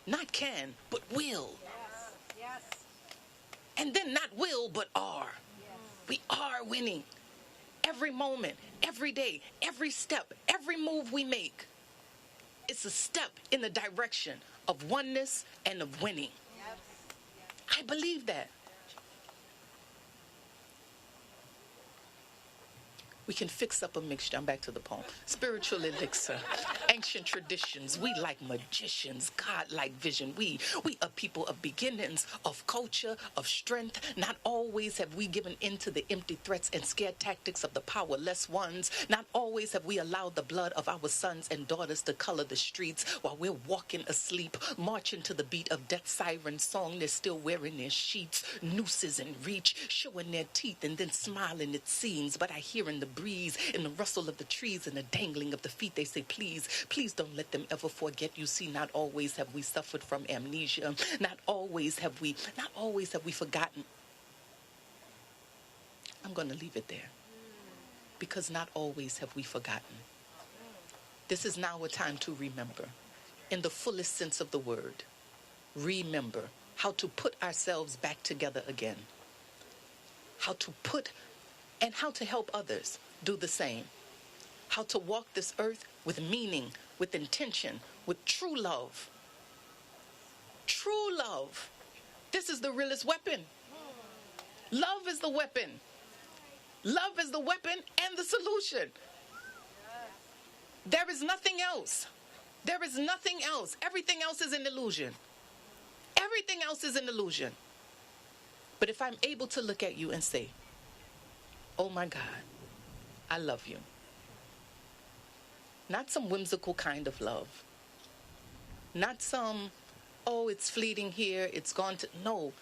Not can, but will. Yes. Yes. And then not will, but are. Yes. We are winning. Every moment, every day, every step, every move we make, it's a step in the direction of oneness and of winning. Yes. I believe that. We can fix up a mixture. I'm back to the poem. Spiritual elixir, ancient traditions. We like magicians, God-like vision. We are people of beginnings, of culture, of strength. Not always have we given in to the empty threats and scare tactics of the powerless ones. Not always have we allowed the blood of our sons and daughters to color the streets while we're walking asleep, marching to the beat of death siren song. They're still wearing their sheets, nooses in reach, showing their teeth and then smiling, it seems. But I hear in the breeze, in the rustle of the trees and the dangling of the feet, they say, please, please don't let them ever forget. You see, not always have we suffered from amnesia. Not always have we forgotten. I'm going to leave it there, because not always have we forgotten. This is now a time to remember, in the fullest sense of the word. Remember how to put ourselves back together again. How to put and how to help others do the same. How to walk this earth with meaning, with intention, with true love. True love. This is the realest weapon. Love is the weapon. Love is the weapon and the solution. There is nothing else. There is nothing else. Everything else is an illusion. Everything else is an illusion. But if I'm able to look at you and say, oh my God, I love you. Not some whimsical kind of love. Not some, oh, it's fleeting here, it's gone to, no,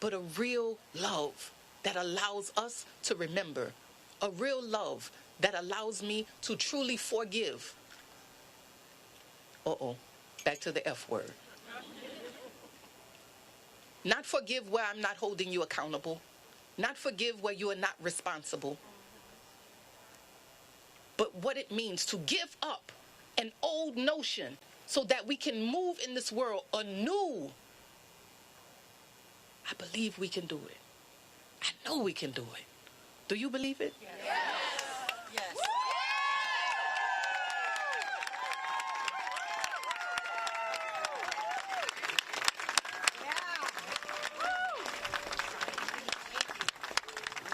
but a real love that allows us to remember. A real love that allows me to truly forgive. Back to the F word. Not forgive where I'm not holding you accountable. Not forgive where you are not responsible. But what it means to give up an old notion so that we can move in this world anew. I believe we can do it. I know we can do it. Do you believe it? Yes. Yes.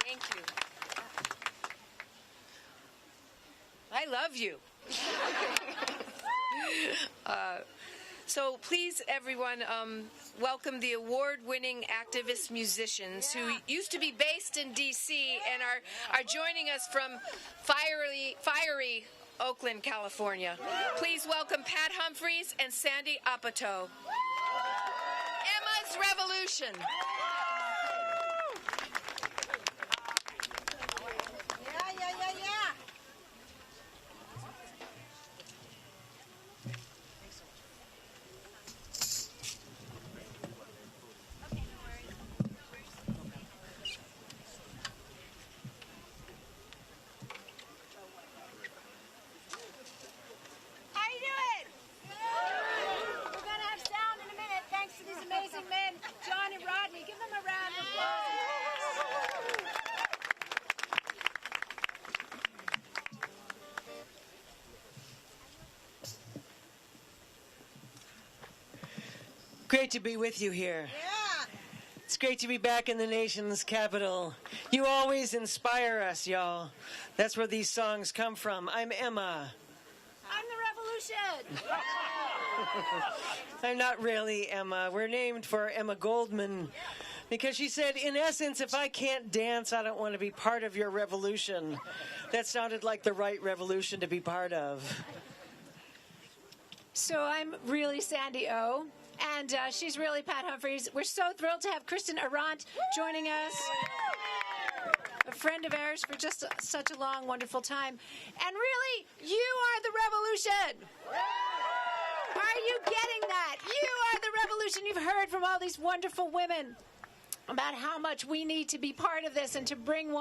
Thank you. I love you. So please, everyone, welcome the award-winning activist musicians who used to be based in D.C. and are joining us from fiery Oakland, California. Please welcome Pat Humphries and Sandy Apatow. Emma's Revolution. Great to be with you here. Yeah. It's great to be back in the nation's capital. You always inspire us, y'all. That's where these songs come from. I'm Emma. I'm the revolution. I'm not really Emma. We're named for Emma Goldman because she said, in essence, if I can't dance, I don't want to be part of your revolution. That sounded like the right revolution to be part of. So I'm really Sandy O. And she's really Pat Humphries. We're so thrilled to have Kristen Arant joining us, a friend of ours for just such a long, wonderful time. And really, you are the revolution. Are you getting that? You are the revolution. You've heard from all these wonderful women about how much we need to be part of this and to bring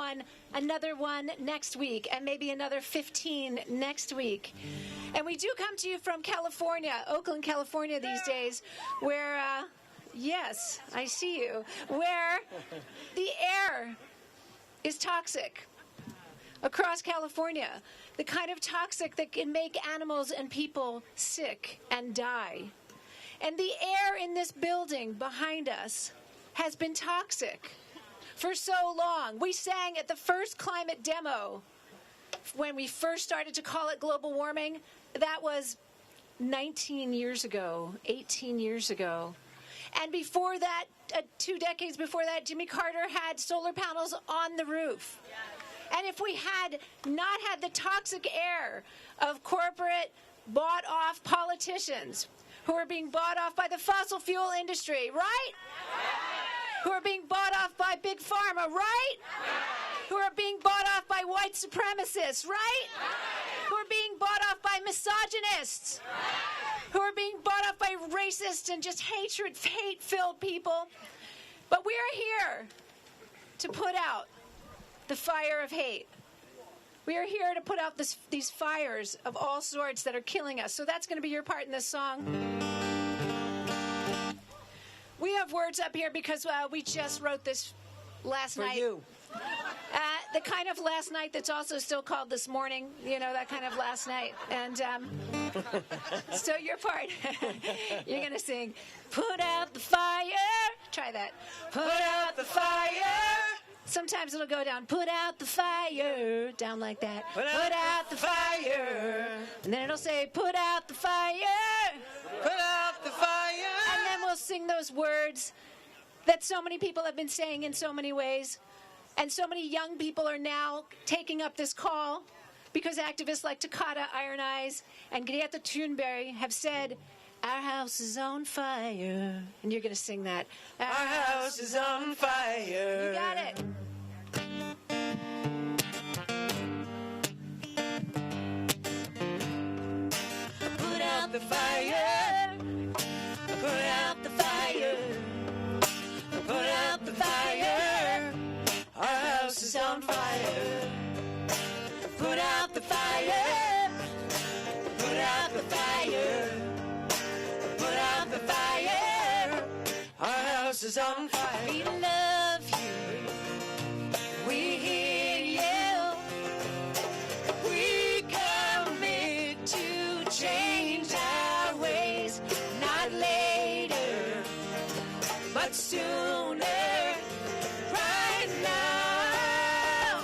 another one next week, and maybe another 15 next week. And we do come to you from California, Oakland, California these days, where, yes, I see you, where the air is toxic across California. The kind of toxic that can make animals and people sick and die. And the air in this building behind us has been toxic for so long. We sang at the first climate demo when we first started to call it global warming. That was 19 years ago, 18 years ago. And before that, 2 decades before that, Jimmy Carter had solar panels on the roof. And if we had not had the toxic air of corporate, bought-off politicians who are being bought off by the fossil fuel industry, right? Who are being bought off by Big Pharma, right? Who are being bought off by white supremacists, right? Who are being bought off by misogynists, who are being bought off by racist and just hate-filled people. But we are here to put out the fire of hate. We are here to put out these fires of all sorts that are killing us. So that's going to be your part in this song. We have words up here because we just wrote this last night. For you. The kind of last night that's also still called this morning, you know, that kind of last night. And so your part, you're going to sing, put out the fire. Try that. Put out the fire. Sometimes it'll go down, put out the fire, down like that. Put out the fire. And then it'll say, put out the fire. Put out the fire. And then we'll sing those words that so many people have been saying in so many ways. And so many young people are now taking up this call because activists like Takata Iron Eyes and Greta Thunberg have said, our house is on fire. And you're going to sing that. Our house is on fire. You got it. Put out the fire. Put out the fire. Put out the fire. Our house is on fire. Put out the fire. Put out the fire. Put out the fire. Our house is on fire. We love you. We hear you. We commit to change our ways. Not later, but sooner. Right now.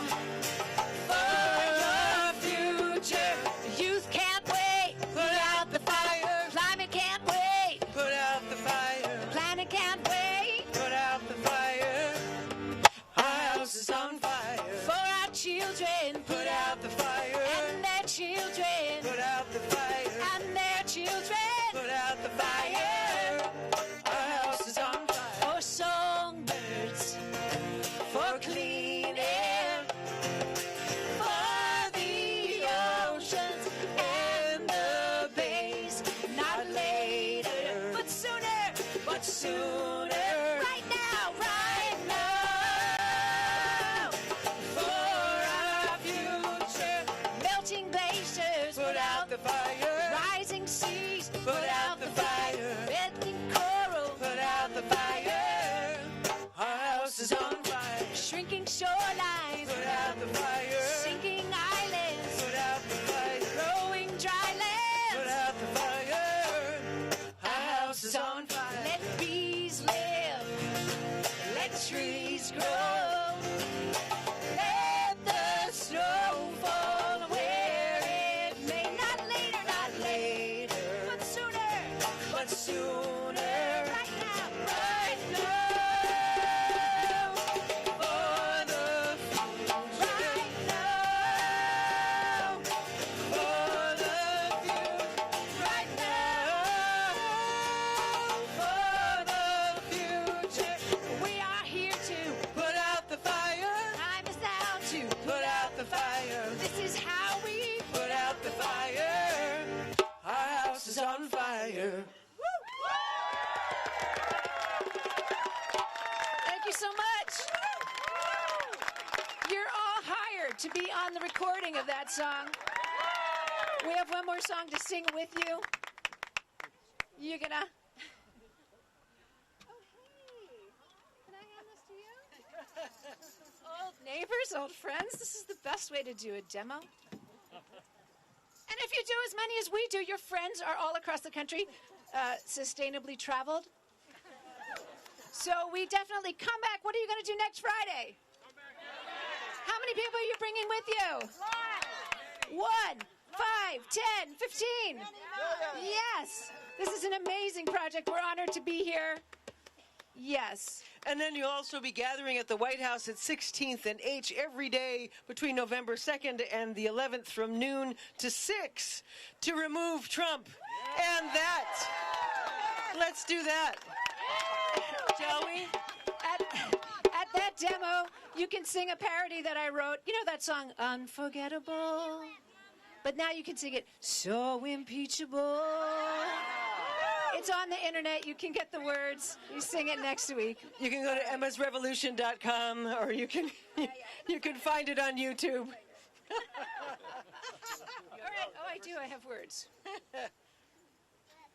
For the future. Youth can't wait. Put out the fire. Climate can't wait. Put out the fire. Planet can't wait. Put out the fire. Our house is on fire. For our children. Put out the fire. And their children. Put out the fire. And their children. Put out the fire. Our house is on fire. For songbirds. For clean air. For the oceans and the bays. Not later, but sooner. But sooner. Right now, right now. For our future. Melting glaciers. Put out the fire. Rising seas. Put out the fire. Melting coral. Put out the fire. Our house is on fire. Shrinking shorelines. Put out the fire. Sinking islands. Put out the fire. Growing dry lands. Put out the fire. Our house is on fire. Let bees live. Let trees grow. Let the snow fall where it may. Not later, not later. But sooner. But sooner. Right now. Right now. For the future. Right now. For the future. Right now. For the future. We are here to put out the fire. Time is now to put out the fire. This is how we put out the fire. Our house is on fire. Thank you so much. You're all hired to be on the recording of that song. We have one more song to sing with you. You're gonna. Oh, hey. Can I hand this to you? Old neighbors, old friends. This is the best way to do a demo. And if you do as many as we do, your friends are all across the country, sustainably traveled. So we definitely come back. What are you going to do next Friday? How many people are you bringing with you? 1, 5, 10, 15. Yes. This is an amazing project. We're honored to be here. Yes. And then you'll also be gathering at the White House at 16th and H every day between November 2nd and the 11th from noon to 6 to remove Trump. And that. Let's do that. Shall we? At that demo, you can sing a parody that I wrote. You know that song, Unforgettable? But now you can sing it, So Impeachable. It's on the internet. You can get the words. You sing it next week. You can go to emmasrevolution.com or you can find it on YouTube. All right. Oh, I do. I have words.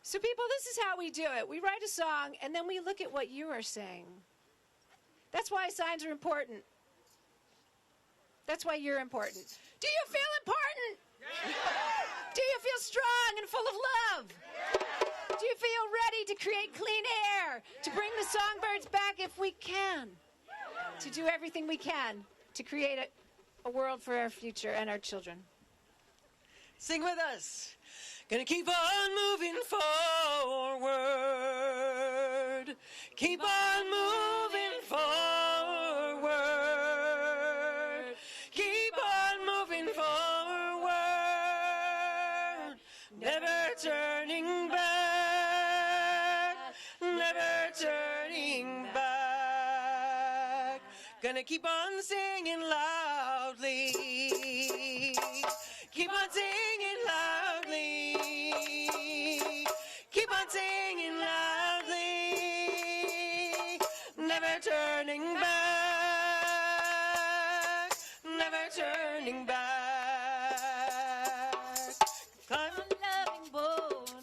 So, people, this is how we do it. We write a song, and then we look at what you are saying. That's why signs are important. That's why you're important. Do you feel important? Do you feel strong and full of love? Do you feel ready to create clean air, to bring the songbirds back if we can, to do everything we can to create a world for our future and our children? Sing with us. Gonna keep on moving forward. Keep on moving forward. Keep on moving forward. Never turning back. Never turning back. Gonna keep on singing loudly. Keep on singing loudly. Keep on singing loudly. Never turning back. Never turning back. Climb on loving boldly.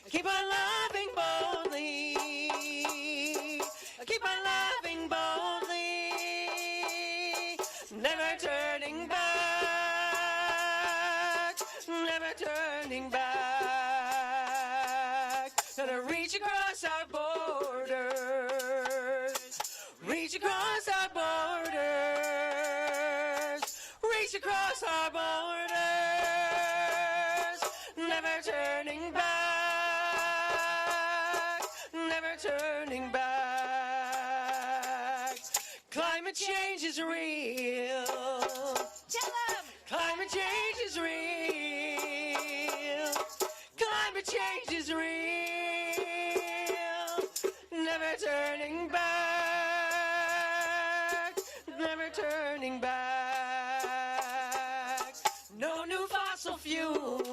Keep on loving boldly. Keep on loving boldly. Never turning back. Never turning back. Gonna reach across our borders. Reach across our borders. Reach across our borders. Never turning back. Never turning back. Climate change is real. Tell them! Climate change is real. Climate change is real. Never turning back. Never turning back. No new fossil fuels.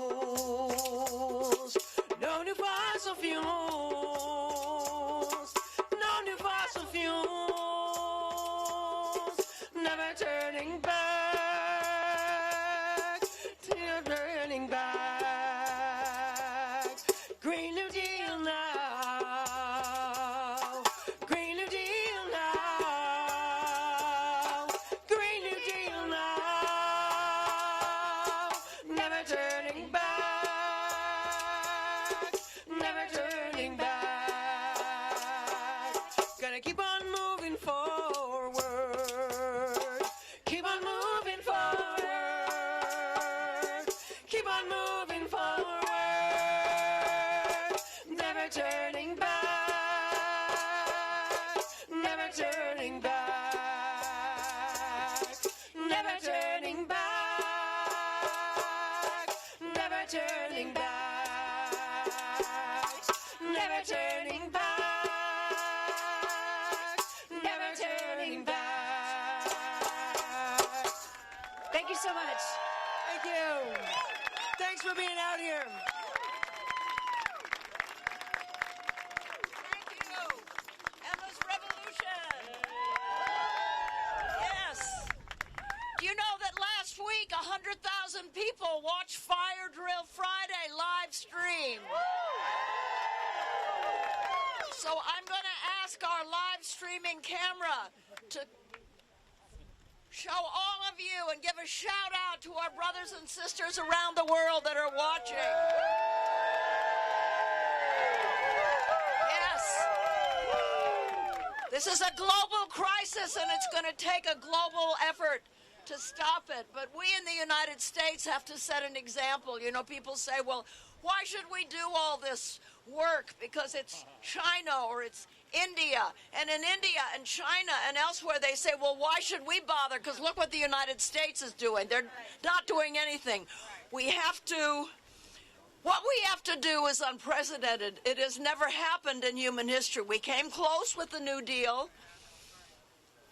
No new fossil fuels. No new fossil fuels. Never turning back. Never turning back. Green New Deal now. Green New Deal now. Green New Deal now. Never turning back. Never turning back. Gonna keep on moving forward. Keep on moving forward. Keep on moving forward. Never turning back. Never turning back. Never turning back. Never turning back. Never turning back. Never turning back. Thank you so much. Thank you. Thanks for being out here. Thank you. Emma's Revolution. Yes. Do you know that last week 100,000 people people watch Fire Drill Friday live stream. So I'm going to ask our live streaming camera to show all of you and give a shout out to our brothers and sisters around the world that are watching. Yes. This is a global crisis, and it's going to take a global effort to stop it. But we in the United States have to set an example. You know, people say, well, why should we do all this work? Because it's China or it's India. And in India and China and elsewhere, they say, well, why should we bother? Because look what the United States is doing. They're not doing anything. What we have to do is unprecedented. It has never happened in human history. We came close with the New Deal.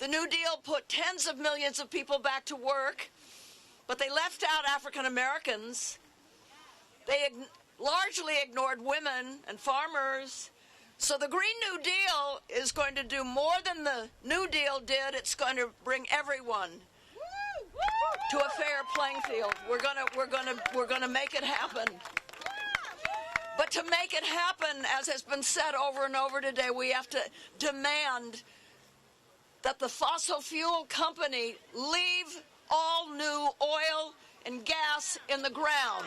The New Deal put tens of millions of people back to work, but they left out African Americans. They largely ignored women and farmers. So the Green New Deal is going to do more than the New Deal did. It's going to bring everyone to a fair playing field. We're going to make it happen. But to make it happen, as has been said over and over today, we have to demand that the fossil fuel company leave all new oil and gas in the ground.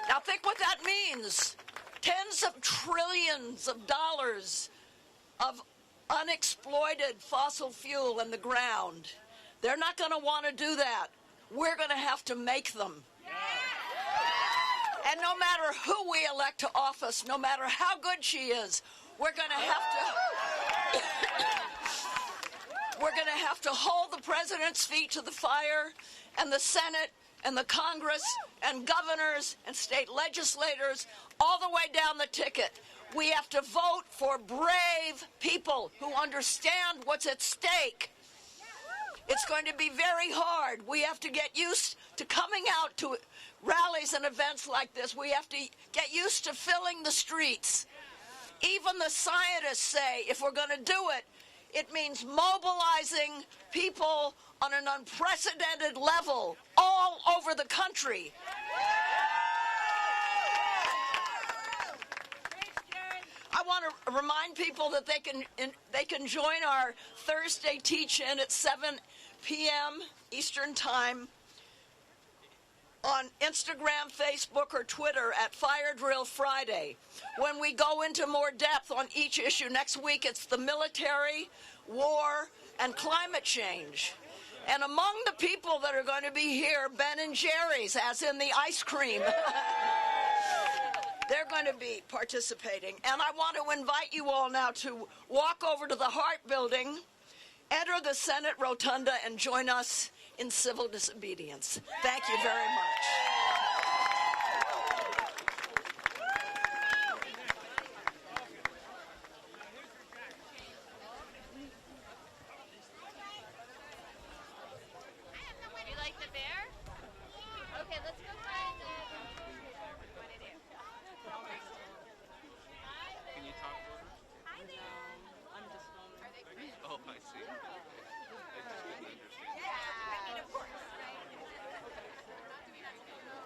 Now think what that means. Tens of trillions of dollars of unexploited fossil fuel in the ground. They're not going to want to do that. We're going to have to make them. And no matter who we elect to office, no matter how good she is, we're going to have to hold the president's feet to the fire, and the Senate and the Congress and governors and state legislators all the way down the ticket. We have to vote for brave people who understand what's at stake. It's going to be very hard. We have to get used to coming out to rallies and events like this. We have to get used to filling the streets. Even the scientists say if we're going to do it, it means mobilizing people on an unprecedented level all over the country. I want to remind people that they can join our Thursday teach-in at 7 p.m. Eastern Time on Instagram, Facebook, or Twitter at Fire Drill Friday. When we go into more depth on each issue, next week it's the military, war, and climate change. And among the people that are going to be here, Ben and Jerry's, as in the ice cream, they're going to be participating. And I want to invite you all now to walk over to the Hart Building, enter the Senate Rotunda, and join us in civil disobedience. Thank you very much. You like the bear? Okay, let's go find what it is. Can you talk to her? Hi there. I'm just filming. Are they friends? Oh, I see. I just couldn't understand. Yeah. I mean, of course, right? Not doing that together.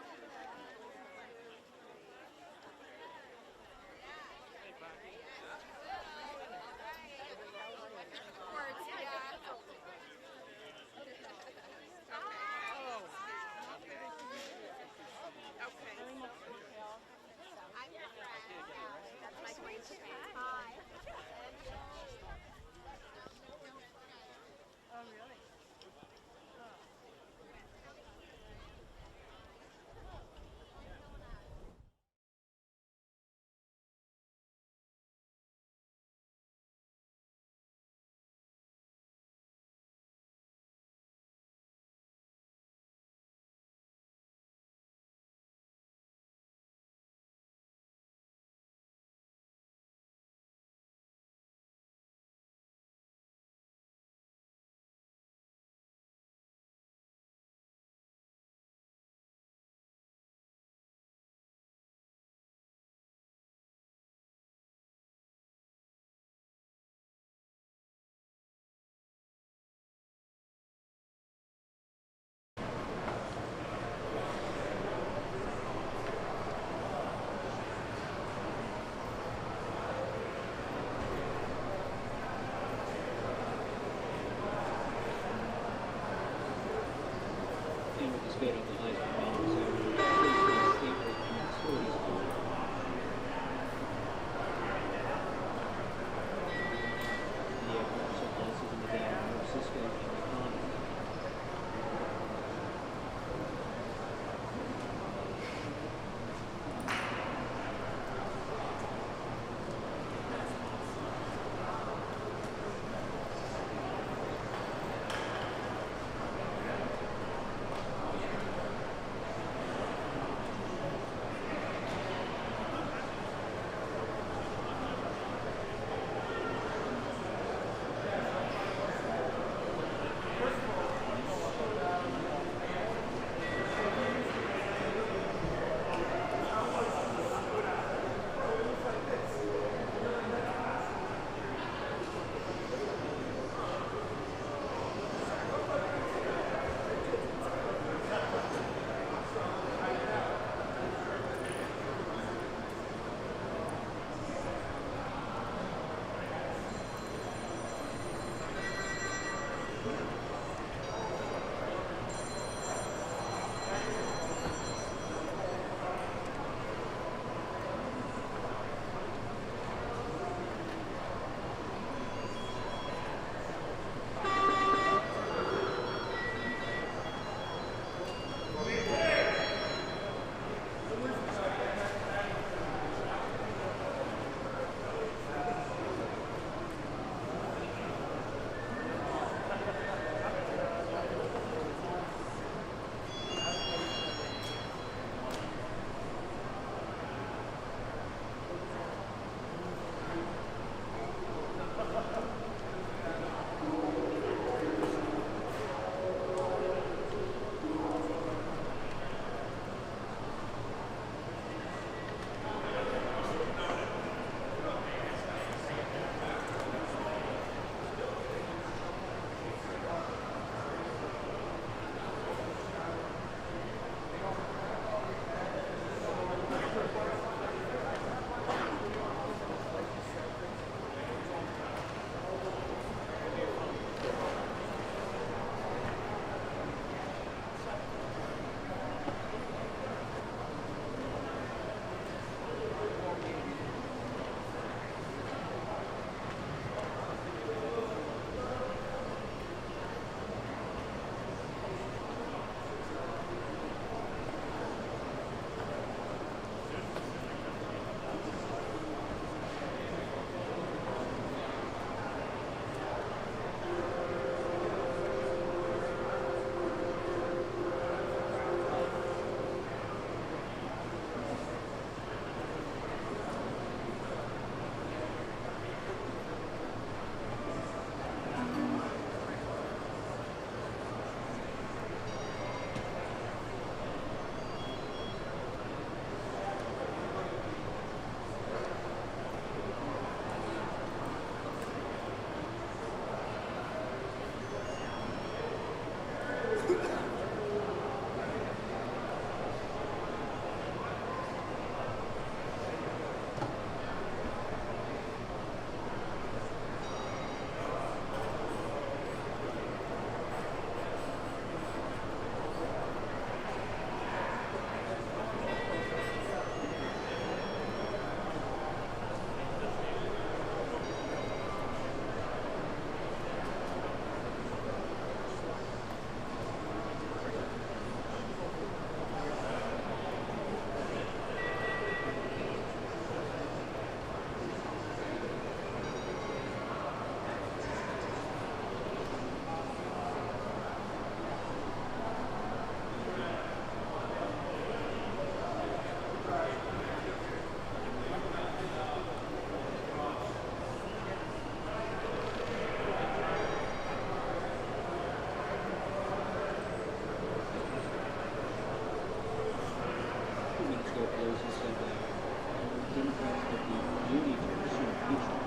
Microscope blows his head back. Democrats have the duty to pursue impeachment.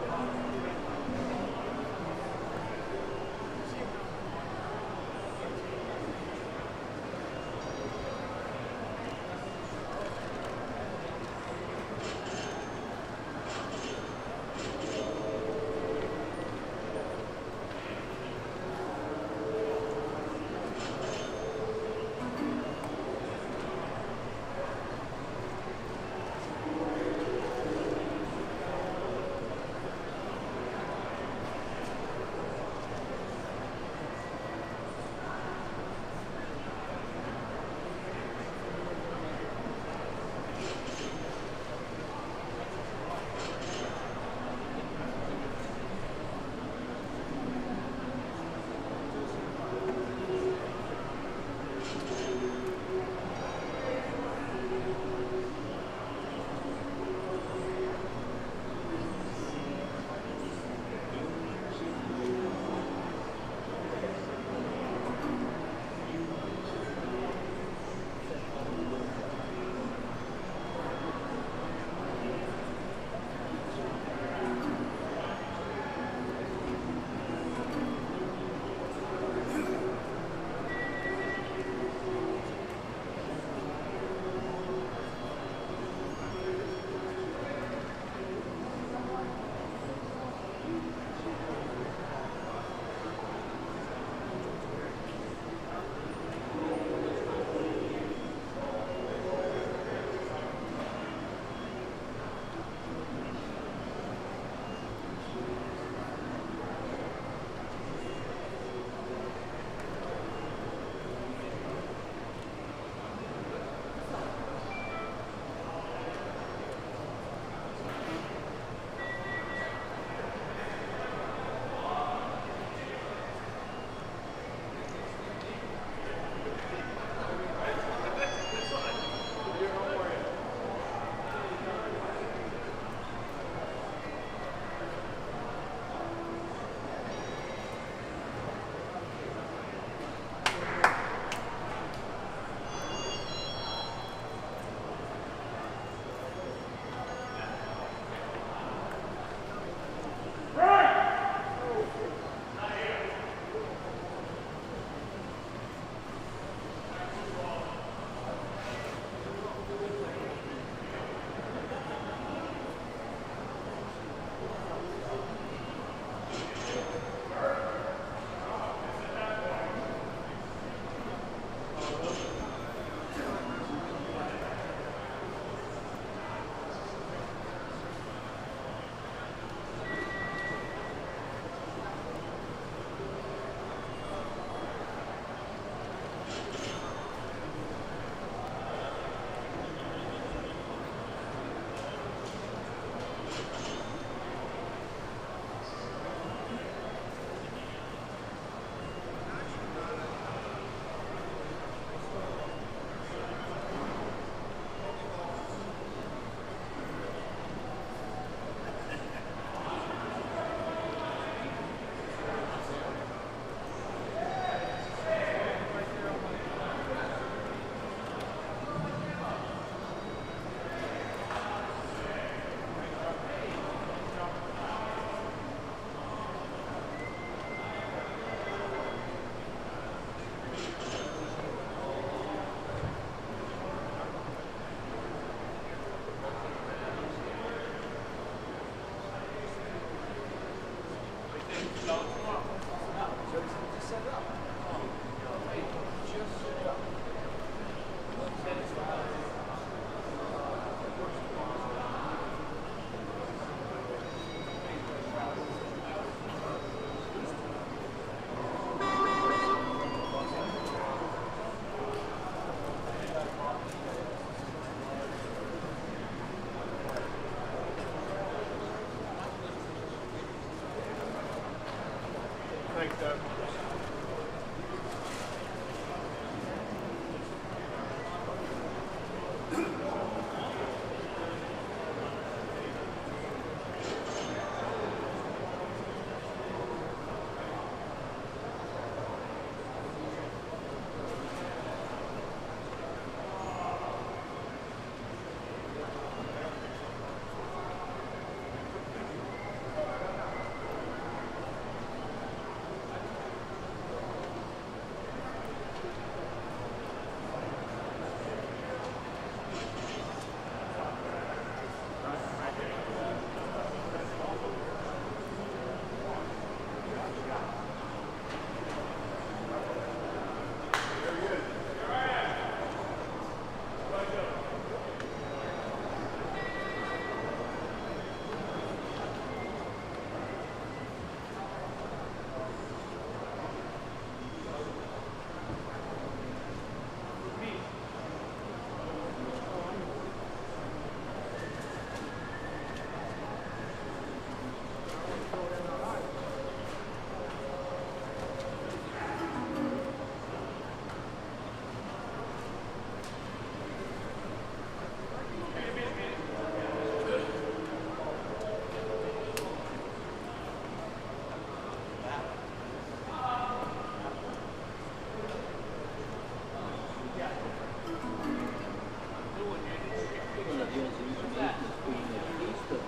information is being a Facebook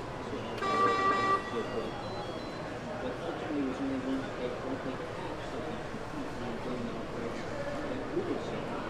but ultimately was only going to take roughly half of the 2.9 billion operates that Google said.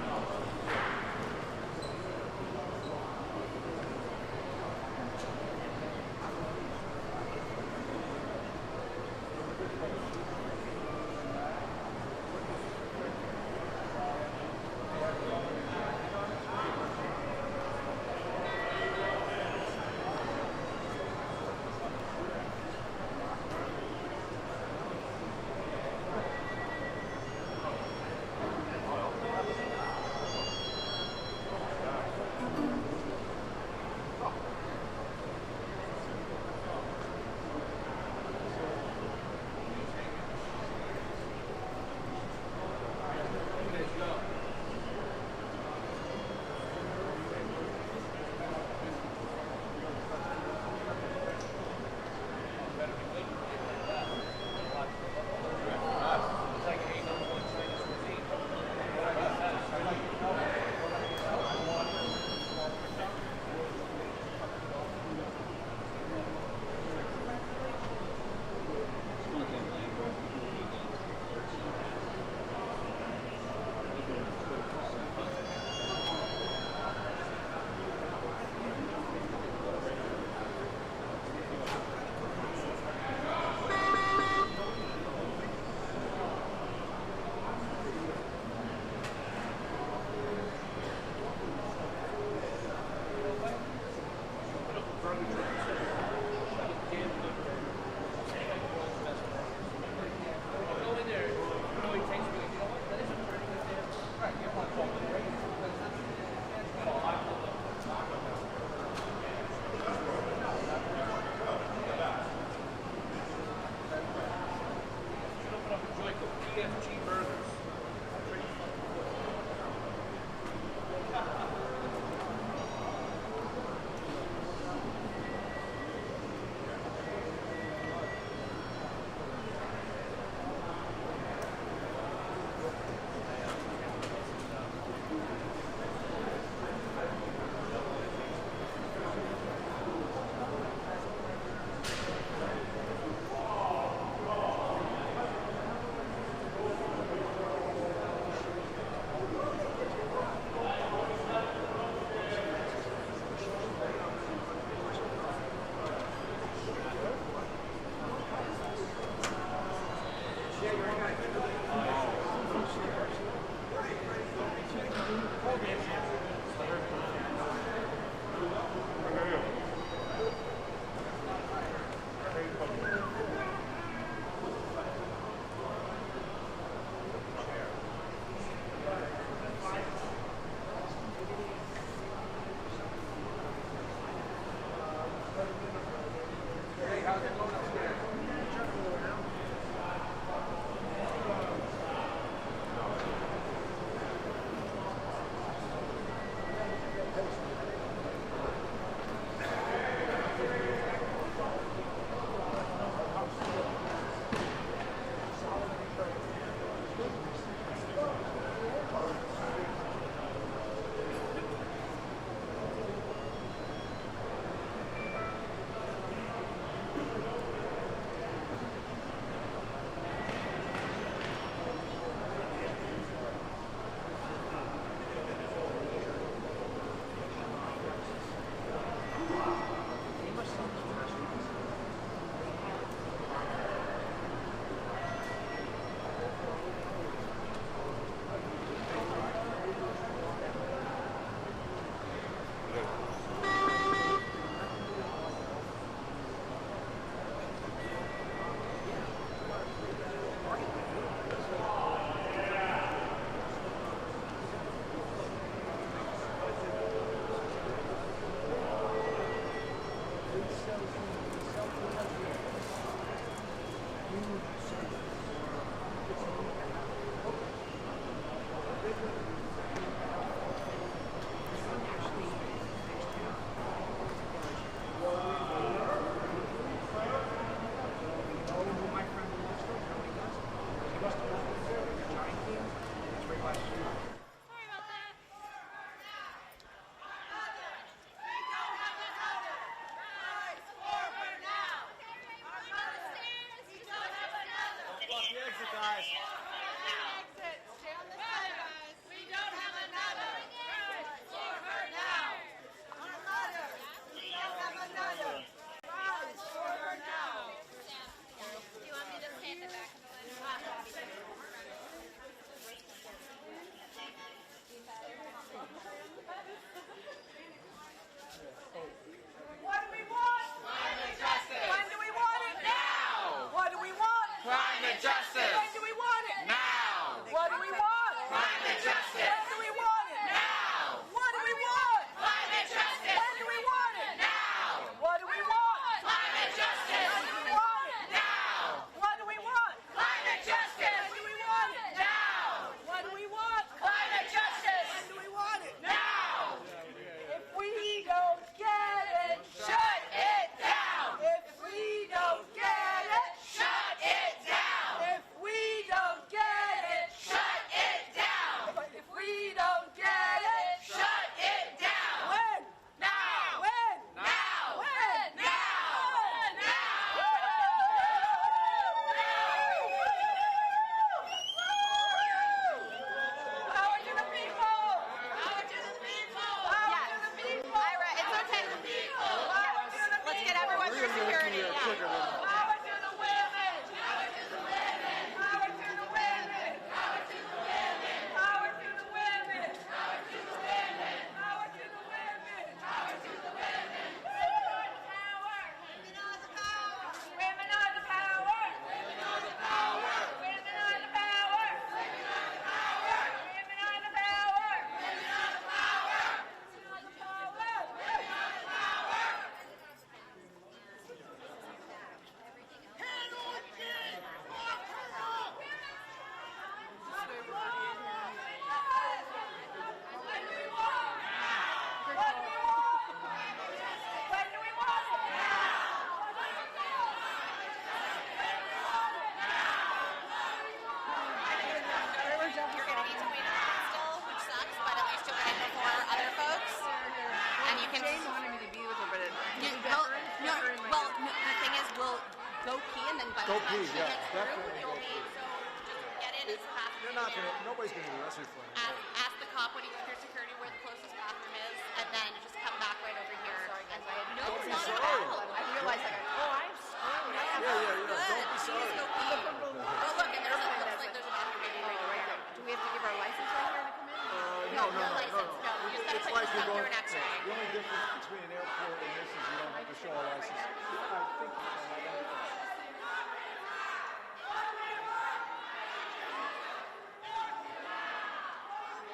go pee, and then by Go the time pee, she yeah, gets through, definitely you'll go be pee. so just get in as fast as They're you not can. gonna. Nobody's gonna be arrested for it. Ask the cop when you go through security where the closest bathroom is, and then just come back right over here. Sorry, guys. No, Don't it's be not at sorry. all. I realized that. Oh, I'm screwed. Yeah. Don't be sorry. Oh, look, and there's looks like there's a bathroom maybe right here. Do we have to give our license right here to come in? No license. No, you just gotta It's put like yourself you're through an X-ray. The only difference between an airport and this is you don't have to show a license. I think.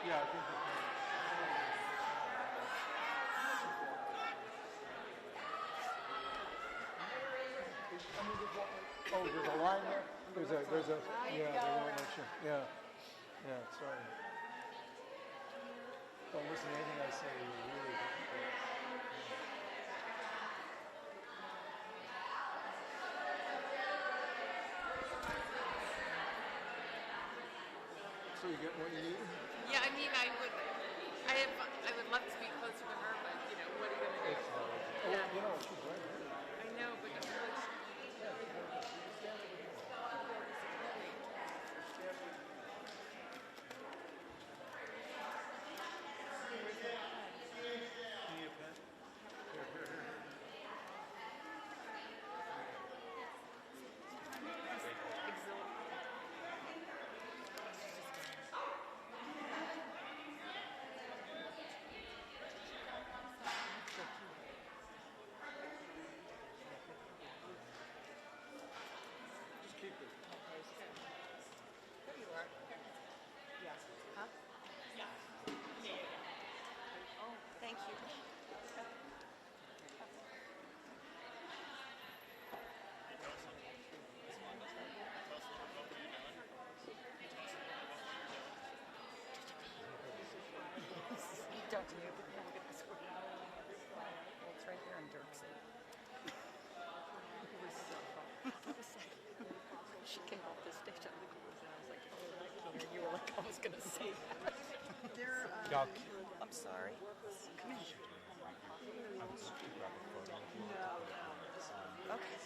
Yeah, I think. Oh, there's a line there? There's a, yeah, they won't let you. Yeah, sorry. Don't listen to anything I say, you really. So you get what you need? Yeah, I mean, I would love to be closer to her, but you know, what are you gonna do? Oh, you know, she's right here. I know, but Just keep it. there you are. Yeah. Huh? Oh, thank you. Don't you? Look at this one. Well, it's right there in Dirksen. It was so fun. It was like, she came off the stage on the cruise, and I was like, oh, that Keener, you were like, I was gonna say that. They're, I'm sorry. Come in. Okay.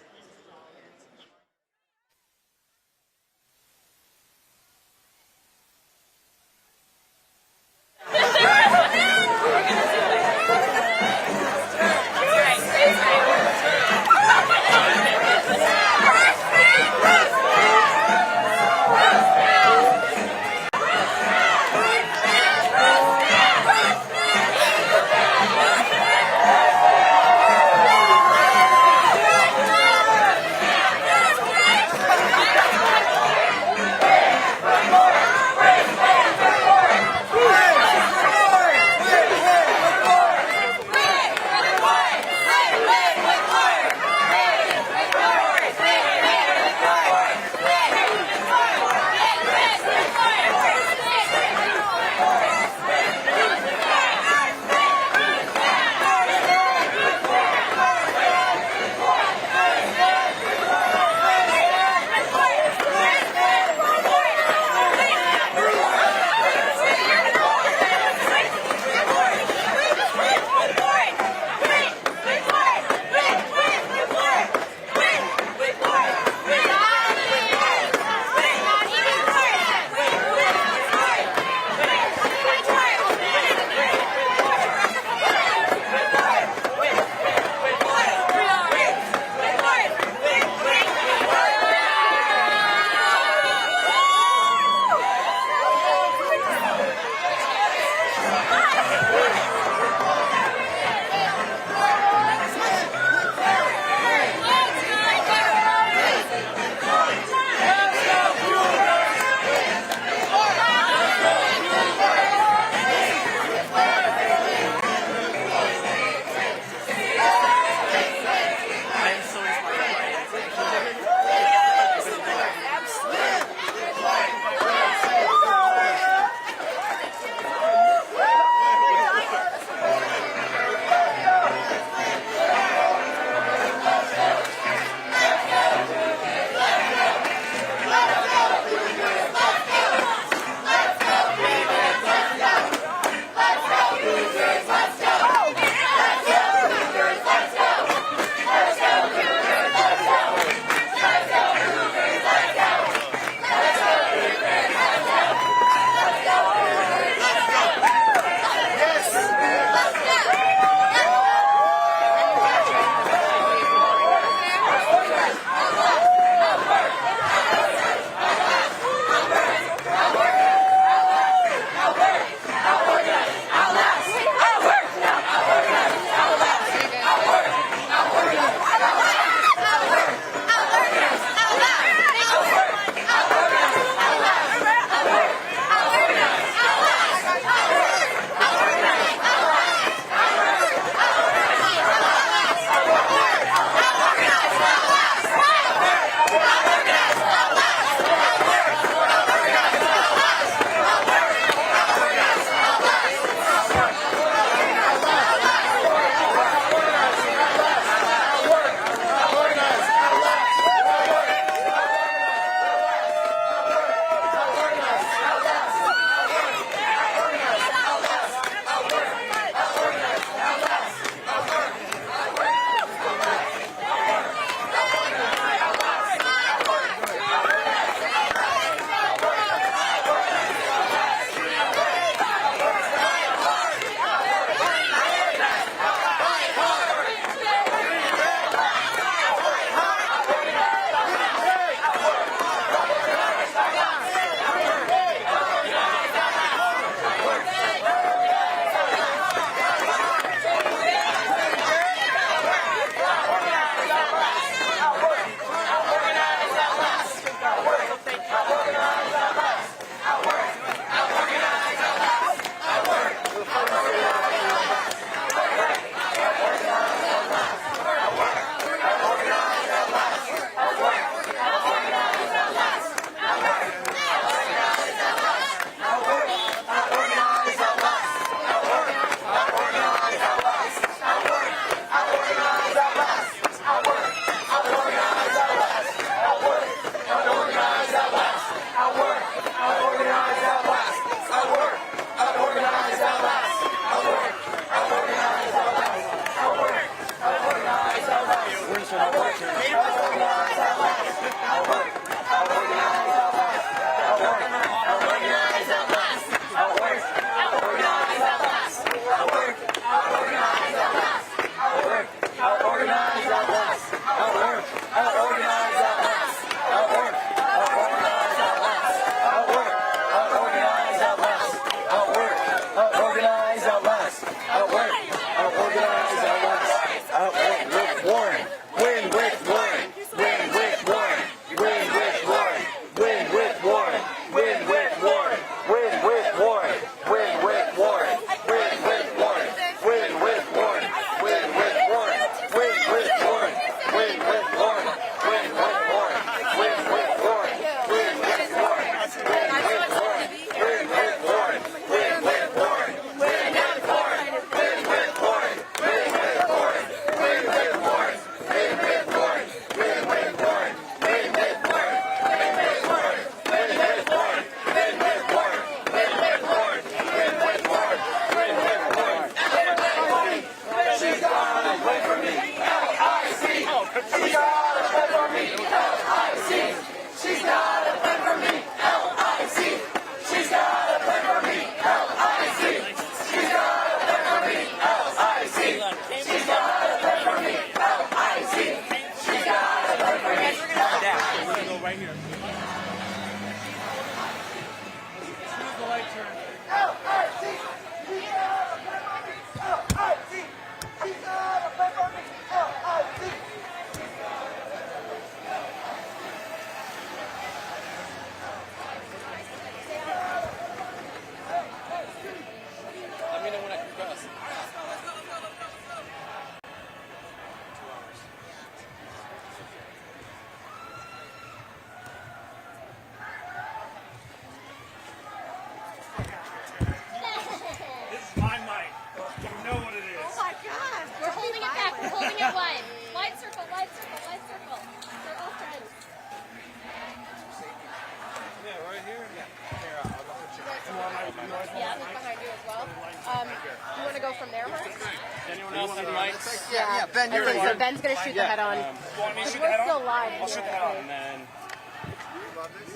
Yeah, Ben, you're right. So Ben's going to shoot the head on. Want me to shoot the We're head still on? live. I'll shoot the head on, and then...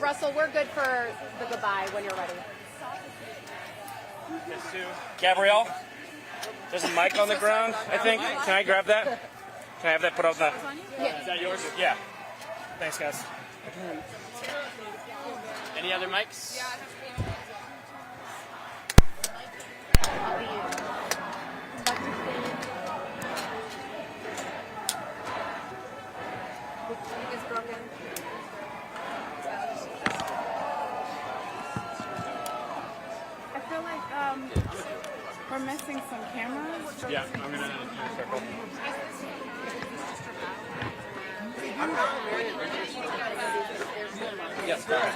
Russell, we're good for the goodbye when you're ready. Yes, Sue. Gabrielle, there's a mic on the ground, I think. Can I grab that? Can I have that put on the... Yeah. Is that yours? Yeah. Thanks, guys. Any other mics? I feel like we're missing some cameras. Yeah, I'm gonna do a circle. Yes, go ahead.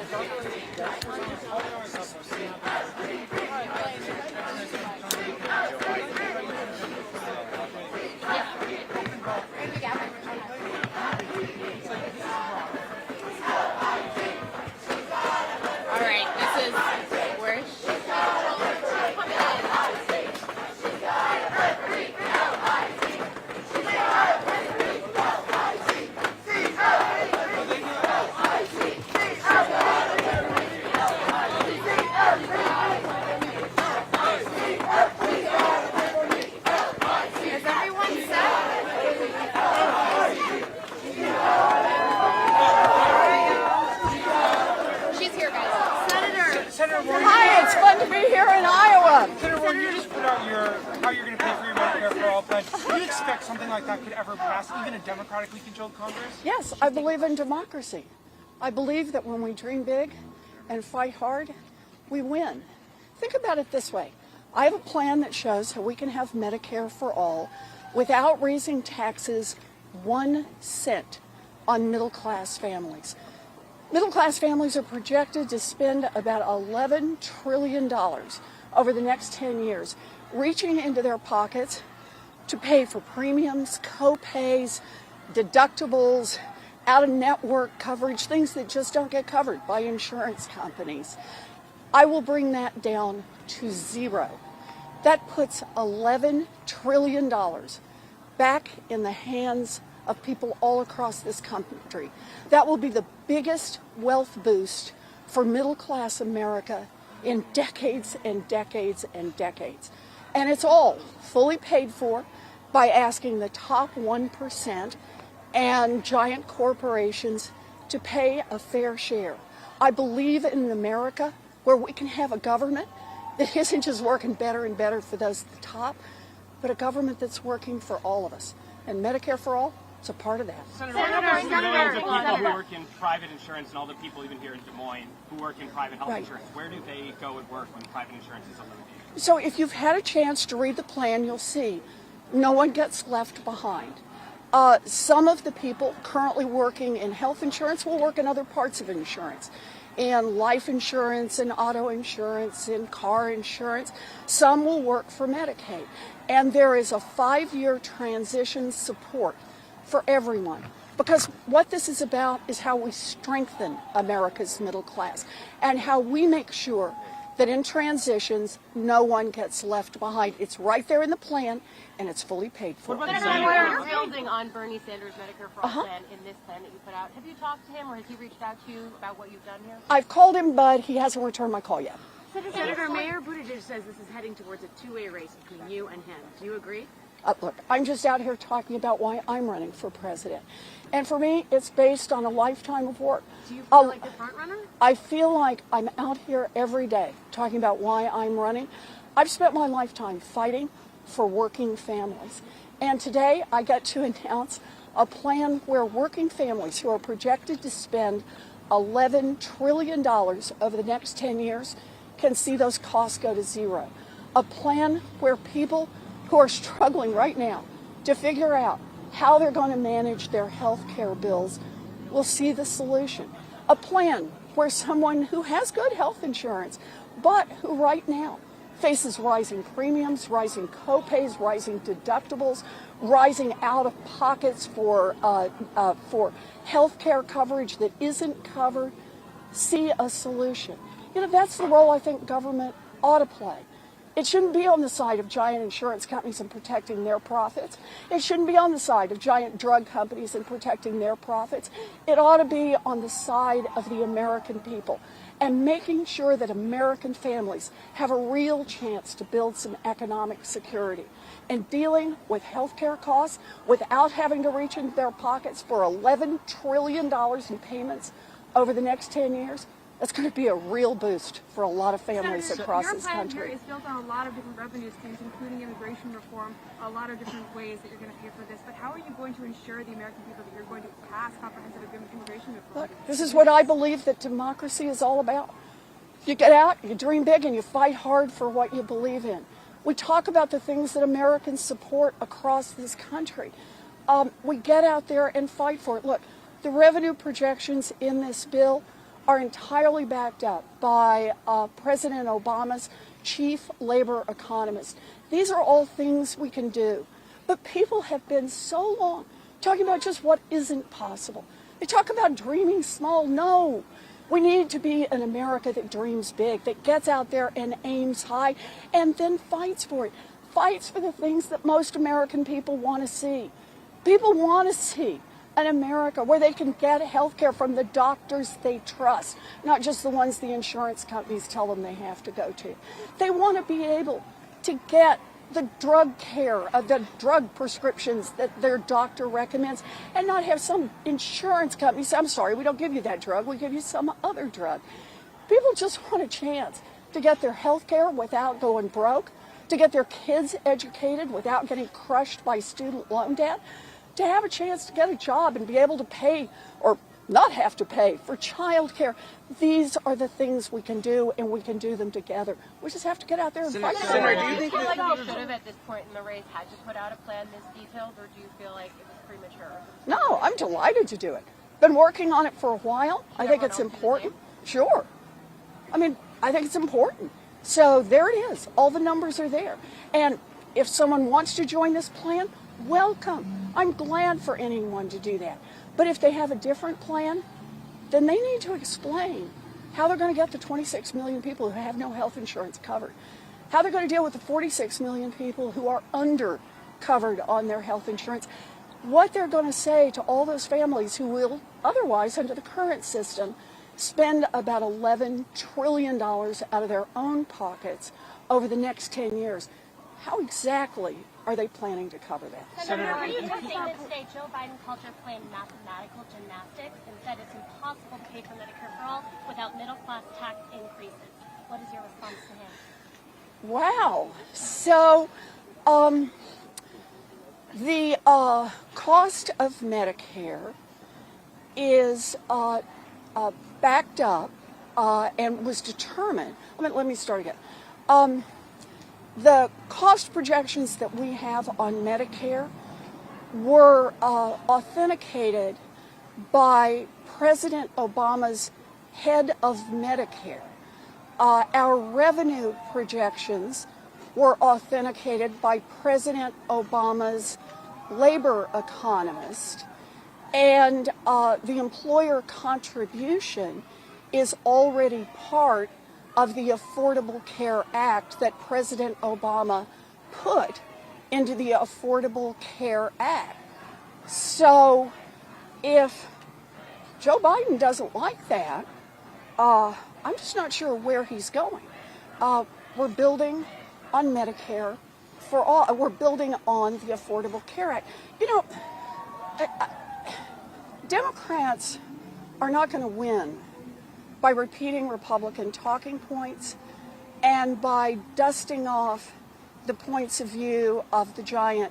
All right, this is where Is everyone set? she's here, guys. Senator, Hi, it's fun to be here in Iowa. Senator Warren, you just put out how you're going to pay for your Medicare for All plan. Do you expect something like that could ever pass, even a democratically controlled Congress? Yes, I believe in democracy. I believe that when we dream big and fight hard, we win. Think about it this way. I have a plan that shows how we can have Medicare for all without raising taxes 1 cent on middle-class families. Middle-class families are projected to spend about $11 trillion over the next 10 years, reaching into their pockets to pay for premiums, co-pays, deductibles, out-of-network coverage, things that just don't get covered by insurance companies. I will bring that down to zero. That puts $11 trillion back in the hands of people all across this country. That will be the biggest wealth boost for middle-class America in decades and decades and decades. And it's all fully paid for by asking the top 1% and giant corporations to pay a fair share. I believe in an America where we can have a government that isn't just working better and better for those at the top, but a government that's working for all of us. And Medicare for All is a part of that. Senator, millions of people who work in private insurance and all the people even here in Des Moines who work in private health insurance, where do they go and work when private insurance is eliminated? So if you've had a chance to read the plan, you'll see no one gets left behind. Some of the people currently working in health insurance will work in other parts of insurance, in life insurance, in auto insurance, in car insurance. Some will work for Medicaid. And there is a 5-year transition support for everyone. Because what this is about is how we strengthen America's middle class and how we make sure that in transitions, no one gets left behind. It's right there in the plan, and it's fully paid for. You're building on Bernie Sanders' Medicare for All plan in this plan that you put out. Have you talked to him, or has he reached out to you about what you've done here? I've called him, but he hasn't returned my call yet. Senator, Mayor Buttigieg says this is heading towards a two-way race between you and him. Do you agree? Look, I'm just out here talking about why I'm running for president. And for me, it's based on a lifetime of work. Do you feel like the front runner? I feel like I'm out here every day talking about why I'm running. I've spent my lifetime fighting for working families. And today I get to announce a plan where working families who are projected to spend $11 trillion over the next 10 years can see those costs go to zero. A plan where people who are struggling right now to figure out how they're going to manage their health care bills will see the solution. A plan where someone who has good health insurance, but who right now faces rising premiums, rising copays, rising deductibles, rising out-of-pockets for health care coverage that isn't covered, see a solution. You know, that's the role I think government ought to play. It shouldn't be on the side of giant insurance companies and protecting their profits. It shouldn't be on the side of giant drug companies and protecting their profits. It ought to be on the side of the American people and making sure that American families have a real chance to build some economic security and dealing with health care costs without having to reach into their pockets for $11 trillion in payments over the next 10 years. That's going to be a real boost for a lot of families across this country. Your plan here is built on a lot of different revenue streams, including immigration reform, a lot of different ways that you're going to pay for this. But how are you going to ensure the American people that you're going to pass comprehensive immigration reform? Look, this is what I believe that democracy is all about. You get out, you dream big, and you fight hard for what you believe in. We talk about the things that Americans support across this country. We get out there and fight for it. Look, the revenue projections in this bill are entirely backed up by President Obama's chief labor economist. These are all things we can do. But people have been so long talking about just what isn't possible. They talk about dreaming small. No. We need to be an America that dreams big, that gets out there and aims high, and then fights for it. Fights for the things that most American people want to see. People want to see an America where they can get health care from the doctors they trust, not just the ones the insurance companies tell them they have to go to. They want to be able to get the drug care, the drug prescriptions that their doctor recommends, and not have some insurance company say, I'm sorry, we don't give you that drug, we give you some other drug. People just want a chance to get their health care without going broke, to get their kids educated without getting crushed by student loan debt, to have a chance to get a job and be able to pay or not have to pay for child care. These are the things we can do, and we can do them together. We just have to get out there and fight. Senator, do you think you should have, at this point in the race, had to put out a plan this detailed, or do you feel like it was premature? No, I'm delighted to do it. Been working on it for a while. I think it's important. Sure. I mean, I think it's important. So there it is. All the numbers are there. And if someone wants to join this plan, welcome. I'm glad for anyone to do that. But if they have a different plan, then they need to explain how they're going to get the 26 million people who have no health insurance covered, how they're going to deal with the 46 million people who are under covered on their health insurance, what they're going to say to all those families who will otherwise, under the current system, spend about $11 trillion out of their own pockets over the next 10 years. How exactly are they planning to cover that? Senator, a recent statement today, Joe Biden called your plan mathematical gymnastics and said it's impossible to pay for Medicare for all without middle-class tax increases. What is your response to him? Wow. So, the cost of Medicare is backed up and was determined. Let me start again. The cost projections that we have on Medicare were authenticated by President Obama's head of Medicare. Our revenue projections were authenticated by President Obama's labor economist, and the employer contribution is already part of the Affordable Care Act that President Obama put into the Affordable Care Act. So if Joe Biden doesn't like that, I'm just not sure where he's going. We're building on Medicare for all. We're building on the Affordable Care Act. You know, Democrats are not going to win by repeating Republican talking points and by dusting off the points of view of the giant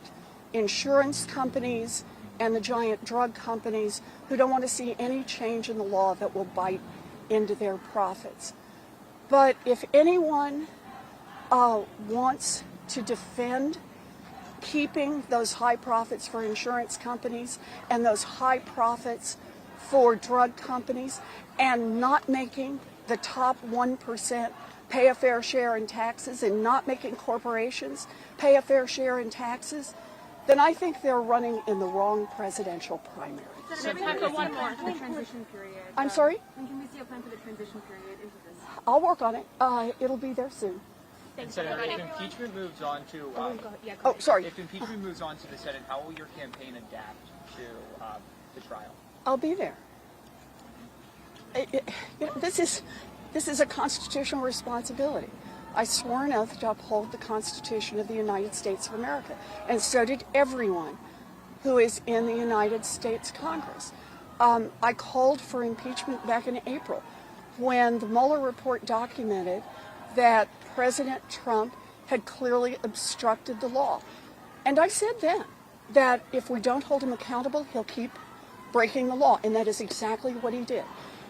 insurance companies and the giant drug companies who don't want to see any change in the law that will bite into their profits. But if anyone wants to defend keeping those high profits for insurance companies and those high profits for drug companies and not making the top 1% pay a fair share in taxes and not making corporations pay a fair share in taxes, then I think they're running in the wrong presidential primary. Senator, one more. The transition period. I'm sorry? When can we see a plan for the transition period into this? I'll work on it. It'll be there soon. And Senator, if impeachment moves on to sorry. If impeachment moves on to the Senate, how will your campaign adapt to the trial? I'll be there. This is a constitutional responsibility. I swore an oath to uphold the Constitution of the United States of America, and so did everyone who is in the United States Congress. I called for impeachment back in April when the Mueller report documented that President Trump had clearly obstructed the law. And I said then that if we don't hold him accountable, he'll keep breaking the law, and that is exactly what he did.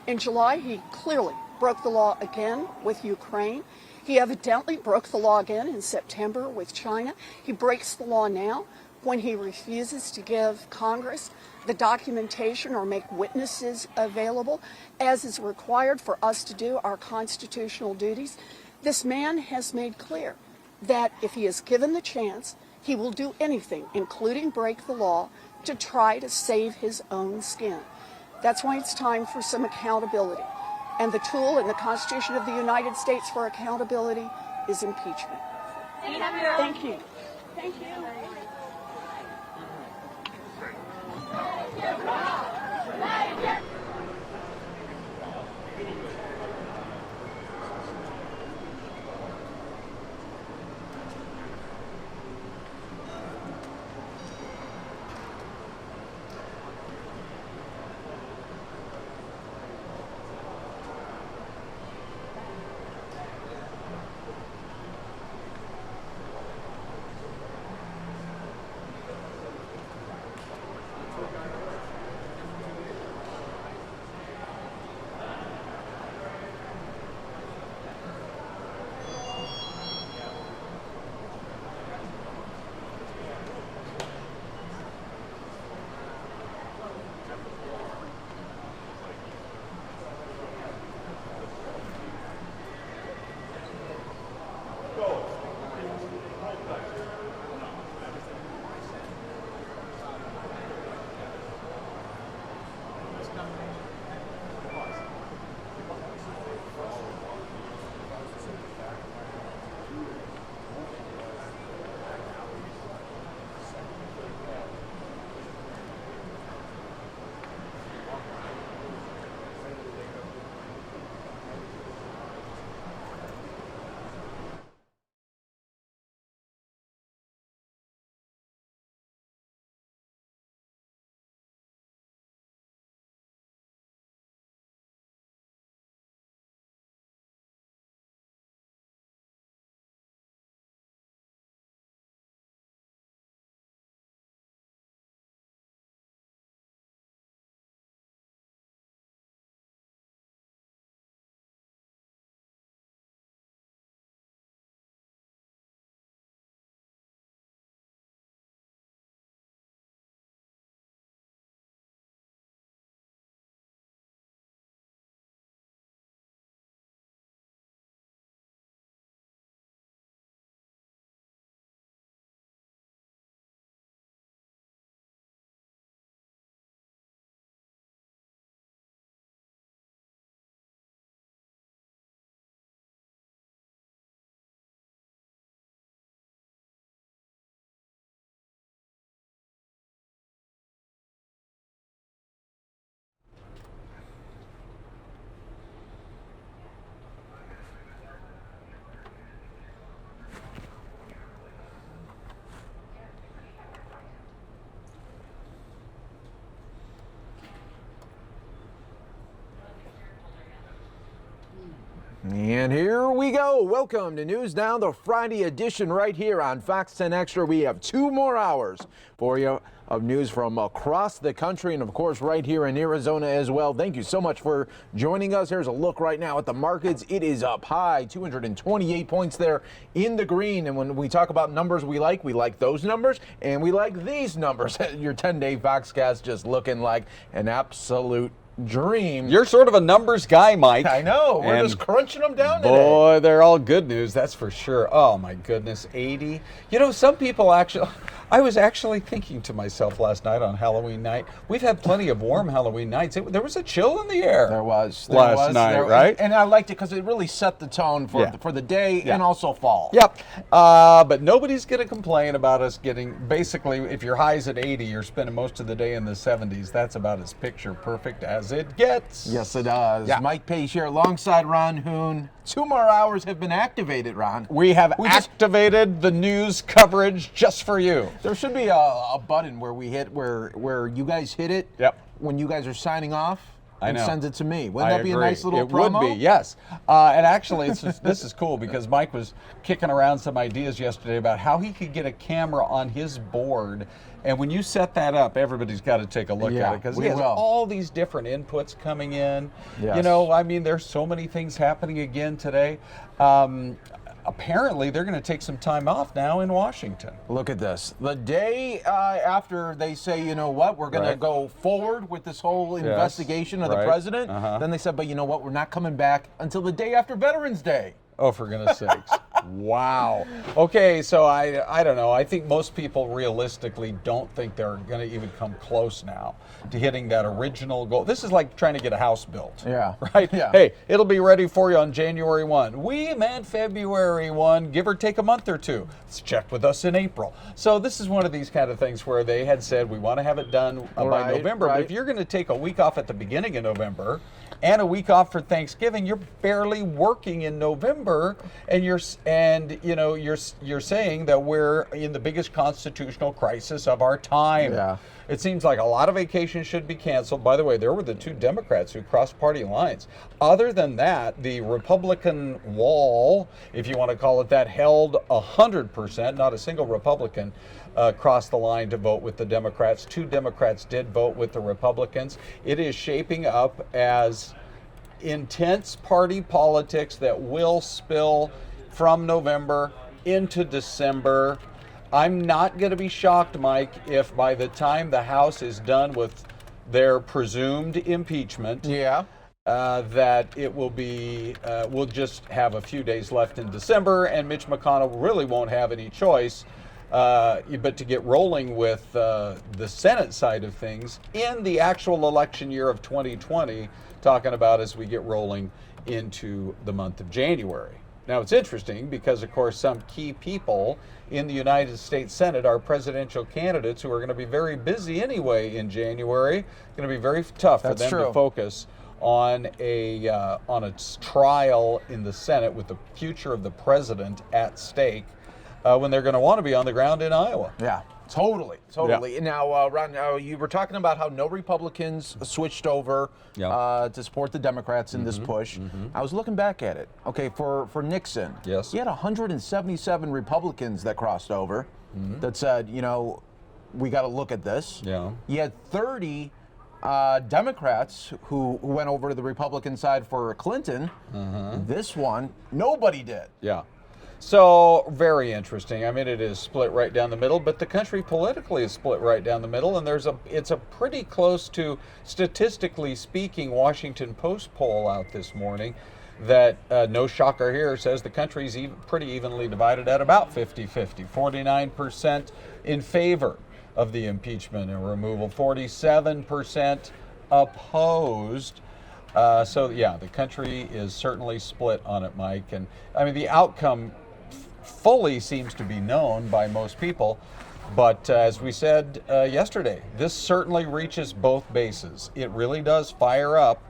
In July, he clearly broke the law again with Ukraine. He evidently broke the law again in September with China. He breaks the law now when he refuses to give Congress the documentation or make witnesses available, as is required for us to do our constitutional duties. This man has made clear that if he is given the chance, he will do anything, including break the law, to try to save his own skin. That's why it's time for some accountability. And the tool in the Constitution of the United States for accountability is impeachment. Thank you. Thank you. And here we go. Welcome to News Now, the Friday edition right here on Fox 10 Extra. We have 2 more hours for you of news from across the country and, of course, right here in Arizona as well. Thank you so much for joining us. Here's a look right now at the markets. It is up high, 228 points there in the green. And when we talk about numbers we like those numbers, and we like these numbers. Your 10-day Foxcast just looking like an absolute dream. You're sort of a numbers guy, Mike. I know. We're And just crunching them down today. boy, they're all good news, that's for sure. Oh, my goodness, 80. You know, some people actually, I was actually thinking to myself last night on Halloween night, we've had plenty of warm Halloween nights. There was a chill in the air. There was. Last night, right? And I liked it because it really set the tone for the day and also fall. Yep. But nobody's going to complain about us getting, basically, if your high's at 80, you're spending most of the day in the 70s. That's about as picture perfect as it gets. Yes, it does. Yeah. Mike Page here alongside Ron Hoon. 2 more hours have been activated, Ron. We have activated the news coverage just for you. There should be a button where we hit, where you guys hit it. Yep. When you guys are signing off. I know. And sends it to me. Wouldn't that be agree. a nice little it promo? would be, yes. And actually, this is cool because Mike was kicking around some ideas yesterday about how he could get a camera on his board. And when you set that up, everybody's got to take a look at it because he has all these different inputs coming in. Yes. You know, I mean, there's so many things happening again today. Apparently, they're going to take some time off now in Washington. Look at this. The day after they say, you know what, we're going to go forward with this whole investigation of the president, then they said, but you know what, we're not coming back until the day after Veterans Day. Oh, for goodness sakes. Wow. Okay, so I don't know. I think most people realistically don't think they're going to even come close now to hitting that original goal. This is like trying to get a house built. Yeah. Right? Yeah. Hey, it'll be ready for you on January 1. We meant February 1, give or take a month or two. Let's check with us in April. So this is one of these kind of things where they had said we want to have it done by November. But if you're going to take a week off at the beginning of November, and a week off for Thanksgiving, you're barely working in November, and you're saying that we're in the biggest constitutional crisis of our time. Yeah. It seems like a lot of vacations should be canceled. By the way, there were the 2 Democrats who crossed party lines. Other than that, the Republican wall, if you want to call it that, held 100%. Not a single Republican crossed the line to vote with the Democrats. 2 Democrats did vote with the Republicans. It is shaping up as intense party politics that will spill from November into December. I'm not going to be shocked, Mike, if by the time the House is done with their presumed impeachment, that it will be, we'll just have a few days left in December, and Mitch McConnell really won't have any choice but to get rolling with the Senate side of things in the actual election year of 2020, talking about as we get rolling into the month of January. Now, it's interesting because, of course, some key people in the United States Senate are presidential candidates who are going to be very busy anyway in January. Going to be very tough for them to focus on a trial in the Senate with the future of the president at stake when they're going to want to be on the ground in Iowa. Yeah. Totally. Yeah. Now, Ron, you were talking about how no Republicans switched over to support the Democrats in this push. I was looking back at it. Okay, for Nixon, he had 177 Republicans that crossed over that said, you know, we got to look at this. Yeah. You had 30 Democrats who went over to the Republican side for Clinton. This one, nobody did. Yeah. So, very interesting. I mean, it is split right down the middle, but the country politically is split right down the middle, and it's a pretty close to, statistically speaking, Washington Post poll out this morning that, no shocker here, says the country's pretty evenly divided at about 50-50. 49% in favor of the impeachment and removal, 47% opposed. So, yeah, the country is certainly split on it, Mike. And, I mean, the outcome fully seems to be known by most people. But as we said yesterday, this certainly reaches both bases. It really does fire up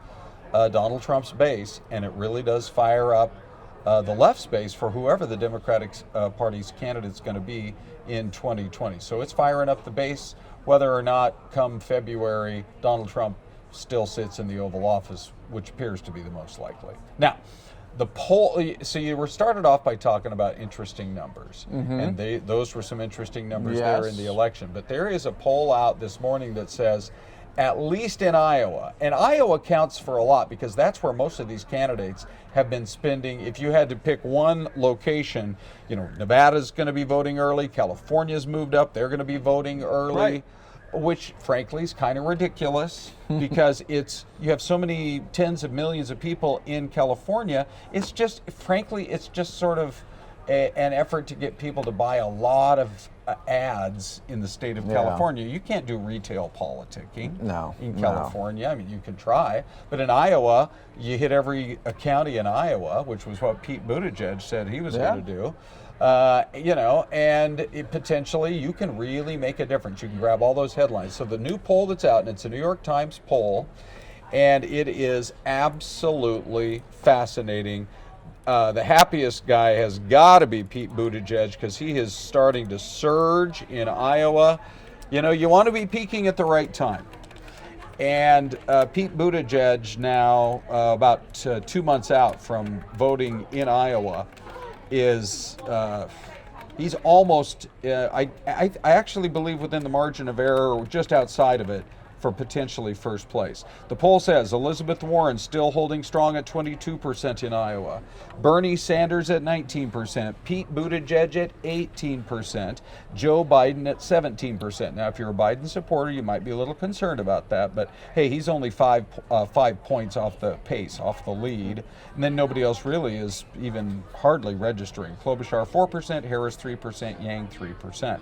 Donald Trump's base, and it really does fire up the left's base for whoever the Democratic Party's candidate's going to be in 2020. So it's firing up the base, whether or not come February, Donald Trump still sits in the Oval Office, which appears to be the most likely. Now, the poll, so you were started off by talking about interesting numbers, and those were some interesting numbers there in the election. But there is a poll out this morning that says, at least in Iowa, and Iowa counts for a lot because that's where most of these candidates have been spending. If you had to pick one location, Nevada's going to be voting early, California's moved up, they're going to be voting early. Right. Which frankly is kind of ridiculous because you have so many tens of millions of people in California. It's just sort of an effort to get people to buy a lot of ads in the state of California. You can't do retail politicking in California. I mean, you can try, but in Iowa, you hit every county in Iowa, which was what Pete Buttigieg said he was going to do. And potentially you can really make a difference. You can grab all those headlines. So the new poll that's out, and it's a New York Times poll, and it is absolutely fascinating. The happiest guy has got to be Pete Buttigieg because he is starting to surge in Iowa. You want to be peaking at the right time. And Pete Buttigieg now, about 2 months out from voting in Iowa, is he's almost I actually believe within the margin of error or just outside of it for potentially first place. The poll says Elizabeth Warren still holding strong at 22% in Iowa, Bernie Sanders at 19%, Pete Buttigieg at 18%, Joe Biden at 17%. Now, if you're a Biden supporter, you might be a little concerned about that, but hey, he's only 5 points off the pace, off the lead, and then nobody else really is even hardly registering. Klobuchar 4%, Harris 3%, Yang 3%.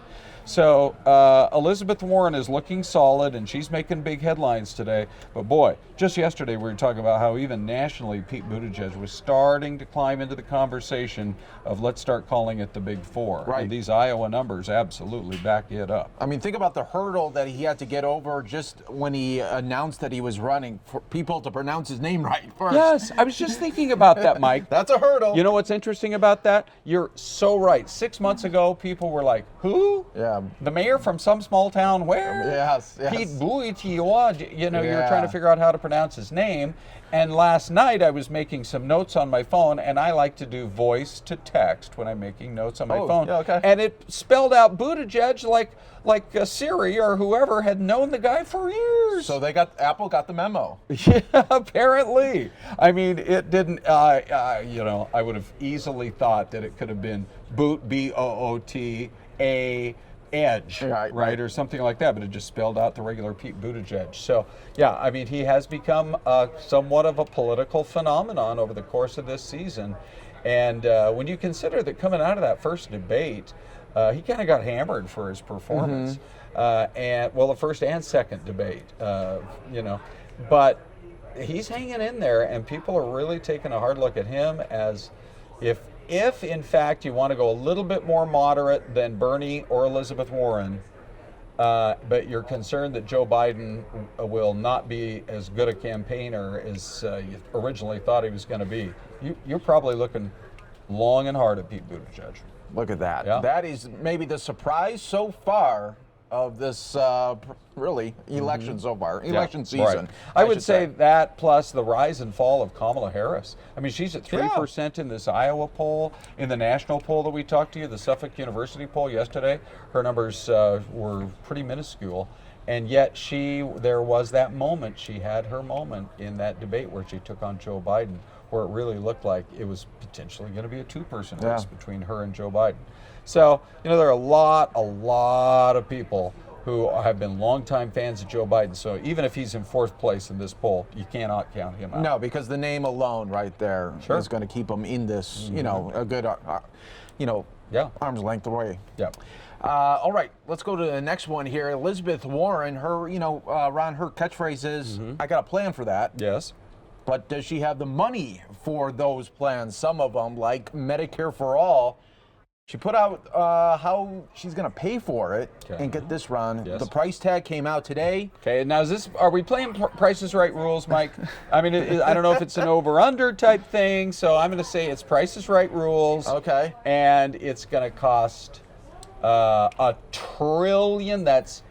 So Elizabeth Warren is looking solid, and she's making big headlines today. But boy, just yesterday we were talking about how even nationally Pete Buttigieg was starting to climb into the conversation of let's start calling it the Big Four. Right. And these Iowa numbers absolutely back it up. I mean, think about the hurdle that he had to get over just when he announced that he was running for people to pronounce his name right first. Yes, I was just thinking about that, Mike. That's a hurdle. You know what's interesting about that? You're so right. 6 months ago, people were like, who? Yeah. The mayor from some small town where? Yes. Pete Buttigieg, you're trying to figure out how to pronounce his name. And last night I was making some notes on my phone, and I like to do voice to text when I'm making notes on my phone. Yeah, okay. And it spelled out Buttigieg like Siri or whoever had known the guy for years. So Apple got the memo. Yeah, apparently. I mean, it didn't, I would have easily thought that it could have been Boot, B-O-O-T-A, Edge, right, or something like that, but it just spelled out the regular Pete Buttigieg. So, yeah, I mean, he has become somewhat of a political phenomenon over the course of this season. And when you consider that coming out of that first debate, he kind of got hammered for his performance. The first and second debate, but he's hanging in there, and people are really taking a hard look at him as if in fact you want to go a little bit more moderate than Bernie or Elizabeth Warren, but you're concerned that Joe Biden will not be as good a campaigner as you originally thought he was going to be, you're probably looking long and hard at Pete Buttigieg. Look at that. Yeah. That is maybe the surprise so far of this election so far, election season. Right. I would say that plus the rise and fall of Kamala Harris. I mean, she's at 3% in this Iowa poll. In the national poll that we talked to you, the Suffolk University poll yesterday, her numbers were pretty minuscule. And yet there was that moment, she had her moment in that debate where she took on Joe Biden, where it really looked like it was potentially going to be a two-person race between her and Joe Biden. So, there are a lot of people who have been longtime fans of Joe Biden. So even if he's in fourth place in this poll, you cannot count him out. No, because the name alone right there is going to keep him in this, a good, arm's length away. Yeah. All right, let's go to the next one here. Elizabeth Warren, her, Ron, her catchphrase is, I got a plan for that. Yes. But does she have the money for those plans? Some of them, like Medicare for All, she put out how she's going to pay for it. Okay. And get this, Ron. Yes. The price tag came out today. Okay, now are we playing Price is Right rules, Mike? I mean, I don't know if it's an over-under type thing, so I'm going to say it's Price is Right rules. Okay. And it's going to cost $1 trillion. That's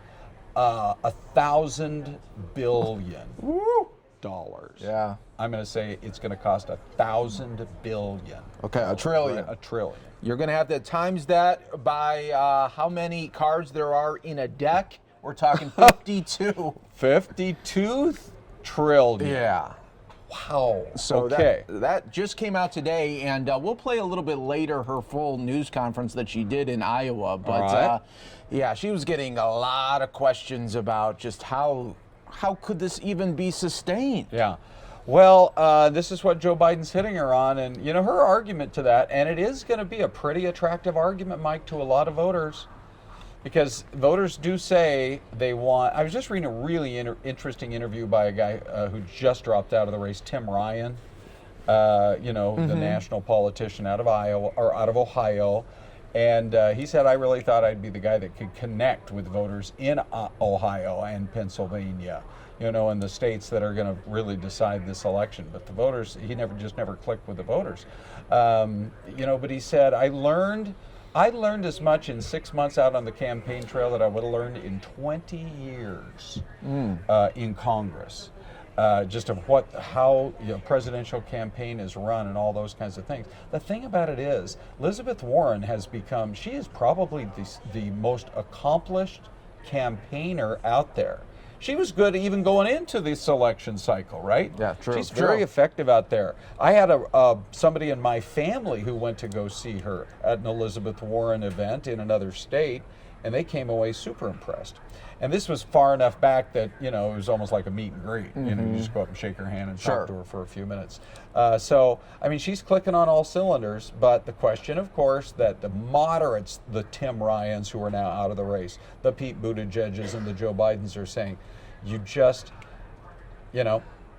1,000 billion. Woo! dollars. Yeah. I'm going to say it's going to cost $1,000 billion. Okay, $1 trillion. $1 trillion. You're going to have to times that by how many cards there are in a deck. We're talking 52. 52 trillion. Yeah. Wow. So okay. that just came out today, and we'll play a little bit later her full news conference that she did in Iowa. But right. Yeah, she was getting a lot of questions about just how could this even be sustained? Yeah. Well, this is what Joe Biden's hitting her on, and you know her argument to that, and it is going to be a pretty attractive argument, Mike, to a lot of voters. Because voters do say they want. I was just reading a really interesting interview by a guy who just dropped out of the race, Tim Ryan. The national politician out of Iowa or out of Ohio, and he said, "I really thought I'd be the guy that could connect with voters in Ohio and Pennsylvania, in the states that are going to really decide this election." But the voters, he never clicked with the voters. But he said, I learned as much in 6 months out on the campaign trail that I would have learned in 20 years in Congress. Just of how presidential campaign is run and all those kinds of things. The thing about it is, Elizabeth Warren she is probably the most accomplished campaigner out there. She was good even going into this election cycle, right? Yeah, true. She's very effective out there. I had somebody in my family who went to go see her at an Elizabeth Warren event in another state, and they came away super impressed. And this was far enough back that, it was almost like a meet and greet. Mm-hmm. You just go up and shake her hand and Sure. talk to her for a few minutes. She's clicking on all cylinders, but the question, of course, that the moderates, the Tim Ryans who are now out of the race, the Pete Buttigieg's and the Joe Bidens are saying,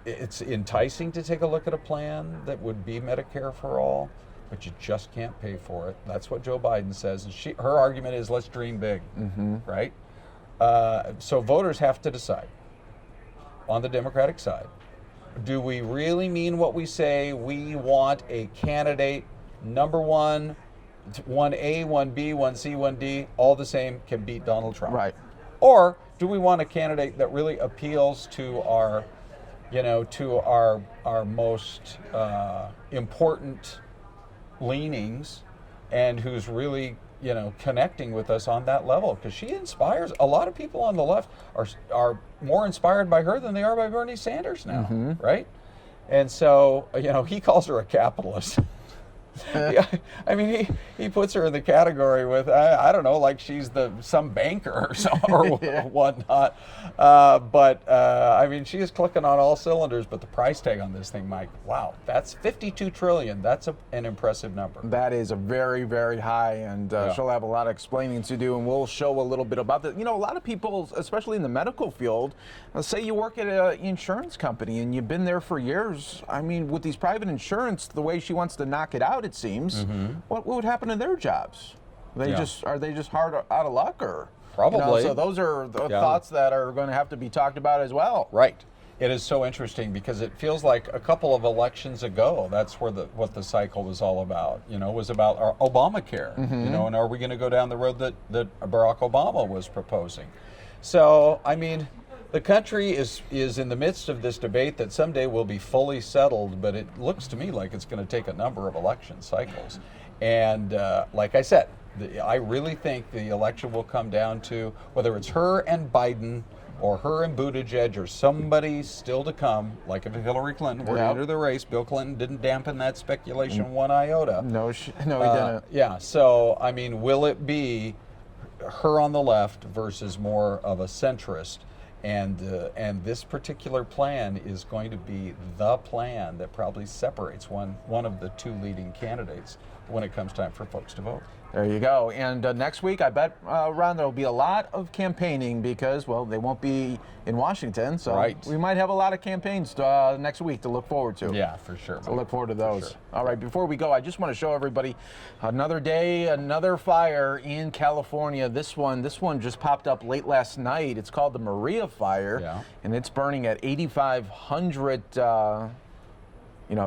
it's enticing to take a look at a plan that would be Medicare for all, but you just can't pay for it. That's what Joe Biden says. And her argument is, let's dream big, right? So voters have to decide on the Democratic side. Do we really mean what we say? We want a candidate, number one, 1A, 1B, 1C, 1D, all the same, can beat Donald Trump. Right. Or do we want a candidate that really appeals to our most important leanings, and who's really connecting with us on that level? Because she inspires a lot of people on the left are more inspired by her than they are by Bernie Sanders now, right? And so he calls her a capitalist. Yeah, he puts her in the category with I don't know, like she's some banker or whatnot. She is clicking on all cylinders. But the price tag on this thing, Mike, wow, that's $52 trillion. That's an impressive number. That is a very, very high, and she'll have a lot of explaining to do, and we'll show a little bit about that. A lot of people, especially in the medical field, say you work at an insurance company and you've been there for years. With these private insurance, the way she wants to knock it out, it seems, what would happen to their jobs? Are they just hard out of luck, or probably? So those are the thoughts that are going to have to be talked about as well. Right. It is so interesting because it feels like a couple of elections ago, that's where what the cycle was all about. Was about our Obamacare. And are we going to go down the road that Barack Obama was proposing? So the country is in the midst of this debate that someday will be fully settled, but it looks to me like it's going to take a number of election cycles. And like I said, I really think the election will come down to whether it's her and Biden or her and Buttigieg or somebody still to come, like if Hillary Clinton were to enter the race. Bill Clinton didn't dampen that speculation one iota. No, he didn't. Yeah, so, will it be her on the left versus more of a centrist? And this particular plan is going to be the plan that probably separates one of the two leading candidates when it comes time for folks to vote. There you go. And next week, I bet, Ron, there will be a lot of campaigning because, well, they won't be in Washington. So we might have a lot of campaigns next week to look forward to. Yeah, for sure. So look forward to those. Sure. All right, before we go, I just want to show everybody another day, another fire in California. This one just popped up late last night. It's called the Maria Fire, and it's burning at 8,500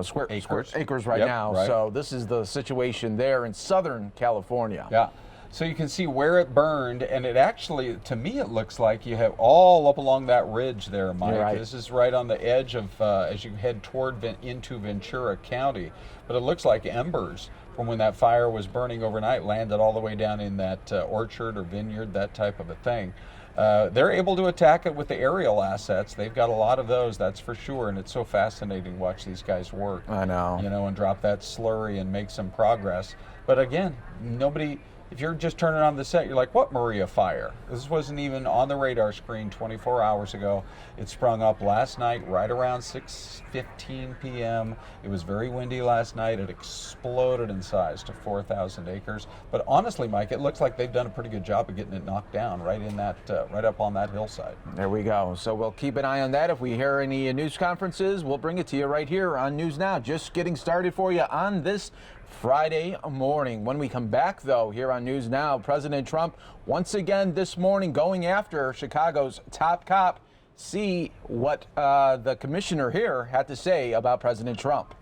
square acres right now. Right. So this is the situation there in Southern California. Yeah. So you can see where it burned, and it actually, to me, it looks like you have all up along that ridge there, Mike. You're right. This is right on the edge of, as you head toward into Ventura County. But it looks like embers from when that fire was burning overnight landed all the way down in that orchard or vineyard, that type of a thing. They're able to attack it with the aerial assets. They've got a lot of those, that's for sure, and it's so fascinating to watch these guys work. I know. You know, and drop that slurry and make some progress. But again, nobody, if you're just turning on the set, you're like, what Maria fire? This wasn't even on the radar screen 24 hours ago. It sprung up last night right around 6:15 p.m. It was very windy last night. It exploded in size to 4,000 acres. But honestly, Mike, it looks like they've done a pretty good job of getting it knocked down right in that, right up on that hillside. There we go. So we'll keep an eye on that. If we hear any news conferences, we'll bring it to you right here on News Now. Just getting started for you on this Friday morning. When we come back, though, here on News Now, President Trump once again this morning going after Chicago's top cop. See what the commissioner here had to say about President Trump.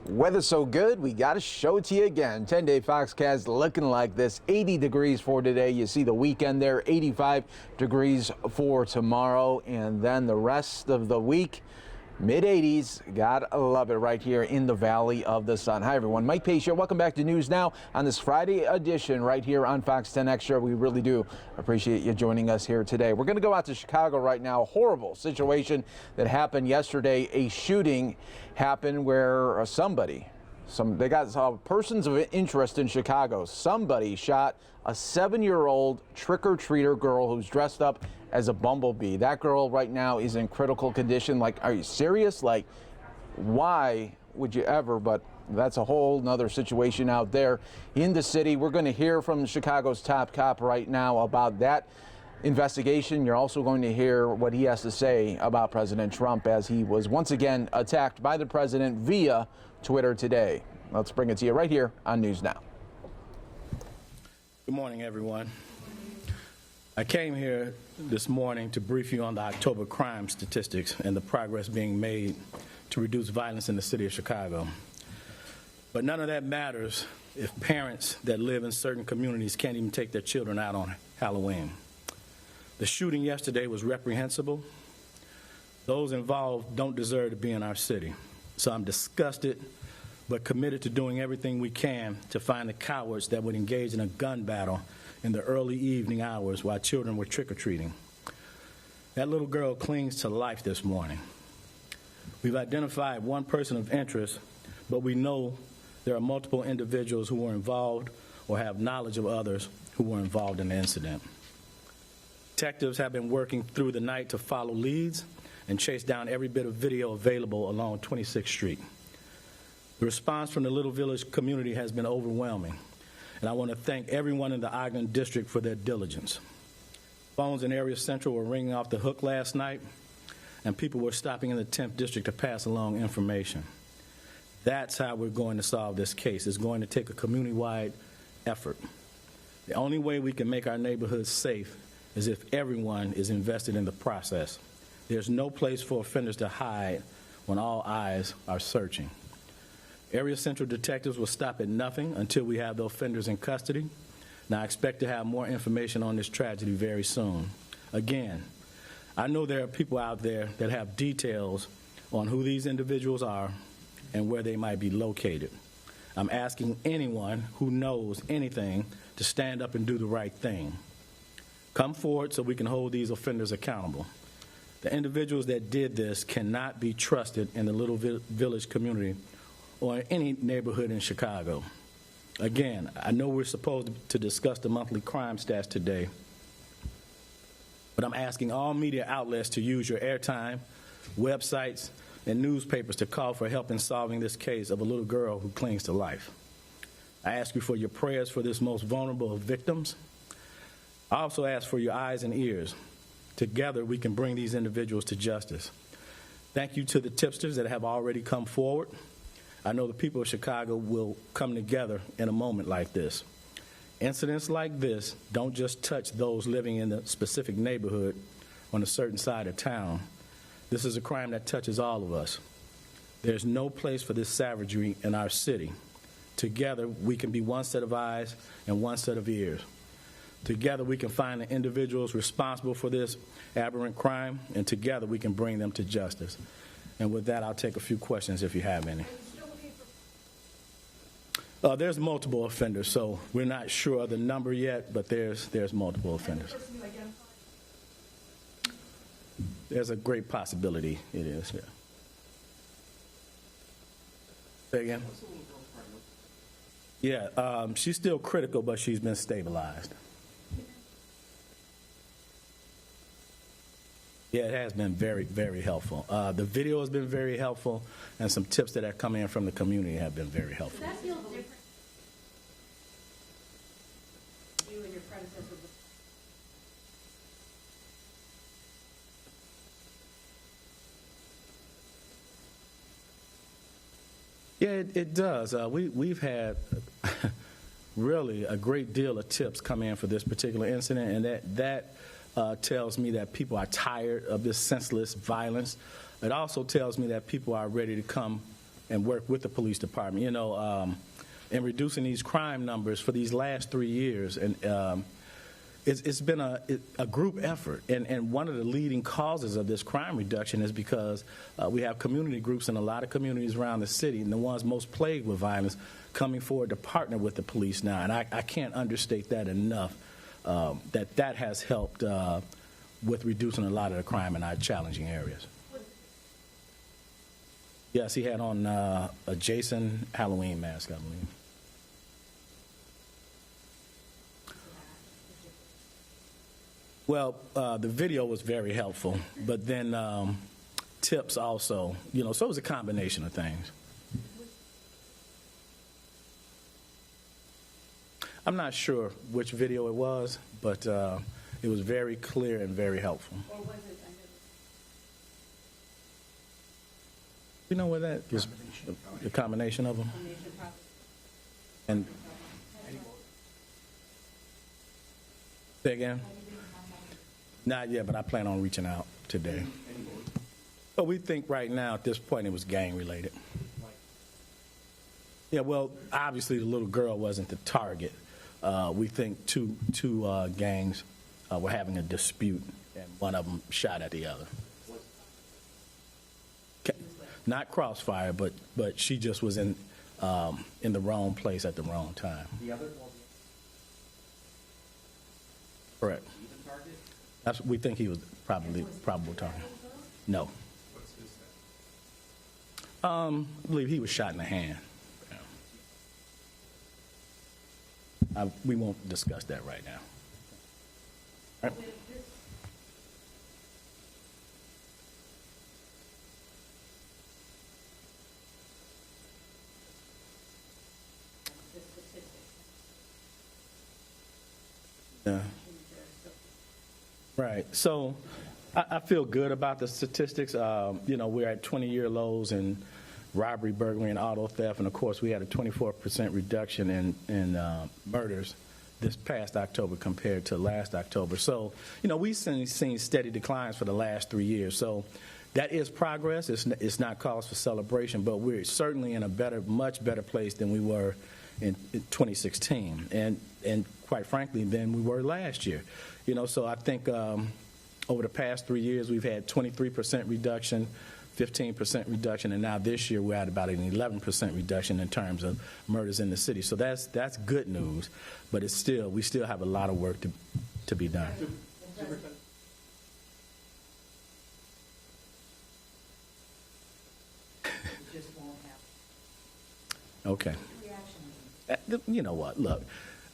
Weather so good, we got to show it to you again. 10-day Foxcast looking like this. 80 degrees for today. You see the weekend there, 85 degrees for tomorrow. And then the rest of the week, mid-80s. Gotta love it right here in the Valley of the Sun. Hi, everyone. Mike Pace here. Welcome back to News Now on this Friday edition right here on Fox 10 Extra. We really do appreciate you joining us here today. We're going to go out to Chicago right now. A horrible situation that happened yesterday. A shooting happened where they got persons of interest in Chicago. Somebody shot a 7-year-old trick-or-treater girl who's dressed up as a bumblebee. That girl right now is in critical condition. Like, are you serious? Like, why would you ever? But that's a whole nother situation out there in the city. We're going to hear from Chicago's top cop right now about that investigation. You're also going to hear what he has to say about President Trump as he was once again attacked by the president via Twitter today. Let's bring it to you right here on News Now. Good morning, everyone. I came here this morning to brief you on the October crime statistics and the progress being made to reduce violence in the city of Chicago. But none of that matters if parents that live in certain communities can't even take their children out on Halloween. The shooting yesterday was reprehensible. Those involved don't deserve to be in our city. So I'm disgusted, but committed to doing everything we can to find the cowards that would engage in a gun battle in the early evening hours while children were trick-or-treating. That little girl clings to life this morning. We've identified one person of interest, but we know there are multiple individuals who were involved or have knowledge of others who were involved in the incident. Detectives have been working through the night to follow leads and chase down every bit of video available along 26th Street. The response from the Little Village community has been overwhelming, and I want to thank everyone in the Ogden District for their diligence. Phones in Area Central were ringing off the hook last night, and people were stopping in the 10th District to pass along information. That's how we're going to solve this case. It's going to take a community-wide effort. The only way we can make our neighborhoods safe is if everyone is invested in the process. There's no place for offenders to hide when all eyes are searching. Area Central detectives will stop at nothing until we have the offenders in custody. Now, I expect to have more information on this tragedy very soon. Again, I know there are people out there that have details on who these individuals are and where they might be located. I'm asking anyone who knows anything to stand up and do the right thing. Come forward so we can hold these offenders accountable. The individuals that did this cannot be trusted in the Little Village community or in any neighborhood in Chicago. Again, I know we're supposed to discuss the monthly crime stats today, but I'm asking all media outlets to use your airtime, websites, and newspapers to call for help in solving this case of a little girl who clings to life. I ask you for your prayers for this most vulnerable of victims. I also ask for your eyes and ears. Together, we can bring these individuals to justice. Thank you to the tipsters that have already come forward. I know the people of Chicago will come together in a moment like this. Incidents like this don't just touch those living in the specific neighborhood on a certain side of town. This is a crime that touches all of us. There's no place for this savagery in our city. Together, we can be one set of eyes and one set of ears. Together, we can find the individuals responsible for this aberrant crime, and together we can bring them to justice. And with that, I'll take a few questions if you have any. There's multiple offenders, so we're not sure of the number yet, but there's multiple offenders. There's a great possibility it is, yeah. Say again? Yeah, she's still critical, but she's been stabilized. Yeah, it has been very, very helpful. The video has been very helpful, and some tips that have come in from the community have been very helpful. Does that feel different? You and your predecessor. Yeah, it does. We've had really a great deal of tips come in for this particular incident, and that tells me that people are tired of this senseless violence. It also tells me that people are ready to come and work with the police department. You know, in reducing these crime numbers for these last 3 years, and it's been a group effort. And one of the leading causes of this crime reduction is because we have community groups in a lot of communities around the city, and the ones most plagued with violence coming forward to partner with the police now. And I can't understate that enough. That has helped with reducing a lot of the crime in our challenging areas. Yes, he had on a Jason Halloween mask, I believe. Well, the video was very helpful, but then tips also, you know, so it was a combination of things. I'm not sure which video it was, but it was very clear and very helpful. Or was it You know what that is? The combination of them. And say again? Not yet, but I plan on reaching out today. But we think right now at this point it was gang related. Yeah, well, obviously the little girl wasn't the target. We think two gangs were having a dispute, and one of them shot at the other. Not crossfire, but she just was in the wrong place at the wrong time. The other? Correct. We think he was probably talking. No. I believe he was shot in the hand. We won't discuss that right now. All right. Yeah. Right. So I feel good about the statistics. We're at 20-year lows in robbery, burglary, and auto theft. And, of course, we had a 24% reduction in murders this past October compared to last October. So, we've seen steady declines for the last 3 years. So that is progress. It's not cause for celebration, but we're certainly in a much better place than we were in 2016. And quite frankly, than we were last year. So I think over the past 3 years, we've had 23% reduction, 15% reduction, and now this year we're at about an 11% reduction in terms of murders in the city. So that's good news, but we still have a lot of work to be done. Okay. You know what? Look,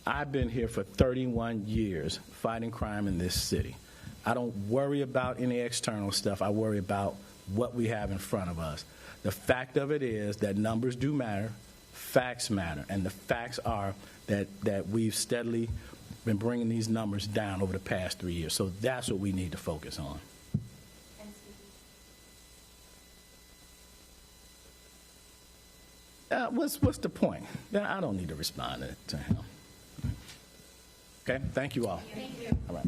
I've been here for 31 years fighting crime in this city. I don't worry about any external stuff. I worry about what we have in front of us. The fact of it is that numbers do matter, facts matter, and the facts are that we've steadily been bringing these numbers down over the past 3 years. So that's what we need to focus on. What's the point? I don't need to respond to him. Okay, thank you all. Thank you. All right.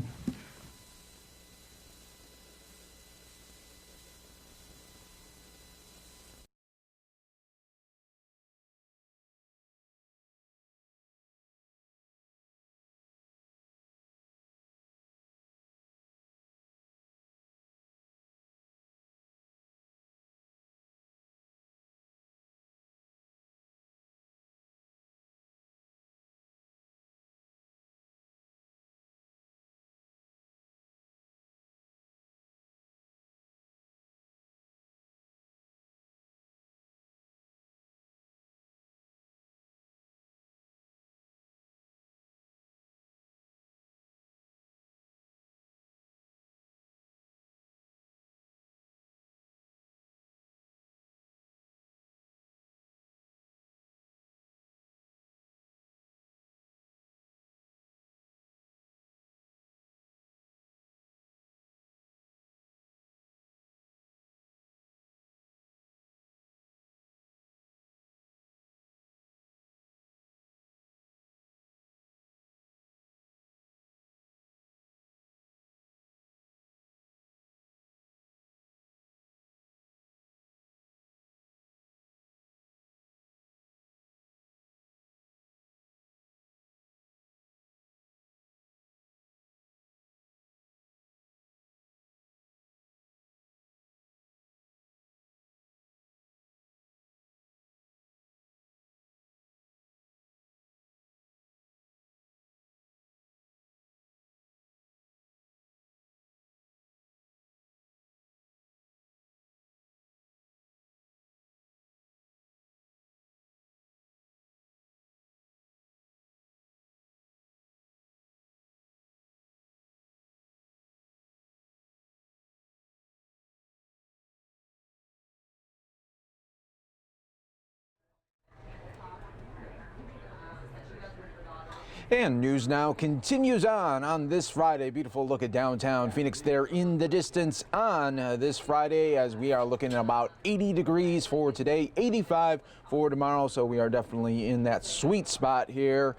And News Now continues on this Friday. Beautiful look at downtown Phoenix there in the distance on this Friday as we are looking at about 80 degrees for today, 85 for tomorrow. So we are definitely in that sweet spot here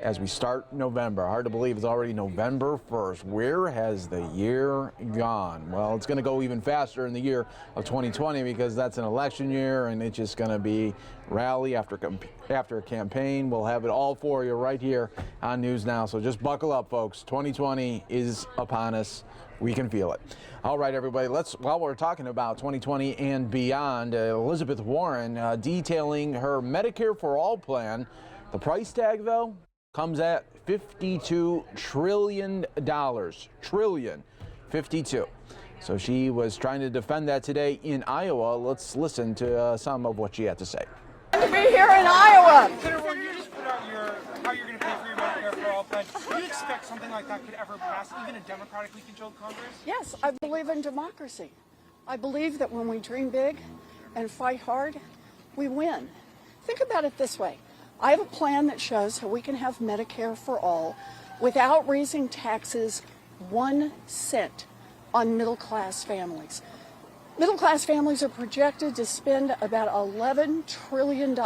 as we start November. Hard to believe it's already November 1st. Where has the year gone? Well, it's going to go even faster in the year of 2020 because that's an election year and it's just going to be rally after campaign. We'll have it all for you right here on News Now. So just buckle up, folks. 2020 is upon us. We can feel it. All right, everybody, while we're talking about 2020 and beyond, Elizabeth Warren detailing her Medicare for All plan. The price tag, though, comes at $52 trillion. 52. So she was trying to defend that today in Iowa. Let's listen to some of what she had to say. To be here in Iowa. Senator, when you just put out how you're going to pay for your Medicare for All plan, do you expect something like that could ever pass, even a democratically controlled Congress? Yes, I believe in democracy. I believe that when we dream big and fight hard, we win. Think about it this way. I have a plan that shows how we can have Medicare for all without raising taxes 1 cent on middle-class families. Middle-class families are projected to spend about $11 trillion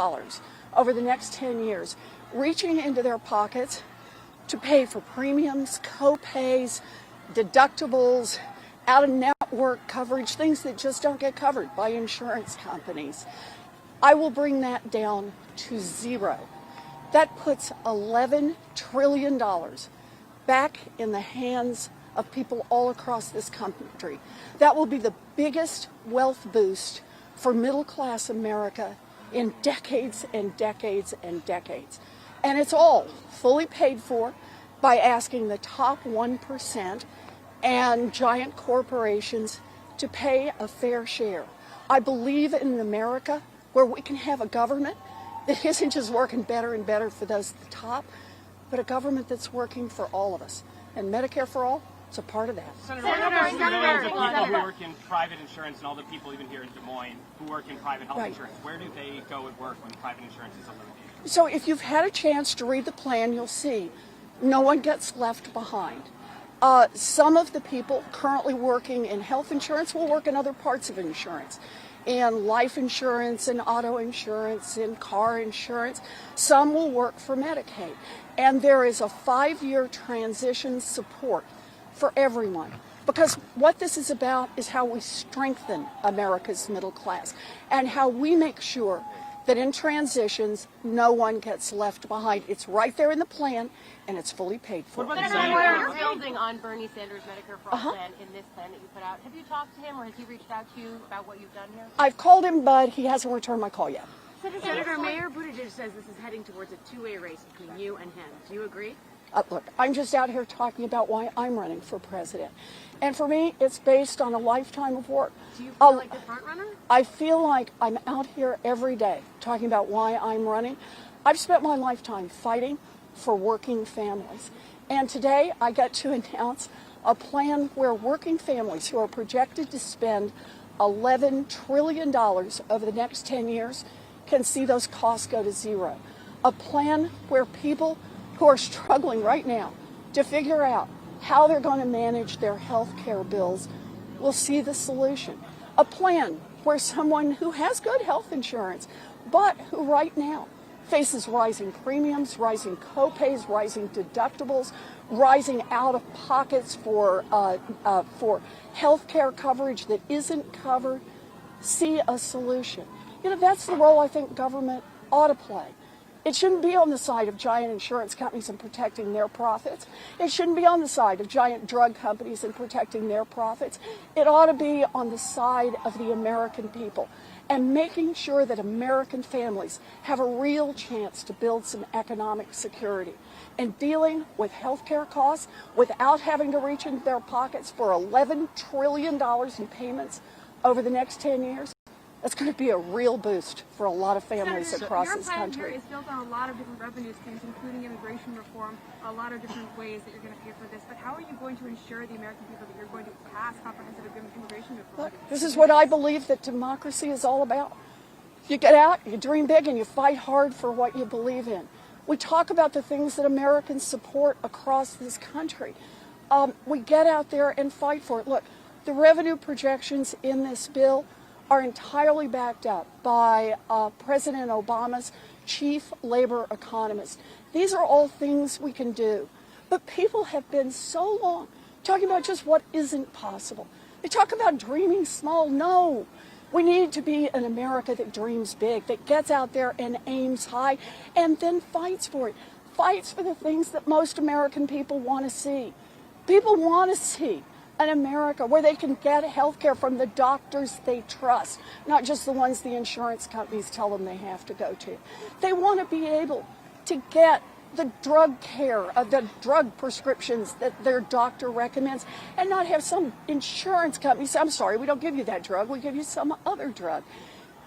over the next 10 years, reaching into their pockets to pay for premiums, co-pays, deductibles, out-of-network coverage, things that just don't get covered by insurance companies. I will bring that down to zero. That puts $11 trillion back in the hands of people all across this country. That will be the biggest wealth boost for middle-class America in decades and decades and decades. And it's all fully paid for by asking the top 1% and giant corporations to pay a fair share. I believe in an America where we can have a government that isn't just working better and better for those at the top, but a government that's working for all of us. And Medicare for all, it's a part of that. Millions of people who work in private insurance and all the people even here in Des Moines who work in private health insurance, where do they go and work when private insurance is eliminated? So if you've had a chance to read the plan, you'll see no one gets left behind. Some of the people currently working in health insurance will work in other parts of insurance, in life insurance and auto insurance and car insurance. Some will work for Medicaid. And there is a 5-year transition support for everyone. Because what this is about is how we strengthen America's middle class and how we make sure that in transitions, no one gets left behind. It's right there in the plan, and it's fully paid for. You're building on Bernie Sanders' Medicare for All plan in this plan that you put out. Have you talked to him, or has he reached out to you about what you've done here? I've called him, but he hasn't returned my call yet. Senator, Mayor Buttigieg says this is heading towards a two-way race between you and him. Do you agree? Look, I'm just out here talking about why I'm running for president. And for me, it's based on a lifetime of work. Do you feel like the front runner? I feel like I'm out here every day talking about why I'm running. I've spent my lifetime fighting for working families. And today I got to announce a plan where working families who are projected to spend $11 trillion over the next 10 years can see those costs go to zero. A plan where people who are struggling right now to figure out how they're going to manage their health care bills will see the solution. A plan where someone who has good health insurance, but who right now faces rising premiums, rising co-pays, rising deductibles, rising out-of-pockets for health care coverage that isn't covered, see a solution. You know, that's the role I think government ought to play. It shouldn't be on the side of giant insurance companies and protecting their profits. It shouldn't be on the side of giant drug companies and protecting their profits. It ought to be on the side of the American people and making sure that American families have a real chance to build some economic security. And dealing with health care costs without having to reach into their pockets for $11 trillion in payments over the next 10 years, that's going to be a real boost for a lot of families across this country. Your plan here is built on a lot of different revenue streams, including immigration reform, a lot of different ways that you're going to pay for this. But how are you going to ensure the American people that you're going to pass comprehensive immigration reform? Look, this is what I believe that democracy is all about. You get out, you dream big, and you fight hard for what you believe in. We talk about the things that Americans support across this country. We get out there and fight for it. Look, the revenue projections in this bill are entirely backed up by President Obama's chief labor economist. These are all things we can do. But people have been so long talking about just what isn't possible. They talk about dreaming small. No. We need to be an America that dreams big, that gets out there and aims high, and then fights for it. Fights for the things that most American people want to see. People want to see an America where they can get health care from the doctors they trust, not just the ones the insurance companies tell them they have to go to. They want to be able to get the drug care, the drug prescriptions that their doctor recommends, and not have some insurance company say, I'm sorry, we don't give you that drug, we give you some other drug.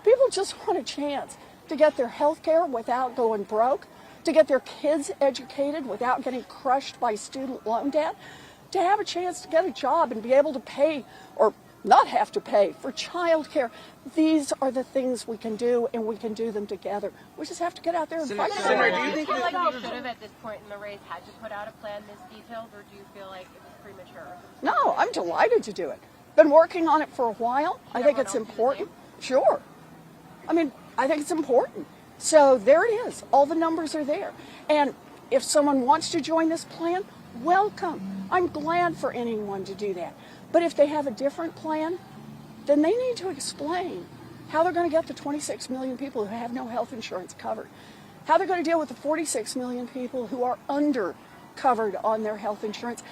People just want a chance to get their health care without going broke, to get their kids educated without getting crushed by student loan debt, to have a chance to get a job and be able to pay or not have to pay for child care. These are the things we can do, and we can do them together. We just have to get out there and fight. Senator, do you feel like you should have, at this point in the race, had to put out a plan this detailed, or do you feel like it was premature? No, I'm delighted to do it. Been working on it for a while. I think it's important. Sure. I mean, I think it's important. So there it is. All the numbers are there. And if someone wants to join this plan, welcome. I'm glad for anyone to do that. But if they have a different plan, then they need to explain how they're going to get the 26 million people who have no health insurance covered, how they're going to deal with the 46 million people who are under covered on their health insurance,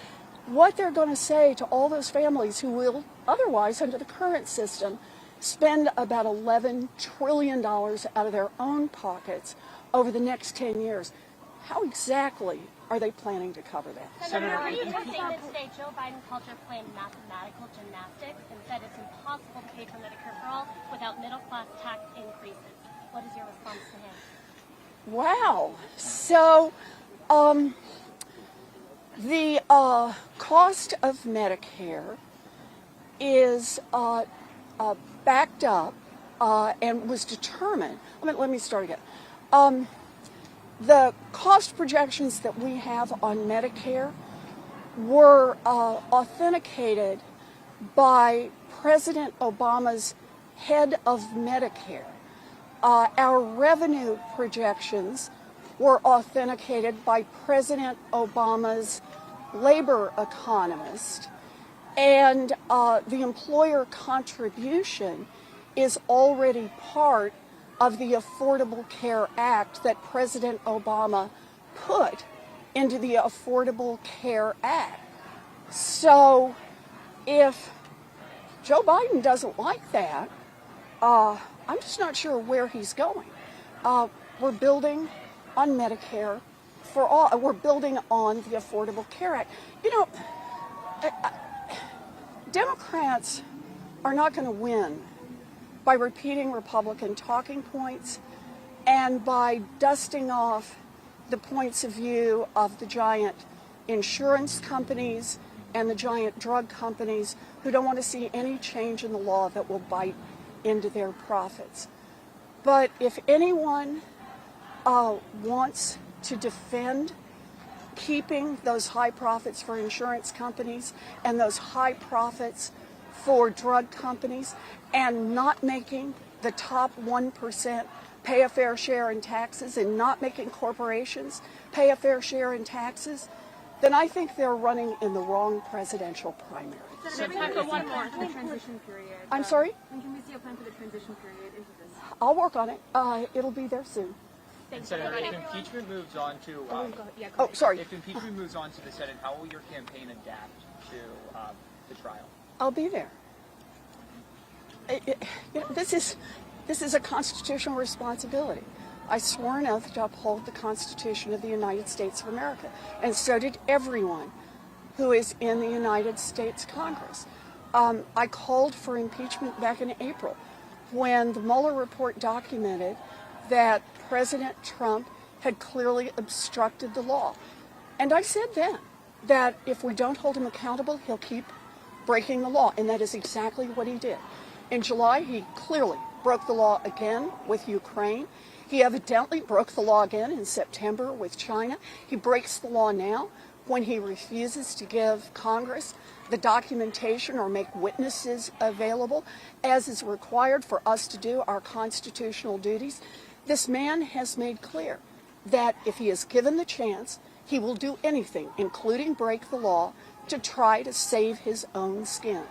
what they're going to say to all those families who will otherwise, under the current system, spend about $11 trillion out of their own pockets over the next 10 years. How exactly are they planning to cover that? Senator, are you saying that today Joe Biden called your plan mathematical gymnastics and said it's impossible to pay for Medicare for all without middle-class tax increases? What is your response to him? Wow. So, the cost of Medicare is backed up and was determined. Let me start again. The cost projections that we have on Medicare were authenticated by President Obama's head of Medicare. Our revenue projections were authenticated by President Obama's labor economist, and the employer contribution is already part of the Affordable Care Act that President Obama put into the Affordable Care Act. So if Joe Biden doesn't like that, I'm just not sure where he's going. We're building on Medicare for all. We're building on the Affordable Care Act. You know, Democrats are not going to win by repeating Republican talking points and by dusting off the points of view of the giant insurance companies and the giant drug companies who don't want to see any change in the law that will bite into their profits. But if anyone wants to defend keeping those high profits for insurance companies and those high profits for drug companies and not making the top 1% pay a fair share in taxes and not making corporations pay a fair share in taxes, then I think they're running in the wrong presidential primary. Senator, one more for the transition period. I'm sorry? When can we see a plan for the transition period into this? I'll work on it. It'll be there soon. And Senator, if impeachment moves on to if impeachment moves on to the Senate, how will your campaign adapt to the trial? I'll be there. This is a constitutional responsibility. I swore an oath to uphold the Constitution of the United States of America, and so did everyone who is in the United States Congress. I called for impeachment back in April when the Mueller report documented that President Trump had clearly obstructed the law. And I said then that if we don't hold him accountable, he'll keep breaking the law, and that is exactly what he did. In July, he clearly broke the law again with Ukraine. He evidently broke the law again in September with China. He breaks the law now when he refuses to give Congress the documentation or make witnesses available, as is required for us to do our constitutional duties. This man has made clear that if he is given the chance, he will do anything, including break the law, to try to save his own skin.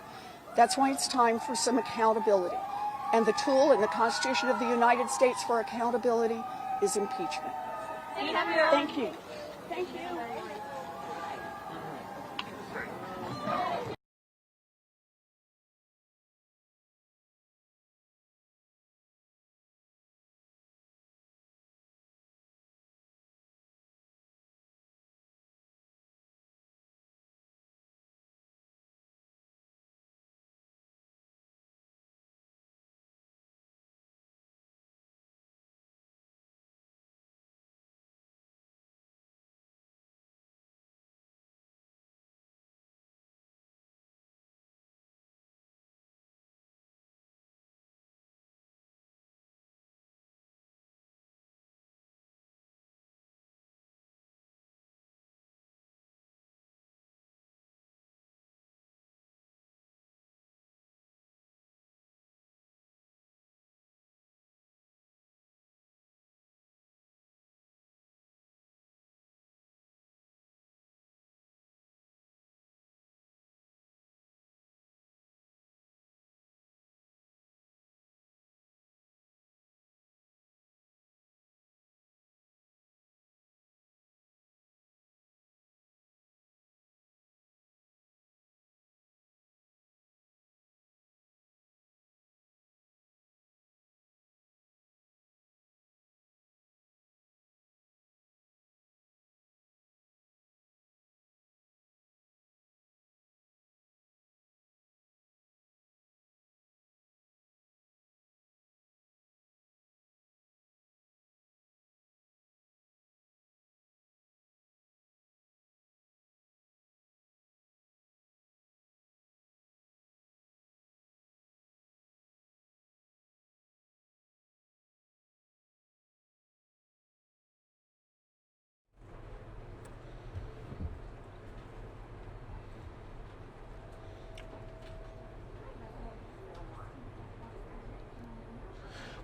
That's why it's time for some accountability. And the tool in the Constitution of the United States for accountability is impeachment. Thank you. Thank you.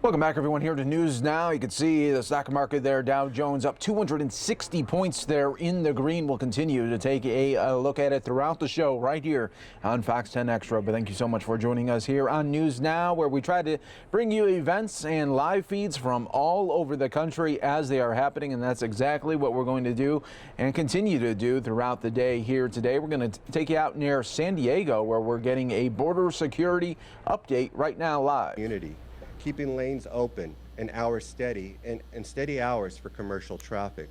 Welcome back, everyone, here to News Now. You can see the stock market there, Dow Jones up 260 points there in the green. We'll continue to take a look at it throughout the show right here on Fox 10 Extra. But thank you so much for joining us here on News Now, where we try to bring you events and live feeds from all over the country as they are happening. And that's exactly what we're going to do and continue to do throughout the day here today. We're going to take you out near San Diego, where we're getting a border security update right now live. Unity. Keeping lanes open and hours steady and steady hours for commercial traffic.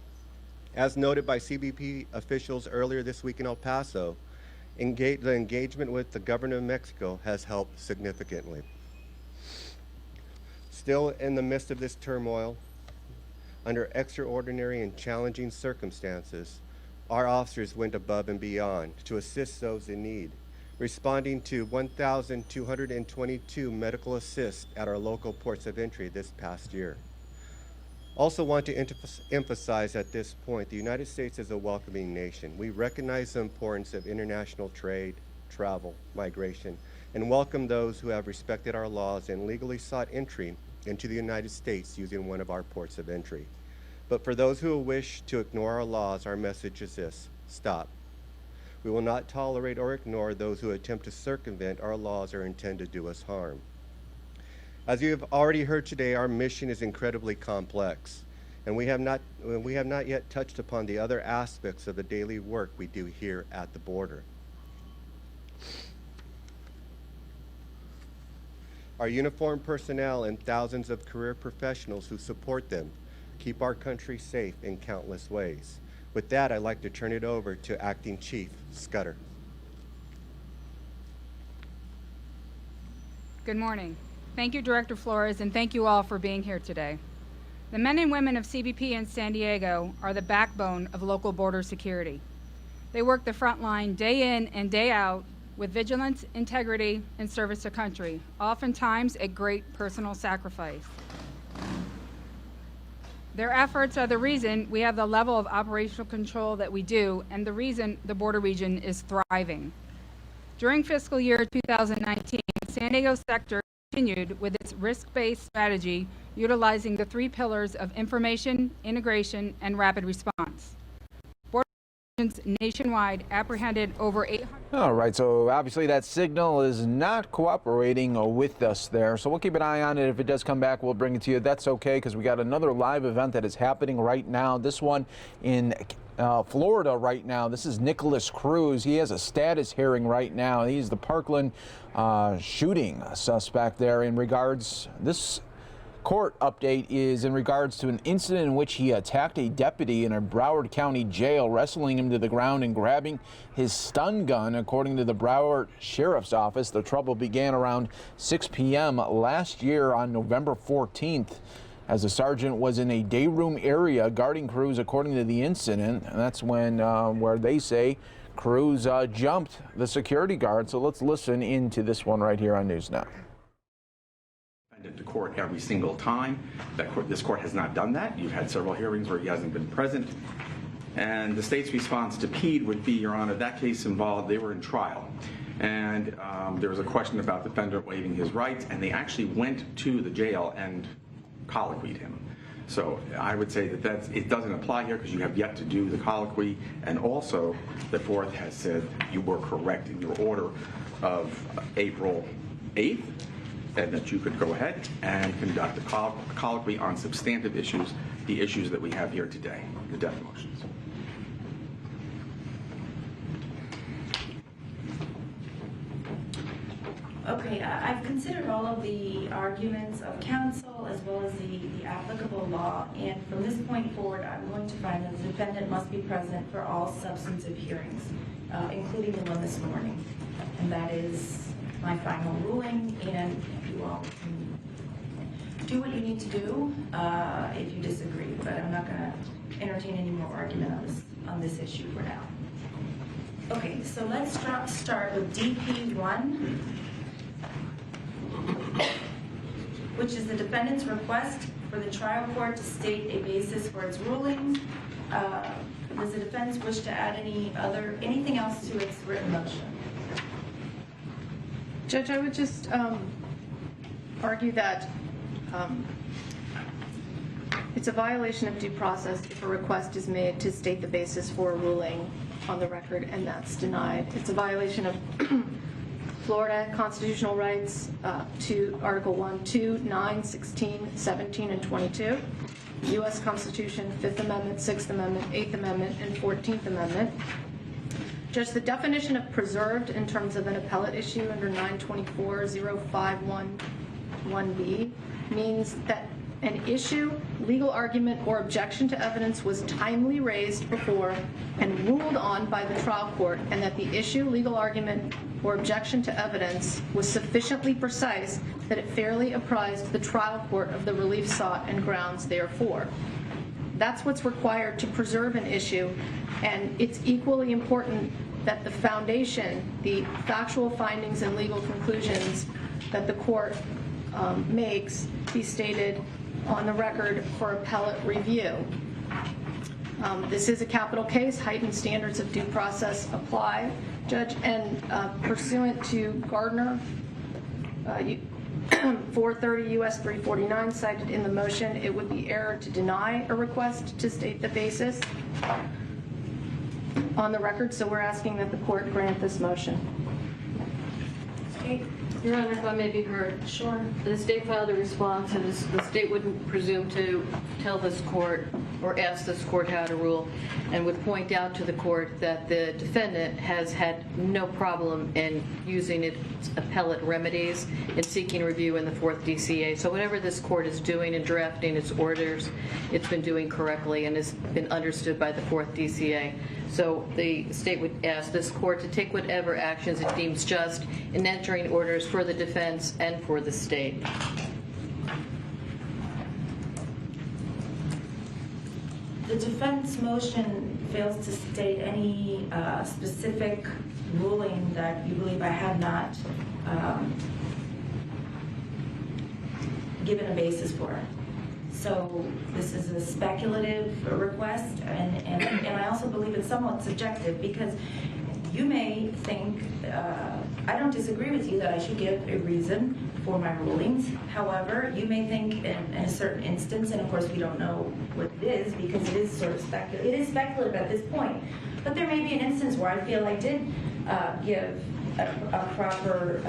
As noted by CBP officials earlier this week in El Paso, the engagement with the government of Mexico has helped significantly. Still in the midst of this turmoil, under extraordinary and challenging circumstances, our officers went above and beyond to assist those in need, responding to 1,222 medical assists at our local ports of entry this past year. Also want to emphasize at this point, the United States is a welcoming nation. We recognize the importance of international trade, travel, migration, and welcome those who have respected our laws and legally sought entry into the United States using one of our ports of entry. But for those who wish to ignore our laws, our message is this: stop. We will not tolerate or ignore those who attempt to circumvent our laws or intend to do us harm. As you have already heard today, our mission is incredibly complex, and we have not yet touched upon the other aspects of the daily work we do here at the border. Our uniformed personnel and thousands of career professionals who support them keep our country safe in countless ways. With that, I'd like to turn it over to Acting Chief Scudder. Good morning. Thank you, Director Flores, and thank you all for being here today. The men and women of CBP in San Diego are the backbone of local border security. They work the front line day in and day out with vigilance, integrity, and service to country, oftentimes at great personal sacrifice. Their efforts are the reason we have the level of operational control that we do, and the reason the border region is thriving. During fiscal year 2019, the San Diego sector continued with its risk-based strategy, utilizing the 3 pillars of information, integration, and rapid response. Border agents nationwide apprehended over 800. All right, so obviously that signal is not cooperating with us there, so we'll keep an eye on it. If it does come back, we'll bring it to you. That's okay, because we got another live event that is happening right now. This one in Florida right now. This is Nicholas Cruz. He has a status hearing right now. He's the Parkland shooting suspect there. In regards, this court update is in regards to an incident in which he attacked a deputy in a Broward County jail, wrestling him to the ground and grabbing his stun gun. According to the Broward Sheriff's Office, the trouble began around 6 p.m. last year on November 14th. As the sergeant was in a day room area guarding Cruz, according to the incident. And that's when, where they say Cruz jumped the security guard. So let's listen into this one right here on News Now. To court every single time. This court has not done that. You've had several hearings where he hasn't been present. And the state's response to Pede would be, Your Honor, that case involved, they were in trial. And there was a question about the defendant waiving his rights, and they actually went to the jail and colloquied him. So I would say that it doesn't apply here because you have yet to do the colloquy, and also the fourth has said you were correct in your order of April 8th, and that you could go ahead and conduct a colloquy on substantive issues, the issues that we have here today, the death motions. Okay, I've considered all of the arguments of counsel as well as the applicable law, and from this point forward, I'm going to find that the defendant must be present for all substantive hearings, including the one this morning. And that is my final ruling, and you all can do what you need to do if you disagree, but I'm not going to entertain any more argument on this issue for now. Okay, so let's start with DP1, which is the defendant's request for the trial court to state a basis for its rulings. Does the defense wish to add anything else to its written motion? Judge, I would just argue that It's a violation of due process if a request is made to state the basis for a ruling on the record and that's denied. It's a violation of Florida constitutional rights to Article 1, 2, 9, 16, 17, and 22, U.S. Constitution, 5th Amendment, 6th Amendment, 8th Amendment, and 14th Amendment. Judge, the definition of preserved in terms of an appellate issue under 924.0511B means that an issue, legal argument, or objection to evidence was timely raised before and ruled on by the trial court, and that the issue, legal argument, or objection to evidence was sufficiently precise that it fairly apprised the trial court of the relief sought and grounds therefore. That's what's required to preserve an issue, and it's equally important that the foundation, the factual findings and legal conclusions that the court makes be stated on the record for appellate review. This is a capital case. Heightened standards of due process apply, Judge, and pursuant to Gardner, 430 U.S. 349 cited in the motion, it would be error to deny a request to state the basis on the record, so we're asking that the court grant this motion. Your Honor, if I may be heard. Sure. The state filed a response, and the state wouldn't presume to tell this court or ask this court how to rule, and would point out to the court that the defendant has had no problem in using its appellate remedies in seeking review in the 4th DCA. So whatever this court is doing in drafting its orders, it's been doing correctly and has been understood by the 4th DCA. So the state would ask this court to take whatever actions it deems just in entering orders for the defense and for the state. The defense motion fails to state any specific ruling that you believe I have not given a basis for. So this is a speculative request, and I also believe it's somewhat subjective, because you may think, I don't disagree with you that I should give a reason for my rulings. However, you may think in a certain instance, and of course we don't know what it is because it is sort of speculative. It is speculative at this point, but there may be an instance where I feel I did give a proper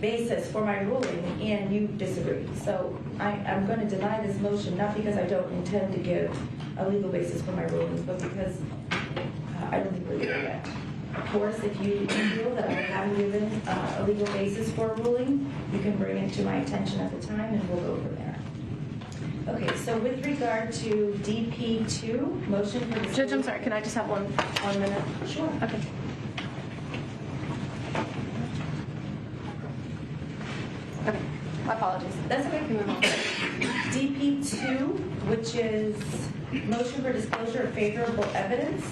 basis for my ruling, and you disagree. So I'm going to deny this motion, not because I don't intend to give a legal basis for my rulings, but because I don't think we're there yet. Of course, if you feel that I haven't given a legal basis for a ruling, you can bring it to my attention at the time, and we'll go from there. Okay, so with regard to DP2, motion for disclosure. Judge, I'm sorry, can I just have one minute? Sure. Okay. Okay, my apologies. That's okay. DP2, which is motion for disclosure of favorable evidence.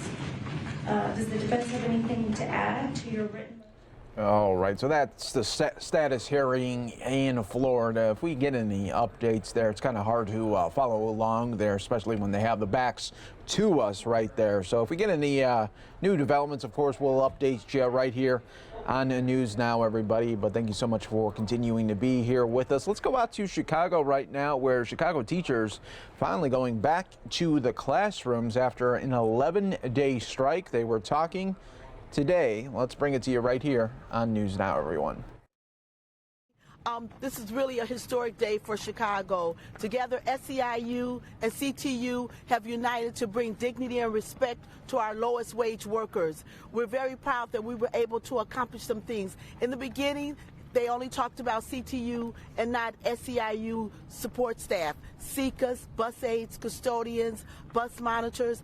Does the defense have anything to add to your written? All right, so that's the status hearing in Florida. If we get any updates there, it's kind of hard to follow along there, especially when they have the backs to us right there. So if we get any new developments, of course, we'll update you right here on the News Now, everybody. But thank you so much for continuing to be here with us. Let's go out to Chicago right now, where Chicago teachers finally going back to the classrooms after an 11-day strike. They were talking today. Let's bring it to you right here on News Now, everyone. This is really a historic day for Chicago. Together, SEIU and CTU have united to bring dignity and respect to our lowest wage workers. We're very proud that we were able to accomplish some things. In the beginning, they only talked about CTU and not SEIU support staff, SECAs, bus aides, custodians, bus monitors,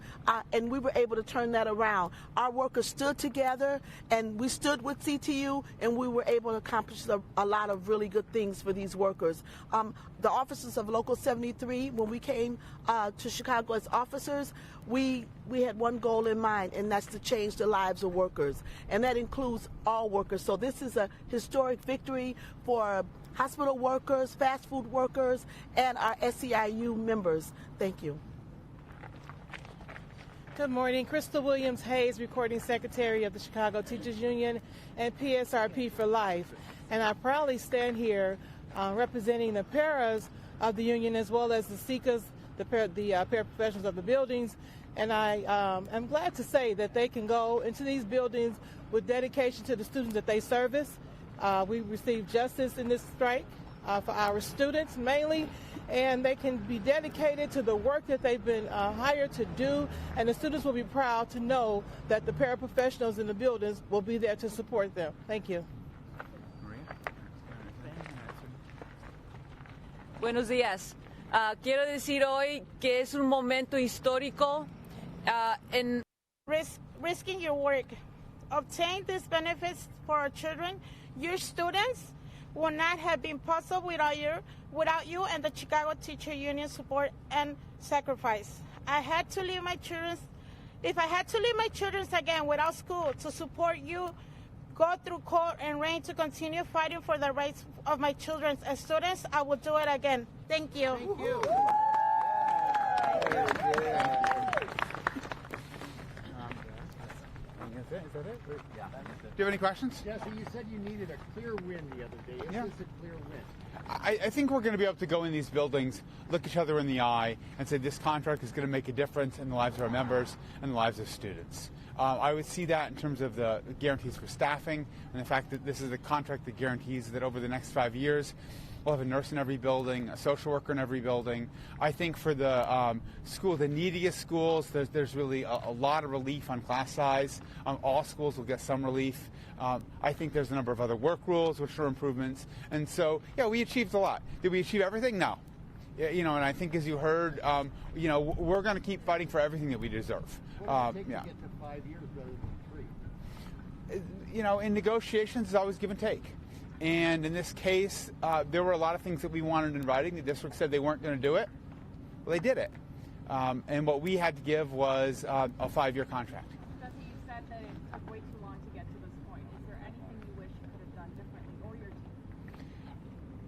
and we were able to turn that around. Our workers stood together, and we stood with CTU, and we were able to accomplish a lot of really good things for these workers. The officers of Local 73, when we came to Chicago as officers, we had one goal in mind, and that's to change the lives of workers, and that includes all workers. So this is a historic victory for hospital workers, fast food workers, and our SEIU members. Thank you. Good morning. Crystal Williams Hayes, Recording Secretary of the Chicago Teachers Union and PSRP for Life. And I proudly stand here representing the paras of the union as well as the SECAs, the paraprofessionals of the buildings. And I am glad to say that they can go into these buildings with dedication to the students that they service. We received justice in this strike for our students mainly, and they can be dedicated to the work that they've been hired to do, and the students will be proud to know that the paraprofessionals in the buildings will be there to support them. Thank you. Buenos días. Quiero decir hoy que es un momento histórico en risking your work. Obtain these benefits for our children. Your students would not have been possible without you and the Chicago Teacher Union support and sacrifice. If I had to leave my children again without school to support you, go through cold and rain to continue fighting for the rights of my children as students, I will do it again. Thank you. Thank you. Is that it? Yeah. Do you have any questions? Jesse, you said you needed a clear win the other day. Is this a clear win? I think we're going to be able to go in these buildings, look each other in the eye, and say this contract is going to make a difference in the lives of our members and the lives of students. I would see that in terms of the guarantees for staffing and the fact that this is a contract that guarantees that over the next 5 years, we'll have a nurse in every building, a social worker in every building. I think for the the neediest schools, there's really a lot of relief on class size. All schools will get some relief. I think there's a number of other work rules which are improvements. And so, yeah, we achieved a lot. Did we achieve everything? No. And I think as you heard, we're going to keep fighting for everything that we deserve. What would it take to get to 5 years rather than 3? In negotiations, it's always give and take. And in this case, there were a lot of things that we wanted in writing. The district said they weren't going to do it. Well, they did it. And what we had to give was a 5-year contract. Jesse, you said that it took way too long to get to this point. Is there anything you wish you could have done differently, or your team?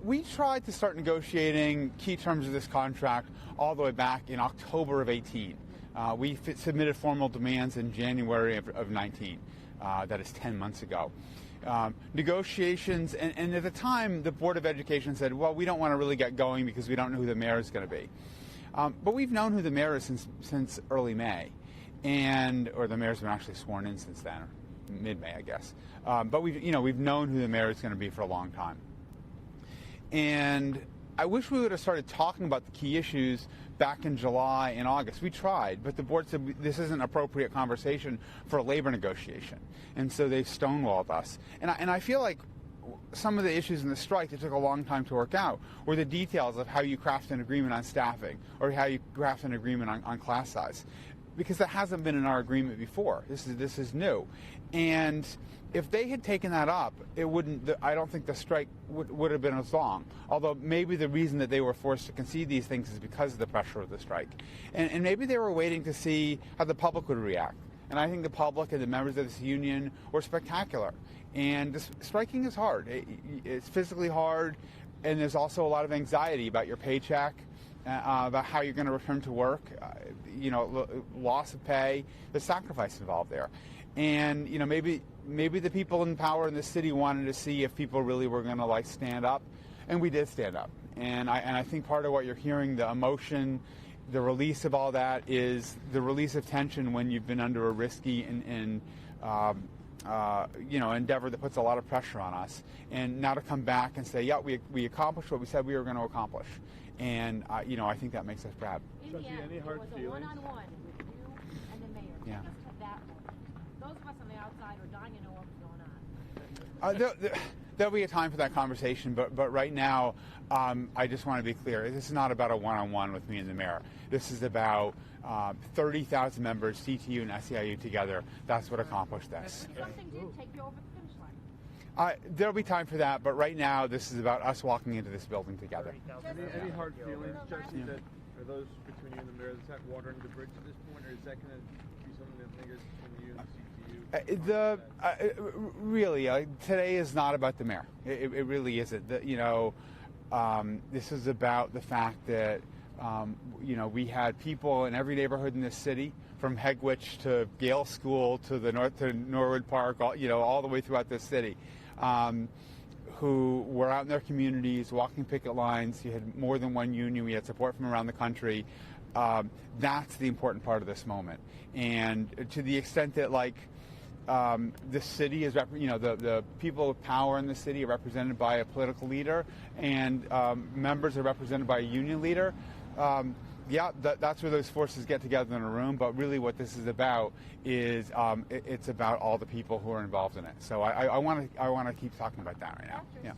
We tried to start negotiating key terms of this contract all the way back in October of 18. We submitted formal demands in January of 19. That is 10 months ago. Negotiations, and at the time, the Board of Education said, well, we don't want to really get going because we don't know who the mayor is going to be. But we've known who the mayor is since early May, or the mayor's been actually sworn in since then, or mid-May, I guess. But we've known who the mayor is going to be for a long time. And I wish we would have started talking about the key issues back in July and August. We tried, but the board said this isn't an appropriate conversation for a labor negotiation. And so they stonewalled us. And I feel like some of the issues in the strike that took a long time to work out were the details of how you craft an agreement on staffing or how you craft an agreement on class size. Because that hasn't been in our agreement before. This is new. And if they had taken that up, I don't think the strike would have been as long. Although maybe the reason that they were forced to concede these things is because of the pressure of the strike. And maybe they were waiting to see how the public would react. And I think the public and the members of this union were spectacular. And striking is hard. It's physically hard, and there's also a lot of anxiety about your paycheck, about how you're going to return to work, loss of pay, the sacrifice involved there. And maybe the people in power in the city wanted to see if people really were going to stand up, and we did stand up. And I think part of what you're hearing, the emotion, the release of all that, is the release of tension when you've been under a risky and endeavor that puts a lot of pressure on us. And now to come back and say, yeah, we accomplished what we said we were going to accomplish. And I think that makes us proud. In the end, it was a one-on-one with you and the mayor. Yeah. Take us to that moment. Those of us on the outside are dying to know what was going on. There'll be a time for that conversation, but right now, I just want to be clear. This is not about a one-on-one with me and the mayor. This is about 30,000 members, CTU and SEIU together. That's what accomplished this. Something did take you over the finish line. There'll be time for that, but right now, this is about us walking into this building together. Any hard feelings, Jesse, that are those between you and the mayor? Is that watering the bridge at this point, or is that going to be something that lingers between you and CTU? Really, today is not about the mayor. It really isn't. This is about the fact that we had people in every neighborhood in this city from Hegwich to Yale School to the north to Norwood Park, all the way throughout this city, who were out in their communities, walking picket lines. You had more than one union. We had support from around the country. That's the important part of this moment. And to the extent that, the city is, the people of power in the city are represented by a political leader, and members are represented by a union leader. That's where those forces get together in a room. But really, what this is about is it's about all the people who are involved in it. So I want to keep talking about that right now. Yeah.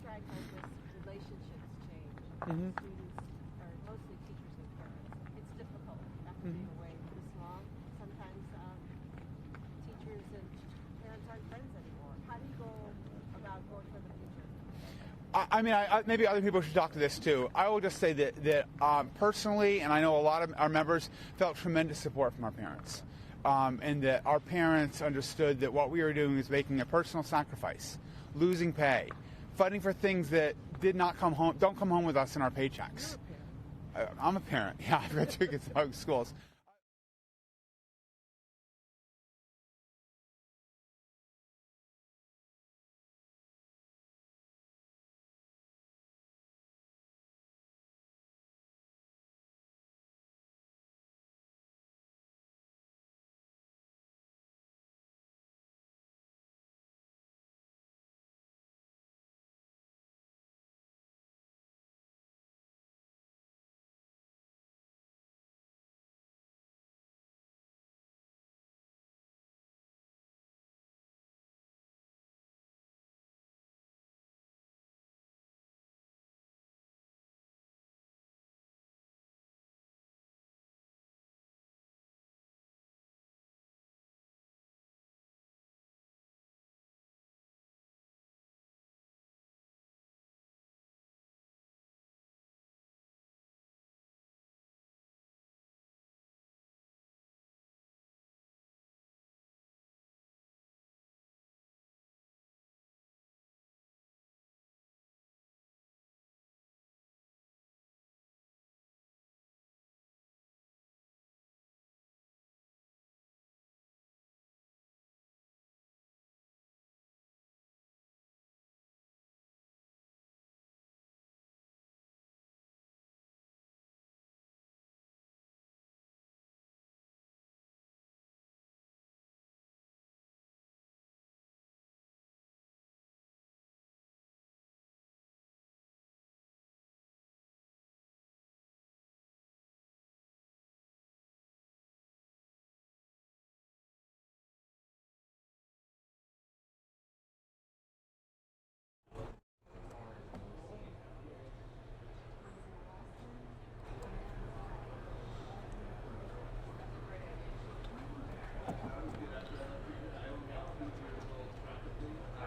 Relationships change. Mm-hmm. Students are mostly teachers and parents. It's difficult after being away this long. Sometimes teachers and parents aren't friends anymore. How do you go about going for the future? Maybe other people should talk to this too. I will just say that personally, and I know a lot of our members felt tremendous support from our parents, and that our parents understood that what we were doing is making a personal sacrifice, losing pay, fighting for things that don't come home with us in our paychecks. I'm a parent. Yeah, I've got 2 kids in schools.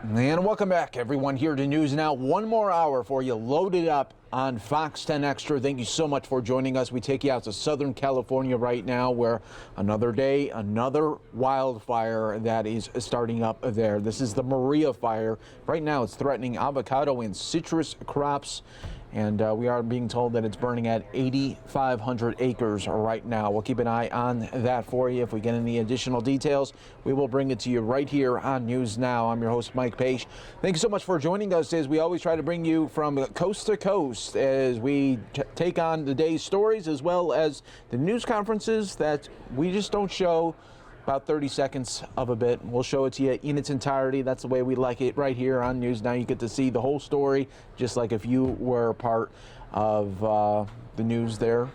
And welcome back, everyone, here to News Now. One more hour for you loaded up on Fox 10 Extra. Thank you so much for joining us. We take you out to Southern California right now, where another day, another wildfire that is starting up there. This is the Maria fire. Right now, it's threatening avocado and citrus crops. And we are being told that it's burning at 8,500 acres right now. We'll keep an eye on that for you. If we get any additional details, we will bring it to you right here on News Now. I'm your host, Mike Page. Thank you so much for joining us as we always try to bring you from coast to coast as we take on the day's stories as well as the news conferences that we just don't show about 30 seconds of a bit. We'll show it to you in its entirety. That's the way we like it right here on News Now. You get to see the whole story, just like if you were part of the news there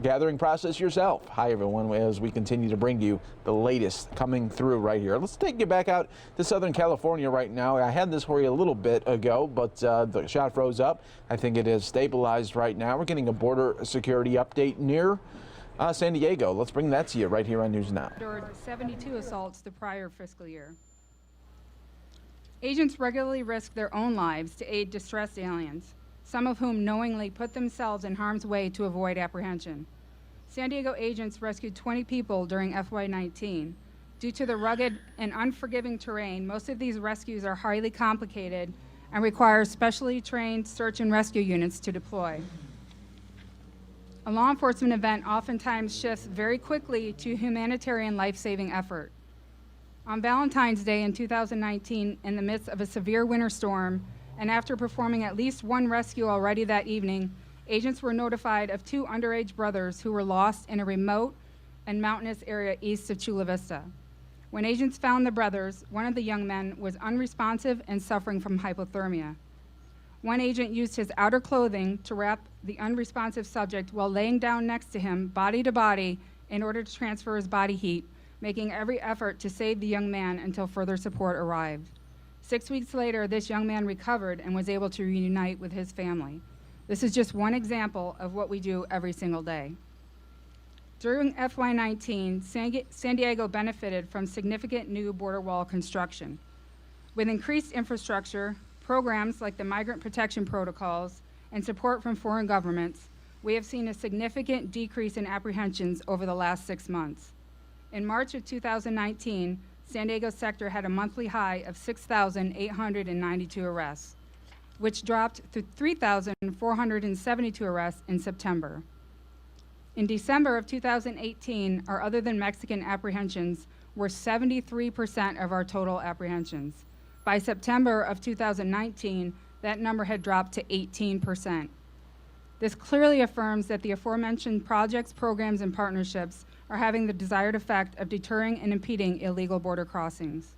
gathering process yourself. Hi, everyone, as we continue to bring you the latest coming through right here. Let's take you back out to Southern California right now. I had this for you a little bit ago, but the shot froze up. I think it is stabilized right now. We're getting a border security update near San Diego. Let's bring that to you right here on News Now. 72 assaults the prior fiscal year. Agents regularly risk their own lives to aid distressed aliens, some of whom knowingly put themselves in harm's way to avoid apprehension. San Diego agents rescued 20 people during FY19. Due to the rugged and unforgiving terrain, most of these rescues are highly complicated and require specially trained search and rescue units to deploy. A law enforcement event oftentimes shifts very quickly to humanitarian life-saving effort. On Valentine's Day in 2019, in the midst of a severe winter storm, and after performing at least one rescue already that evening, agents were notified of 2 underage brothers who were lost in a remote and mountainous area east of Chula Vista. When agents found the brothers, one of the young men was unresponsive and suffering from hypothermia. One agent used his outer clothing to wrap the unresponsive subject while laying down next to him, body to body, in order to transfer his body heat, making every effort to save the young man until further support arrived. 6 weeks later, this young man recovered and was able to reunite with his family. This is just one example of what we do every single day. During FY19, San Diego benefited from significant new border wall construction. With increased infrastructure, programs like the Migrant Protection Protocols, and support from foreign governments, we have seen a significant decrease in apprehensions over the last 6 months. In March of 2019, San Diego sector had a monthly high of 6,892 arrests, which dropped to 3,472 arrests in September. In December of 2018, our other than Mexican apprehensions were 73% of our total apprehensions. By September of 2019, that number had dropped to 18%. This clearly affirms that the aforementioned projects, programs, and partnerships are having the desired effect of deterring and impeding illegal border crossings.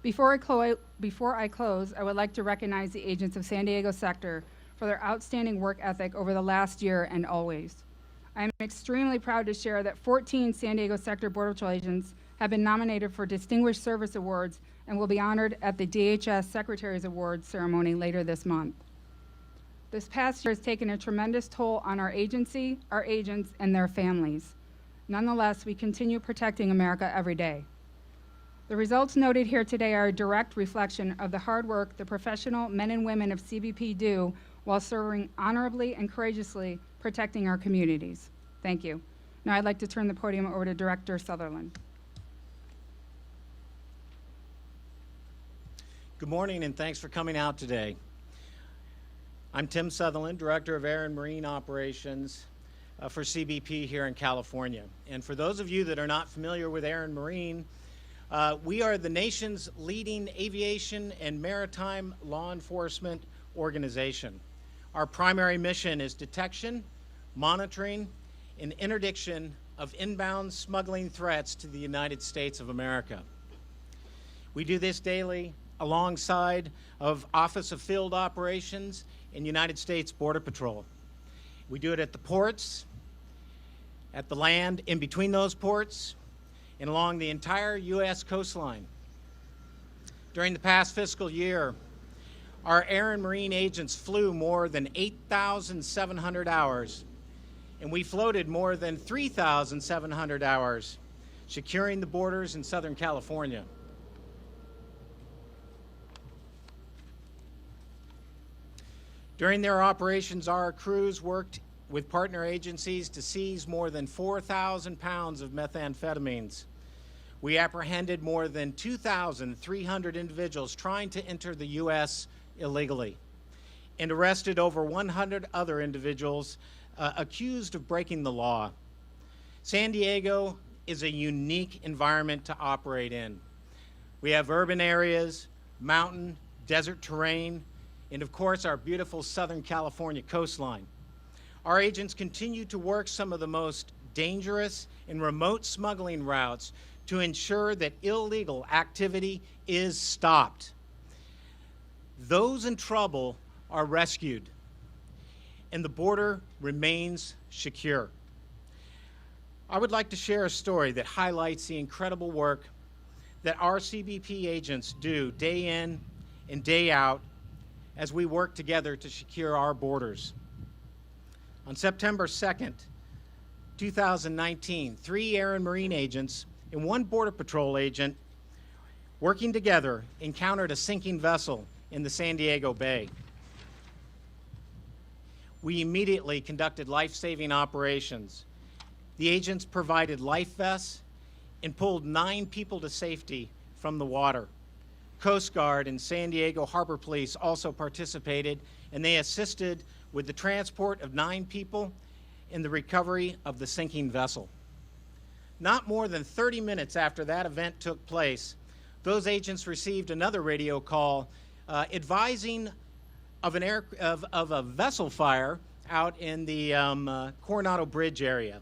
Before I close, I would like to recognize the agents of San Diego sector for their outstanding work ethic over the last year and always. I am extremely proud to share that 14 San Diego sector Border Patrol agents have been nominated for Distinguished Service Awards and will be honored at the DHS Secretary's Awards ceremony later this month. This past year has taken a tremendous toll on our agency, our agents, and their families. Nonetheless, we continue protecting America every day. The results noted here today are a direct reflection of the hard work the professional men and women of CBP do while serving honorably and courageously protecting our communities. Thank you. Now I'd like to turn the podium over to Director Sutherland. Good morning and thanks for coming out today. I'm Tim Sutherland, Director of Air and Marine Operations for CBP here in California. And for those of you that are not familiar with Air and Marine, we are the nation's leading aviation and maritime law enforcement organization. Our primary mission is detection, monitoring, and interdiction of inbound smuggling threats to the United States of America. We do this daily alongside of Office of Field Operations and United States Border Patrol. We do it at the ports, at the land, in between those ports, and along the entire U.S. coastline. During the past fiscal year, our Air and Marine agents flew more than 8,700 hours, and we floated more than 3,700 hours, securing the borders in Southern California. During their operations, our crews worked with partner agencies to seize more than 4,000 pounds of methamphetamines. We apprehended more than 2,300 individuals trying to enter the U.S. illegally and arrested over 100 other individuals accused of breaking the law. San Diego is a unique environment to operate in. We have urban areas, mountain, desert terrain, and of course our beautiful Southern California coastline. Our agents continue to work some of the most dangerous and remote smuggling routes to ensure that illegal activity is stopped. Those in trouble are rescued, and the border remains secure. I would like to share a story that highlights the incredible work that our CBP agents do day in and day out as we work together to secure our borders. On September 2nd, 2019, 3 Air and Marine agents and 1 Border Patrol agent working together encountered a sinking vessel in the San Diego Bay. We immediately conducted life-saving operations. The agents provided life vests and pulled 9 people to safety from the water. Coast Guard and San Diego Harbor Police also participated, and they assisted with the transport of 9 people in the recovery of the sinking vessel. Not more than 30 minutes after that event took place, those agents received another radio call advising of a vessel fire out in the Coronado Bridge area.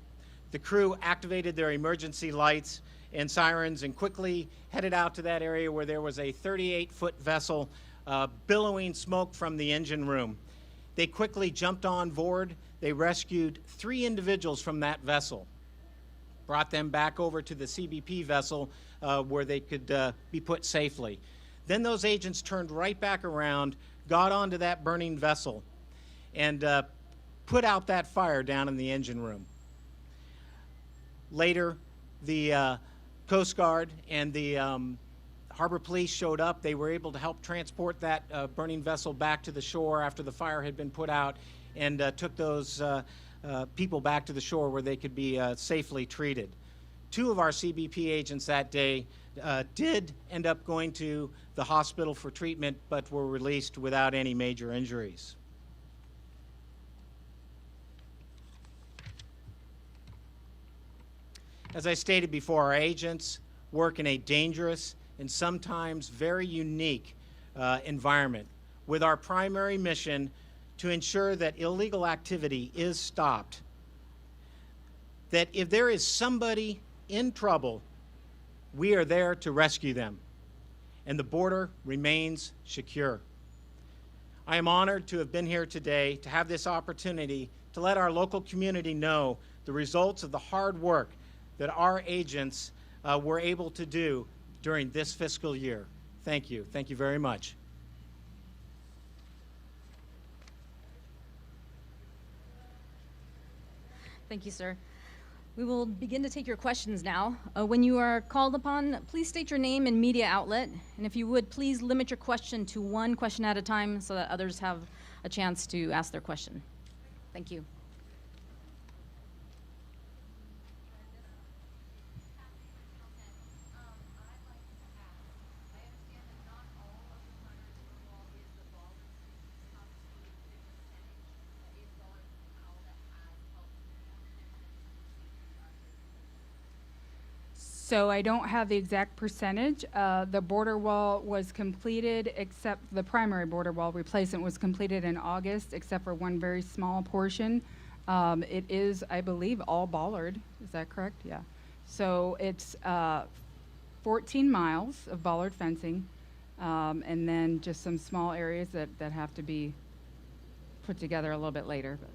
The crew activated their emergency lights and sirens and quickly headed out to that area where there was a 38-foot vessel billowing smoke from the engine room. They quickly jumped on board. They rescued 3 individuals from that vessel, brought them back over to the CBP vessel where they could be put safely. Then those agents turned right back around, got onto that burning vessel, and put out that fire down in the engine room. Later, the Coast Guard and the Harbor Police showed up. They were able to help transport that burning vessel back to the shore after the fire had been put out, and took those people back to the shore where they could be safely treated. 2 of our CBP agents that day did end up going to the hospital for treatment, but were released without any major injuries. As I stated before, our agents work in a dangerous and sometimes very unique environment, with our primary mission to ensure that illegal activity is stopped. That if there is somebody in trouble, we are there to rescue them, and the border remains secure. I am honored to have been here today to have this opportunity to let our local community know the results of the hard work that our agents were able to do during this fiscal year. Thank you. Thank you very much. Thank you, sir. We will begin to take your questions now. When you are called upon, please state your name and media outlet. And if you would, please limit your question to 1 question at a time so that others have a chance to ask their question. Thank you. So I don't have the exact percentage. The border wall was completed, except the primary border wall replacement was completed in August, except for one very small portion. It is, I believe, all bollard. Is that correct? Yeah. So it's 14 miles of bollard fencing, and then just some small areas that have to be put together a little bit later. But.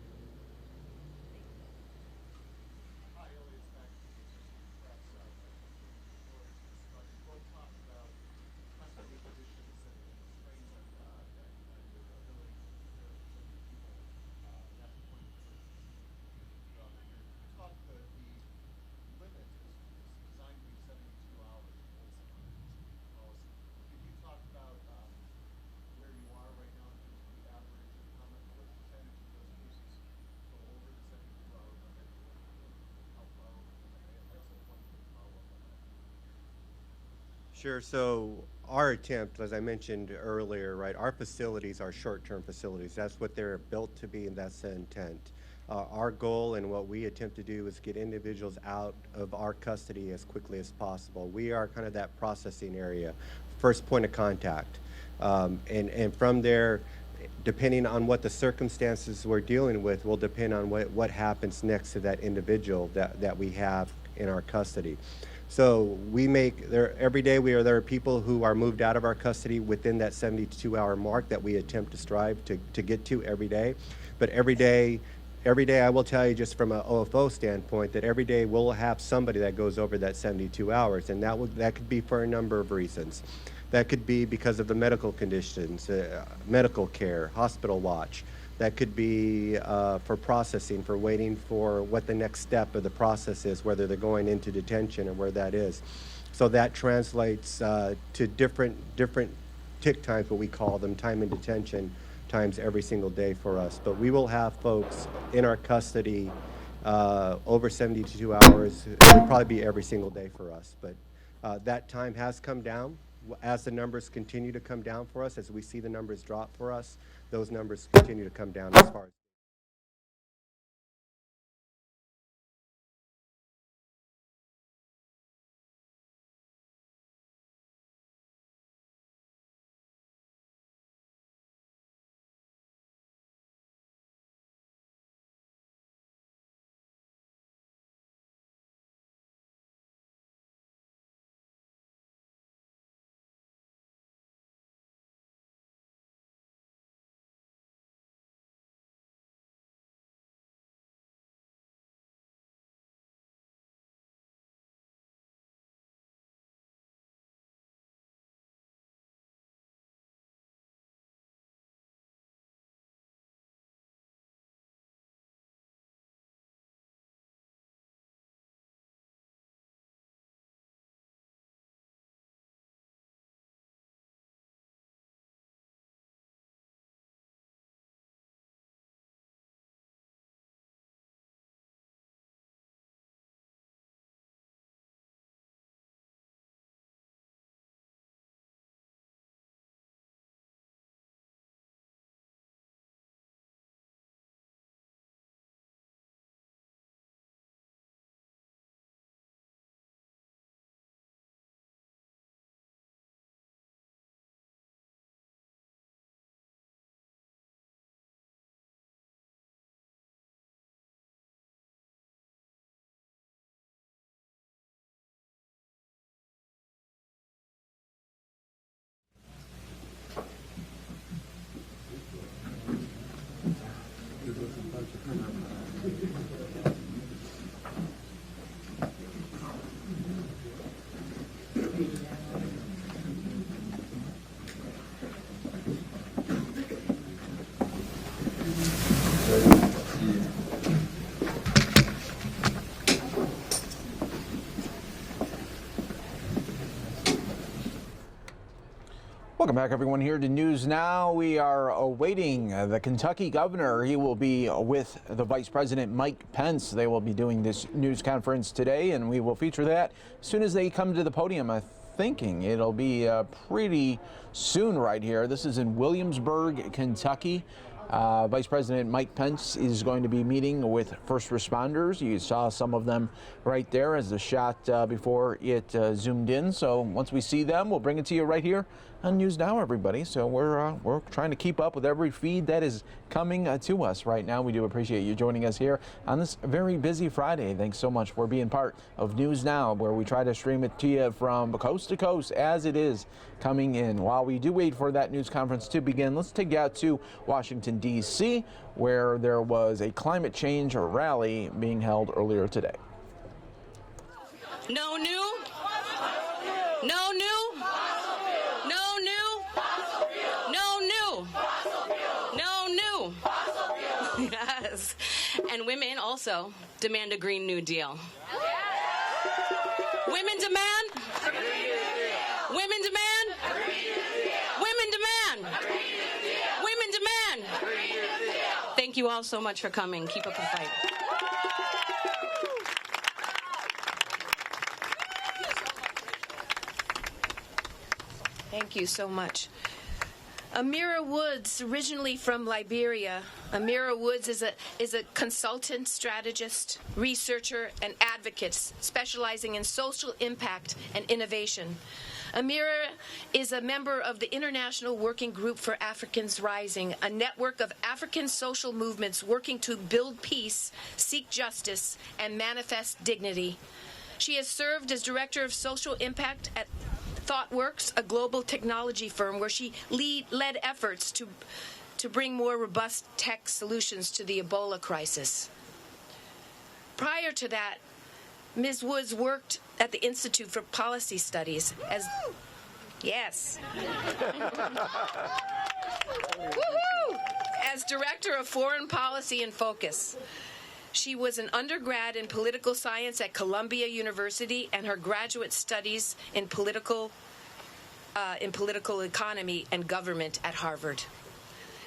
Sure. So our attempt, as I mentioned earlier, right, our facilities are short-term facilities. That's what they're built to be, and that's the intent. Our goal and what we attempt to do is get individuals out of our custody as quickly as possible. We are kind of that processing area, first point of contact. And from there, depending on what the circumstances we're dealing with, will depend on what happens next to that individual that we have in our custody. So we make, every day there are people who are moved out of our custody within that 72-hour mark that we attempt to strive to get to every day. But every day I will tell you, just from an OFO standpoint, that every day we'll have somebody that goes over that 72 hours, and that could be for a number of reasons. That could be because of the medical conditions, medical care, hospital watch. That could be for processing, for waiting for what the next step of the process is, whether they're going into detention or where that is. So that translates to different tick times, what we call them, time in detention times every single day for us. But we will have folks in our custody over 72 hours. It will probably be every single day for us. But that time has come down. As the numbers continue to come down for us, as we see the numbers drop for us, those numbers continue to come down as far as Welcome back, everyone, here to News Now. We are awaiting the Kentucky governor. He will be with the Vice President Mike Pence. They will be doing this news conference today, and we will feature that as soon as they come to the podium. I'm thinking it'll be pretty soon right here. This is in Williamsburg, Kentucky. Vice President Mike Pence is going to be meeting with first responders. You saw some of them right there as the shot before it zoomed in. So once we see them, we'll bring it to you right here on News Now, everybody. So we're trying to keep up with every feed that is coming to us right now. We do appreciate you joining us here on this very busy Friday. Thanks so much for being part of News Now, where we try to stream it to you from coast to coast as it is coming in. While we do wait for that news conference to begin, let's take you out to Washington, D.C., where there was a climate change rally being held earlier today. No new? No new? No new? No new? No new? Yes. And women also demand a Green New Deal. Women demand? Women demand? Women demand? Women demand? Thank you all so much for coming. Keep up the fight. Thank you so much. Amira Woods, originally from Liberia. Amira Woods is a consultant, strategist, researcher, and advocate specializing in social impact and innovation. Amira is a member of the International Working Group for Africans Rising, a network of African social movements working to build peace, seek justice, and manifest dignity. She has served as Director of Social Impact at ThoughtWorks, a global technology firm where she led efforts to bring more robust tech solutions to the Ebola crisis. Prior to that, Ms. Woods worked at the Institute for Policy Studies as, yes, as Director of Foreign Policy and Focus. She was an undergrad in political science at Columbia University and her graduate studies in political economy and government at Harvard.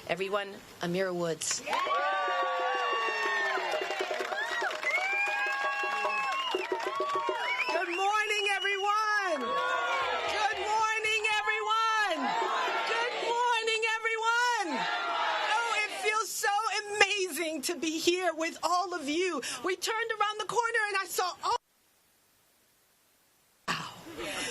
Everyone, Amira Woods. Good morning, everyone. Good morning, everyone. Good morning, everyone. Oh, it feels so amazing to be here with all of you. We turned around the corner and I saw all.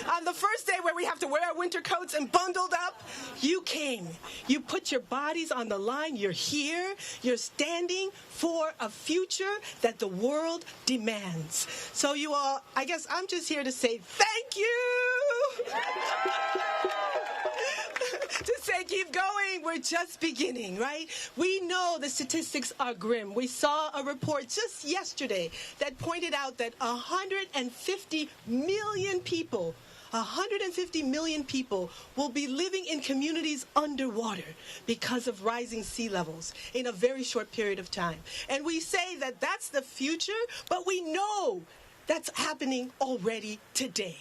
On the first day where we have to wear our winter coats and bundled up, you came. You put your bodies on the line. You're here. You're standing for a future that the world demands. So you all, I guess I'm just here to say thank you. To say keep going, we're just beginning, right? We know the statistics are grim. We saw a report just yesterday that pointed out that 150 million people will be living in communities underwater because of rising sea levels in a very short period of time. And we say that that's the future, but we know that's happening already today.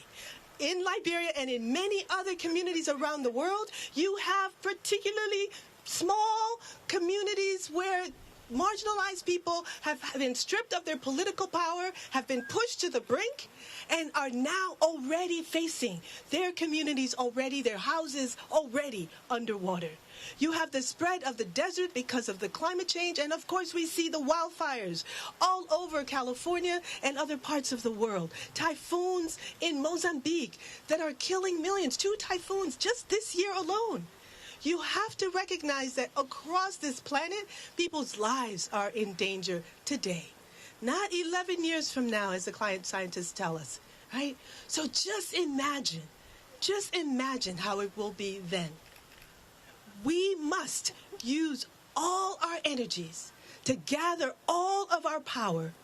In Liberia and in many other communities around the world, you have particularly small communities where marginalized people have been stripped of their political power, have been pushed to the brink, and are now already facing their communities already, their houses already underwater. You have the spread of the desert because of the climate change, and of course we see the wildfires all over California and other parts of the world. Typhoons in Mozambique that are killing millions, 2 typhoons just this year alone. You have to recognize that across this planet, people's lives are in danger today. Not 11 years from now, as the climate scientists tell us, right? So just imagine how it will be then. We must use all our energies to gather all of our power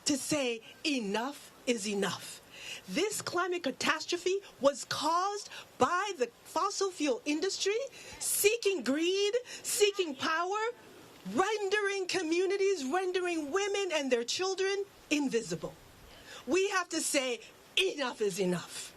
to say enough is enough. This climate catastrophe was caused by the fossil fuel industry seeking greed, seeking power, rendering communities, rendering women and their children invisible. We have to say enough is enough.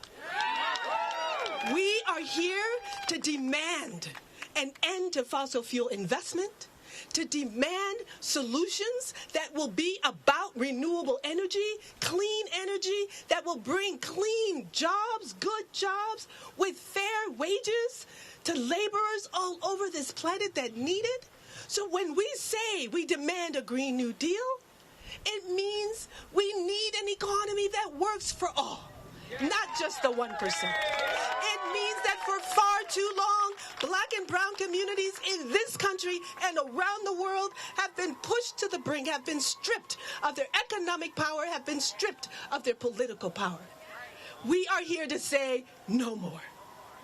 We are here to demand an end to fossil fuel investment, to demand solutions that will be about renewable energy, clean energy, that will bring clean jobs, good jobs, with fair wages to laborers all over this planet that need it. So when we say we demand a Green New Deal, it means we need an economy that works for all, not just the 1%. It means that for far too long, black and brown communities in this country and around the world have been pushed to the brink, have been stripped of their economic power, have been stripped of their political power. We are here to say no more.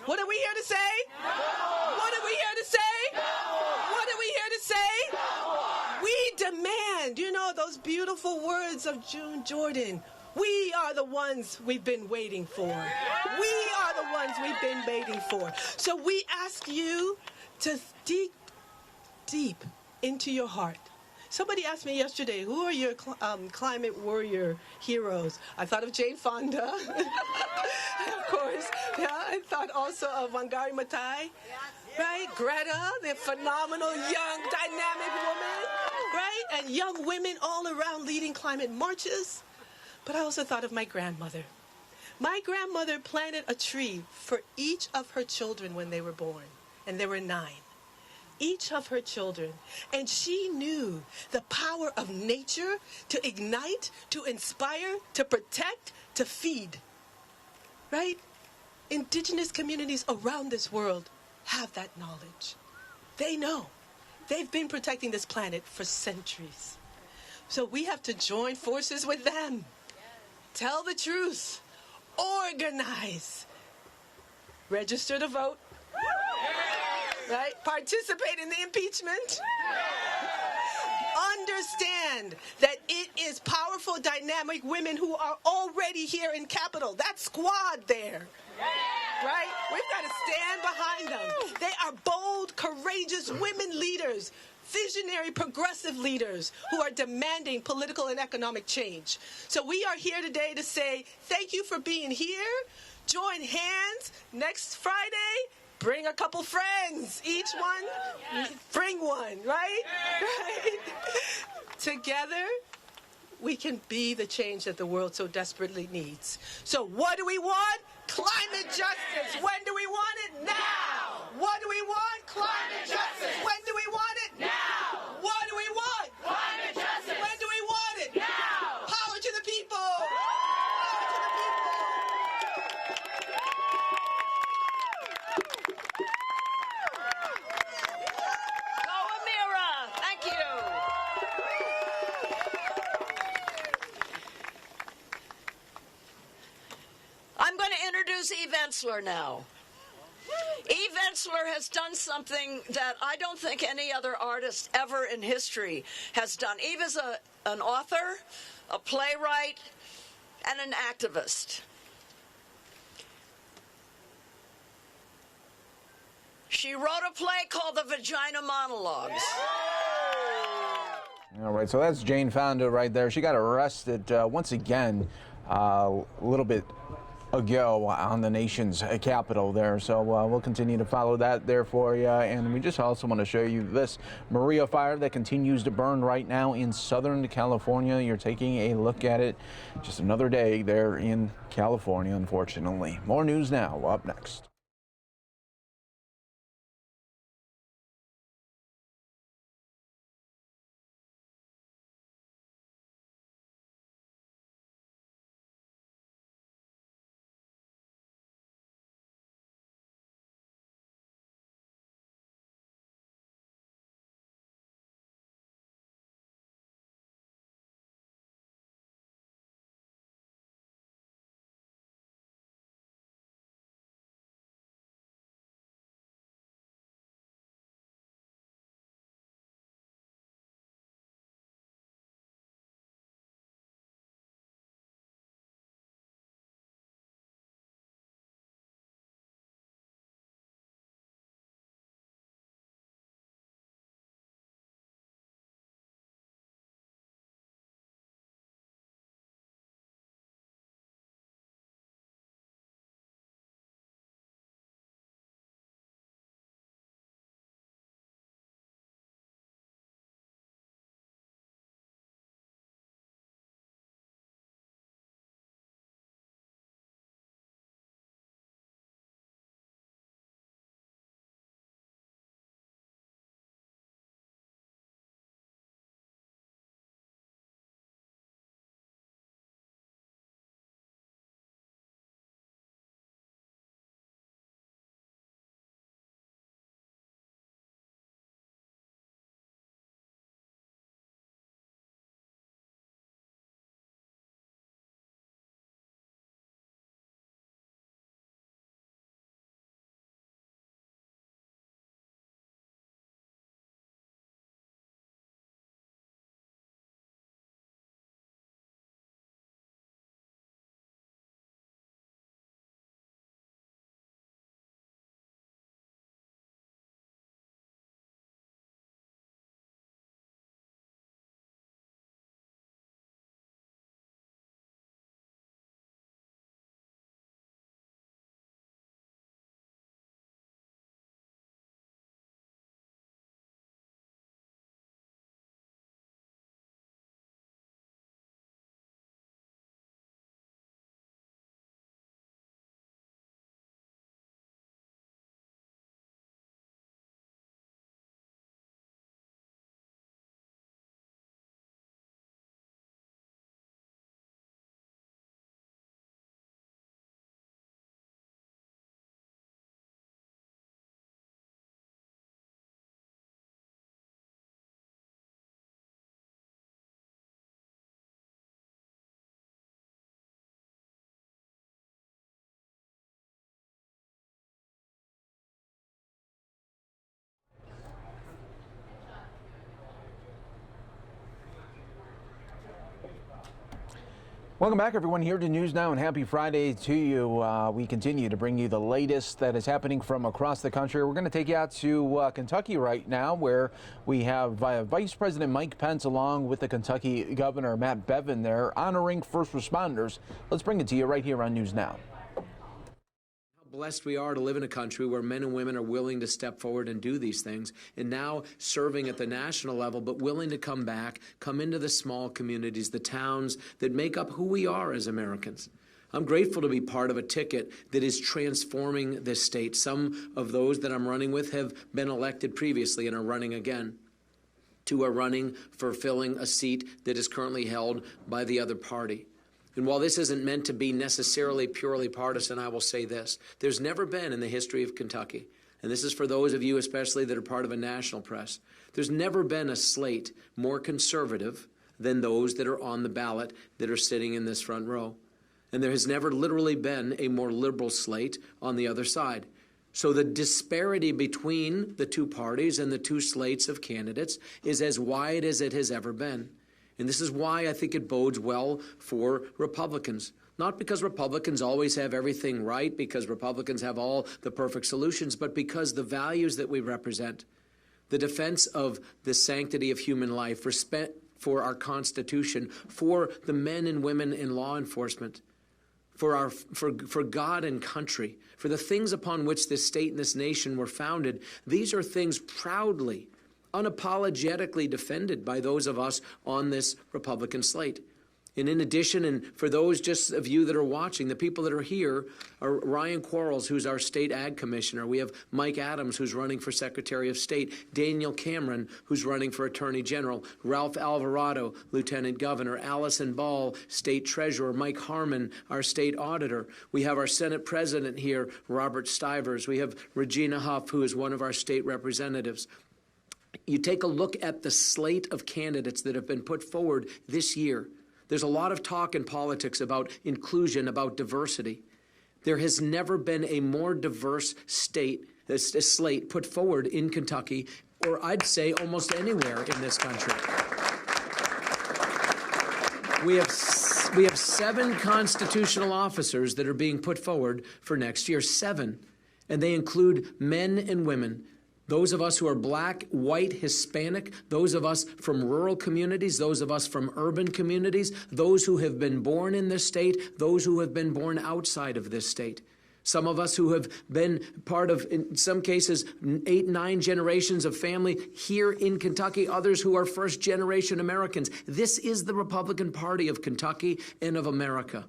What are we here to say? No more. What are we here to say? No more. What are we here to say? No more. We demand, you know, those beautiful words of June Jordan. We are the ones we've been waiting for. We are the ones we've been waiting for. So we ask you to dig deep into your heart. Somebody asked me yesterday, who are your climate warrior heroes? I thought of Jane Fonda, of course. Yeah, I thought also of Wangari Maathai, right? Greta, the phenomenal young dynamic woman, right? And young women all around leading climate marches. But I also thought of my grandmother. My grandmother planted a tree for each of her children when they were born, and there were 9. Each of her children. And she knew the power of nature to ignite, to inspire, to protect, to feed. Right? Indigenous communities around this world have that knowledge. They know. They've been protecting this planet for centuries. So we have to join forces with them. Tell the truth. Organize. Register to vote. Right? Participate in the impeachment. Understand that it is powerful, dynamic women who are already here in Capitol. That squad there. Right? We've got to stand behind them. They are bold, courageous women leaders, visionary, progressive leaders who are demanding political and economic change. So we are here today to say thank you for being here. Join hands next Friday. Bring a couple friends. Each one, bring one, right? Right? Together, we can be the change that the world so desperately needs. So what do we want? Climate justice. When do we want it? Now. What do we want? Climate justice. When do we want it? Now. What do we want? Climate justice. When do we want it? Now. Power to the people. Go Amira. Thank you. I'm going to introduce Eve Ensler now. Eve Ensler has done something that I don't think any other artist ever in history has done. Eve is an author, a playwright, and an activist. She wrote a play called The Vagina Monologues. All right, so that's Jane Fonda right there. She got arrested once again a little bit ago on the nation's capital there. So we'll continue to follow that there for you. And we just also want to show you this Maria fire that continues to burn right now in Southern California. You're taking a look at it. Just another day there in California, unfortunately. More news now up next. Welcome back, everyone, here to News Now, and happy Friday to you. We continue to bring you the latest that is happening from across the country. We're going to take you out to Kentucky right now, where we have Vice President Mike Pence along with the Kentucky Governor Matt Bevin there honoring first responders. Let's bring it to you right here on News Now. Blessed we are to live in a country where men and women are willing to step forward and do these things, and now serving at the national level, but willing to come back, come into the small communities, the towns that make up who we are as Americans. I'm grateful to be part of a ticket that is transforming this state. Some of those that I'm running with have been elected previously and are running again. Two are running for filling a seat that is currently held by the other party. And while this isn't meant to be necessarily purely partisan, I will say this. There's never been in the history of Kentucky, and this is for those of you especially that are part of a national press, there's never been a slate more conservative than those that are on the ballot that are sitting in this front row. And there has never literally been a more liberal slate on the other side. So the disparity between the two parties and the two slates of candidates is as wide as it has ever been. And this is why I think it bodes well for Republicans. Not because Republicans always have everything right, because Republicans have all the perfect solutions, but because the values that we represent, the defense of the sanctity of human life, respect for our Constitution, for the men and women in law enforcement, for God and country, for the things upon which this state and this nation were founded, these are things proudly, unapologetically defended by those of us on this Republican slate. And in addition, and for those just of you that are watching, the people that are here are Ryan Quarles, who's our state ag commissioner. We have Mike Adams, who's running for Secretary of State. Daniel Cameron, who's running for Attorney General. Ralph Alvarado, Lieutenant Governor. Allison Ball, State Treasurer. Mike Harmon, our state auditor. We have our Senate President here, Robert Stivers. We have Regina Huff, who is one of our state representatives. You take a look at the slate of candidates that have been put forward this year. There's a lot of talk in politics about inclusion, about diversity. There has never been a more diverse slate put forward in Kentucky, or I'd say almost anywhere in this country. We have 7 constitutional officers that are being put forward for next year, 7. And they include men and women. Those of us who are black, white, Hispanic, those of us from rural communities, those of us from urban communities, those who have been born in this state, those who have been born outside of this state. Some of us who have been part of, in some cases, 8, 9 generations of family here in Kentucky, others who are first-generation Americans. This is the Republican Party of Kentucky and of America.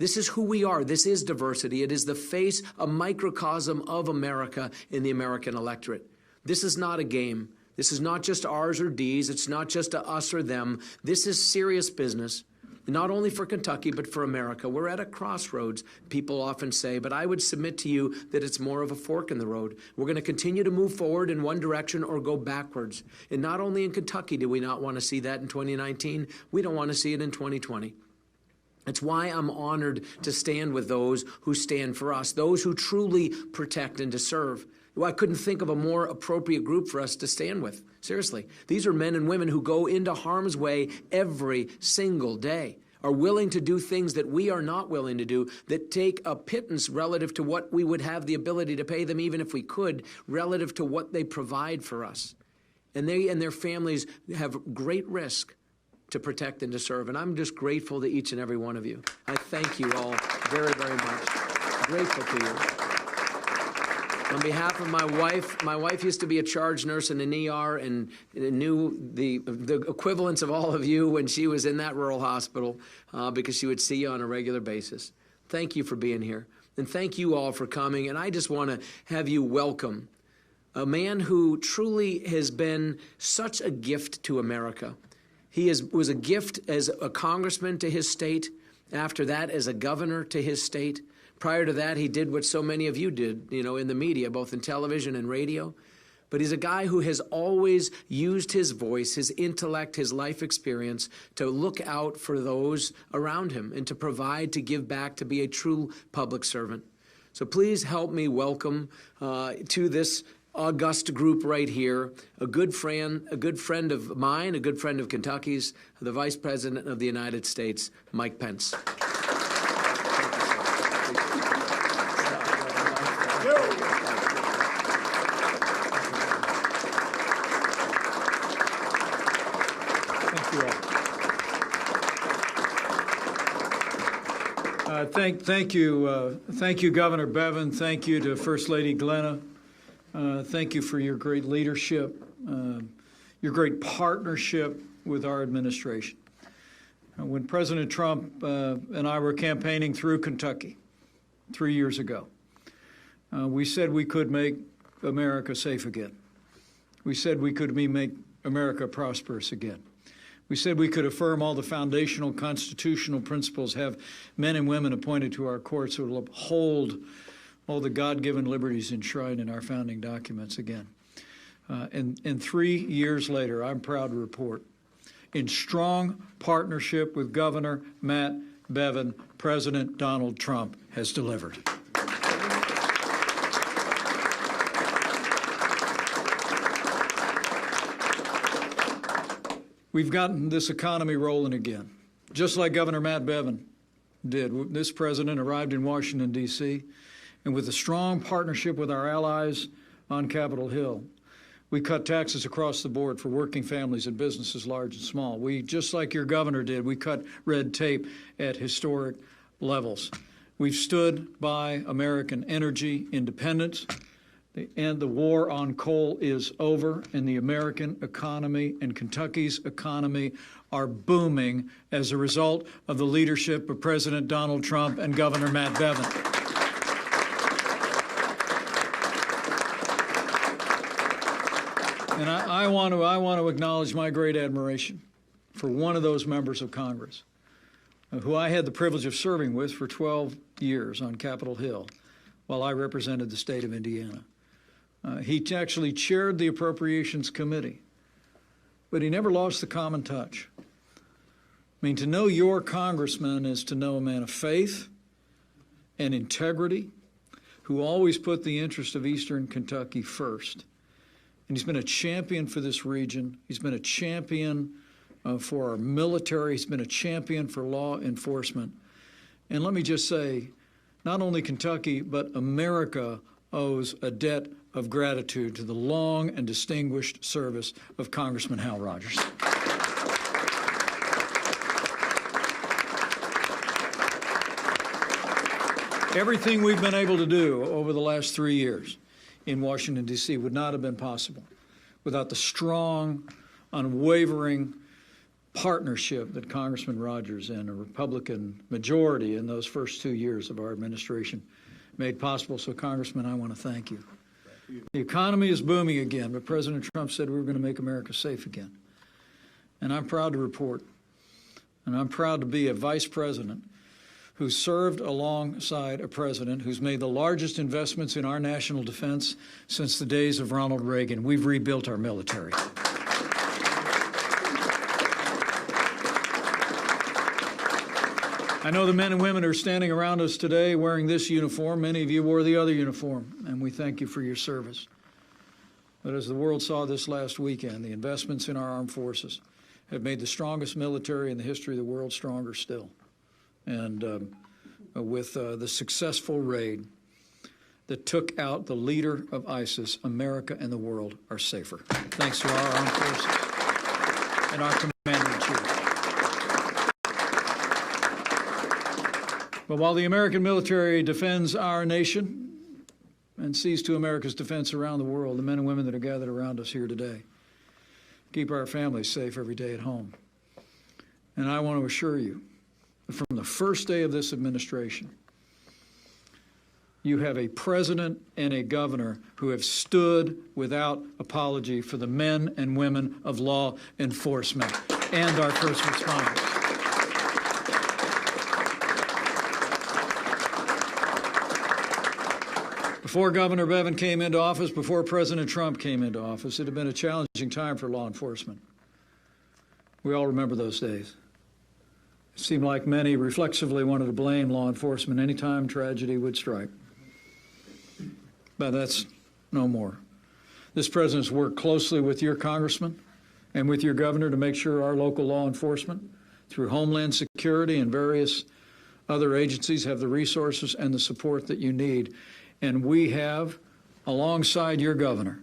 This is who we are. This is diversity. It is the face, a microcosm of America in the American electorate. This is not a game. This is not just R's or D's. It's not just a us or them. This is serious business, not only for Kentucky, but for America. We're at a crossroads, people often say, but I would submit to you that it's more of a fork in the road. We're going to continue to move forward in one direction or go backwards. And not only in Kentucky do we not want to see that in 2019, we don't want to see it in 2020. That's why I'm honored to stand with those who stand for us, those who truly protect and to serve. Well, I couldn't think of a more appropriate group for us to stand with. Seriously, these are men and women who go into harm's way every single day, are willing to do things that we are not willing to do, that take a pittance relative to what we would have the ability to pay them, even if we could, relative to what they provide for us. And they and their families have great risk to protect and to serve. And I'm just grateful to each and every one of you. I thank you all very, very much. Grateful to you. On behalf of my wife used to be a charge nurse in an ER and knew the equivalence of all of you when she was in that rural hospital because she would see you on a regular basis. Thank you for being here. And thank you all for coming. And I just want to have you welcome a man who truly has been such a gift to America. He was a gift as a congressman to his state. After that, as a governor to his state. Prior to that, he did what so many of you did, in the media, both in television and radio. But he's a guy who has always used his voice, his intellect, his life experience to look out for those around him and to provide, to give back, to be a true public servant. So please help me welcome to this august group right here, a good friend of mine, a good friend of Kentucky's, the Vice President of the United States, Mike Pence. Thank you, Governor Bevin. Thank you to First Lady Glenna. Thank you for your great leadership, your great partnership with our administration. When President Trump and I were campaigning through Kentucky 3 years ago, we said we could make America safe again. We said we could make America prosperous again. We said we could affirm all the foundational constitutional principles, have men and women appointed to our courts who will uphold all the God-given liberties enshrined in our founding documents again. And 3 years later, I'm proud to report, in strong partnership with Governor Matt Bevin, President Donald Trump has delivered. We've gotten this economy rolling again, just like Governor Matt Bevin did. This president arrived in Washington, D.C., and with a strong partnership with our allies on Capitol Hill, we cut taxes across the board for working families and businesses large and small. We, just like your governor did, we cut red tape at historic levels. We've stood by American energy independence. And the war on coal is over, and the American economy and Kentucky's economy are booming as a result of the leadership of President Donald Trump and Governor Matt Bevin. And I want to acknowledge my great admiration for one of those members of Congress who I had the privilege of serving with for 12 years on Capitol Hill while I represented the state of Indiana. He actually chaired the Appropriations Committee, but he never lost the common touch. I mean, to know your congressman is to know a man of faith and integrity who always put the interest of Eastern Kentucky first. And he's been a champion for this region. He's been a champion for our military. He's been a champion for law enforcement. And let me just say, not only Kentucky, but America owes a debt of gratitude to the long and distinguished service of Congressman Hal Rogers. Everything we've been able to do over the last 3 years in Washington, D.C. would not have been possible without the strong, unwavering partnership that Congressman Rogers and a Republican majority in those first 2 years of our administration made possible. So, Congressman, I want to thank you. The economy is booming again, but President Trump said we were going to make America safe again. And I'm proud to report, and I'm proud to be a vice president who served alongside a president who's made the largest investments in our national defense since the days of Ronald Reagan. We've rebuilt our military. I know the men and women who are standing around us today wearing this uniform. Many of you wore the other uniform, and we thank you for your service. But as the world saw this last weekend, the investments in our armed forces have made the strongest military in the history of the world stronger still. And with the successful raid that took out the leader of ISIS, America and the world are safer. Thanks to our armed forces and our commander-in-chief. But while the American military defends our nation and sees to America's defense around the world, the men and women that are gathered around us here today keep our families safe every day at home. And I want to assure you that from the first day of this administration, you have a president and a governor who have stood without apology for the men and women of law enforcement and our first responders. Before Governor Bevin came into office, before President Trump came into office, it had been a challenging time for law enforcement. We all remember those days. It seemed like many reflexively wanted to blame law enforcement anytime tragedy would strike. But that's no more. This president's worked closely with your congressman and with your governor to make sure our local law enforcement, through Homeland Security and various other agencies, have the resources and the support that you need. And we have, alongside your governor,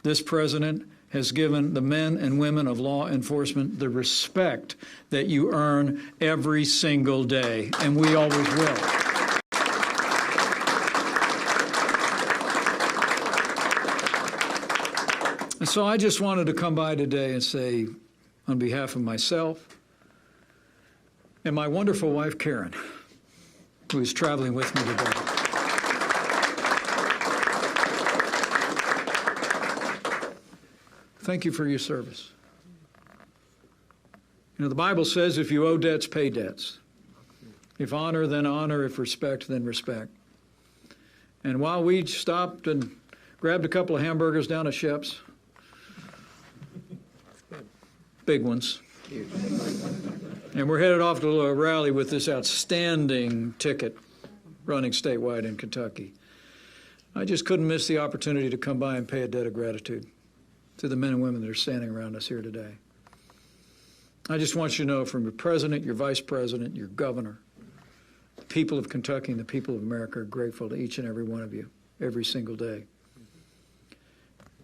this president has given the men and women of law enforcement the respect that you earn every single day, and we always will. And so I just wanted to come by today and say, on behalf of myself and my wonderful wife, Karen, who is traveling with me today, thank you for your service. You know, the Bible says if you owe debts, pay debts. If honor, then honor. If respect, then respect. And while we stopped and grabbed a couple of hamburgers down at Shep's, big ones, and we're headed off to a rally with this outstanding ticket running statewide in Kentucky, I just couldn't miss the opportunity to come by and pay a debt of gratitude to the men and women that are standing around us here today. I just want you to know, from your president, your vice president, your governor, the people of Kentucky and the people of America are grateful to each and every one of you every single day.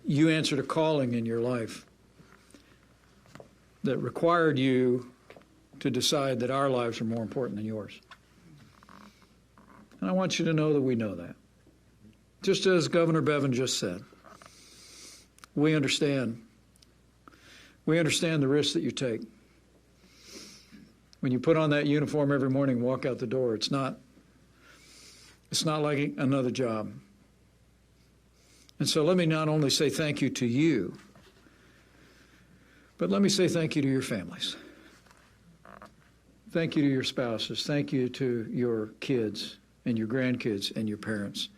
You answered a calling in your life that required you to decide that our lives are more important than yours. And I want you to know that we know that. Just as Governor Bevin just said, we understand. We understand the risks that you take. When you put on that uniform every morning and walk out the door, it's not like another job. And so let me not only say thank you to you, but let me say thank you to your families. Thank you to your spouses. Thank you to your kids and your grandkids and your parents.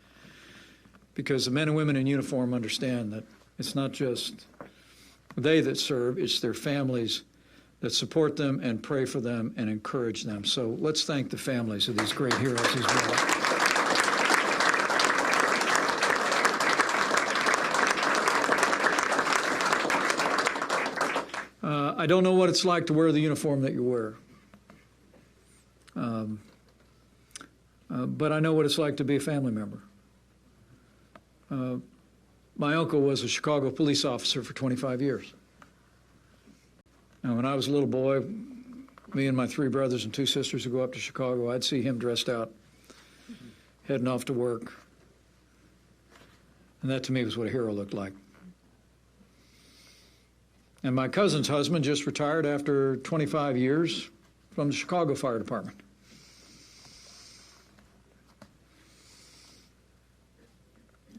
Because the men and women in uniform understand that it's not just they that serve, it's their families that support them and pray for them and encourage them. So let's thank the families of these great heroes as well. I don't know what it's like to wear the uniform that you wear. But I know what it's like to be a family member. My uncle was a Chicago police officer for 25 years. And when I was a little boy, me and my 3 brothers and 2 sisters would go up to Chicago. I'd see him dressed out, heading off to work. And that to me was what a hero looked like. And my cousin's husband just retired after 25 years from the Chicago Fire Department.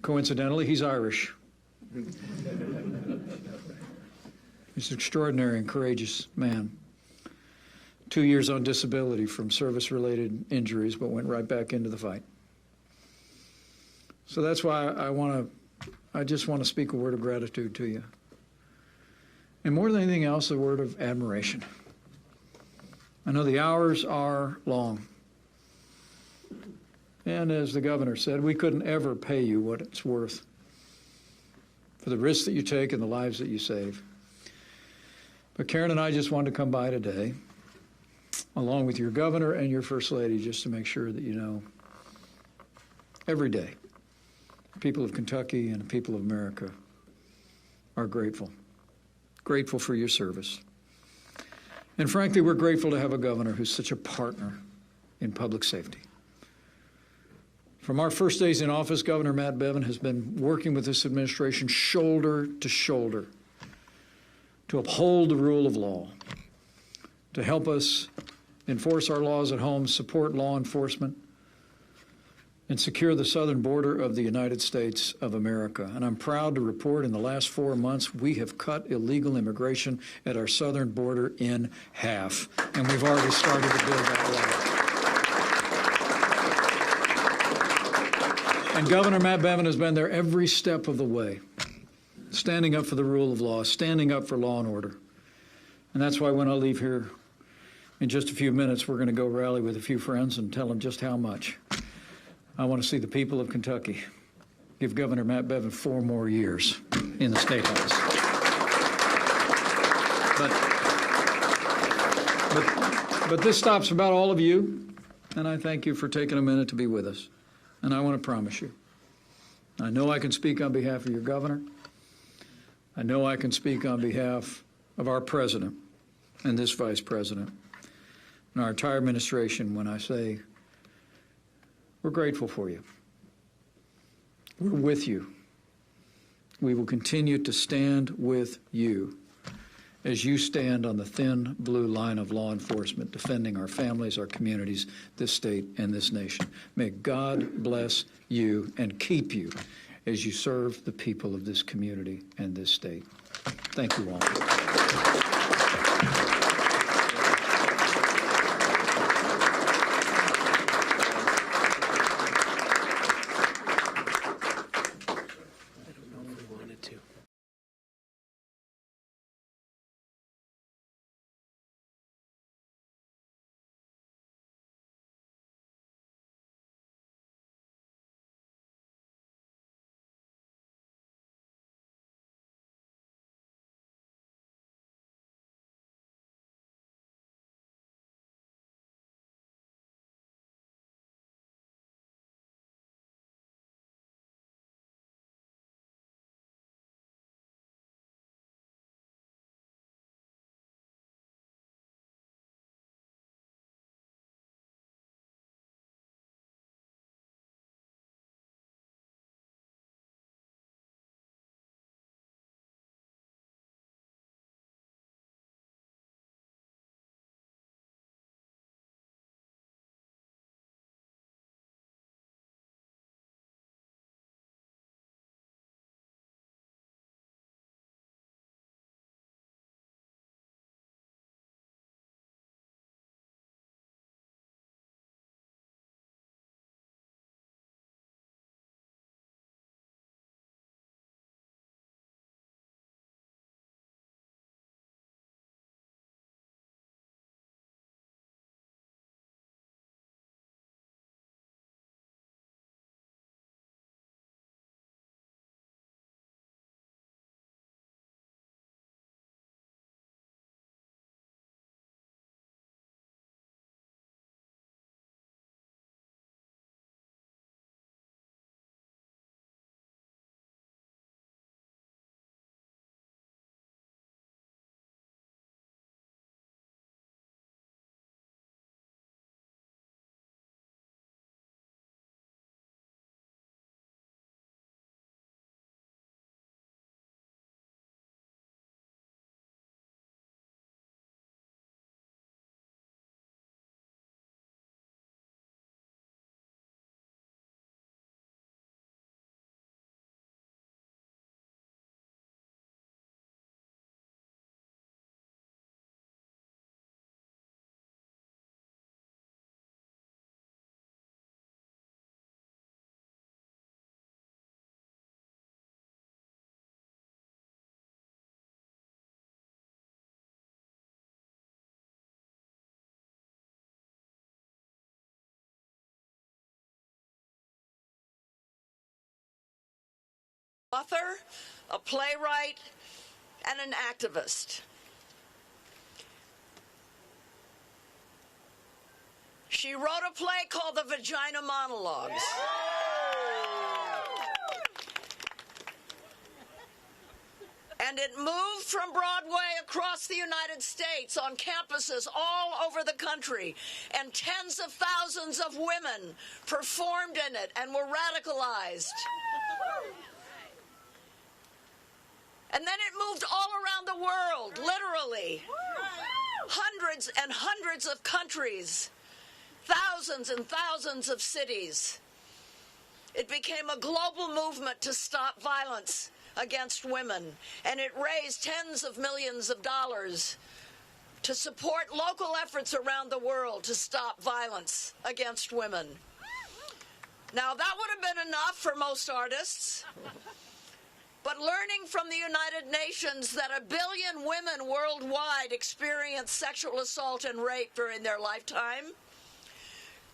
Coincidentally, he's Irish. He's an extraordinary and courageous man. 2 years on disability from service-related injuries, but went right back into the fight. So that's why I just want to speak a word of gratitude to you. And more than anything else, a word of admiration. I know the hours are long. And as the governor said, we couldn't ever pay you what it's worth for the risks that you take and the lives that you save. But Karen and I just wanted to come by today, along with your governor and your first lady, just to make sure that you know every day the people of Kentucky and the people of America are grateful. Grateful for your service. And frankly, we're grateful to have a governor who's such a partner in public safety. From our first days in office, Governor Matt Bevin has been working with this administration shoulder to shoulder to uphold the rule of law, to help us enforce our laws at home, support law enforcement, and secure the southern border of the United States of America. And I'm proud to report in the last 4 months, we have cut illegal immigration at our southern border in half. And we've already started to build that wall. And Governor Matt Bevin has been there every step of the way, standing up for the rule of law, standing up for law and order. And that's why when I leave here in just a few minutes, we're going to go rally with a few friends and tell them just how much I want to see the people of Kentucky give Governor Matt Bevin 4 more years in the State House. But this stops about all of you, and I thank you for taking a minute to be with us. And I want to promise you, I know I can speak on behalf of your governor. I know I can speak on behalf of our president and this vice president and our entire administration when I say we're grateful for you. We're with you. We will continue to stand with you as you stand on the thin blue line of law enforcement, defending our families, our communities, this state, and this nation. May God bless you and keep you as you serve the people of this community and this state. Thank you all. Author, a playwright, and an activist. She wrote a play called The Vagina Monologues. And it moved from Broadway across the United States on campuses all over the country. And tens of thousands of women performed in it and were radicalized. And then it moved all around the world, literally. Hundreds and hundreds of countries, thousands and thousands of cities. It became a global movement to stop violence against women, and it raised tens of millions of dollars to support local efforts around the world to stop violence against women. Now, that would have been enough for most artists. But learning from the United Nations that 1 billion women worldwide experience sexual assault and rape during their lifetime,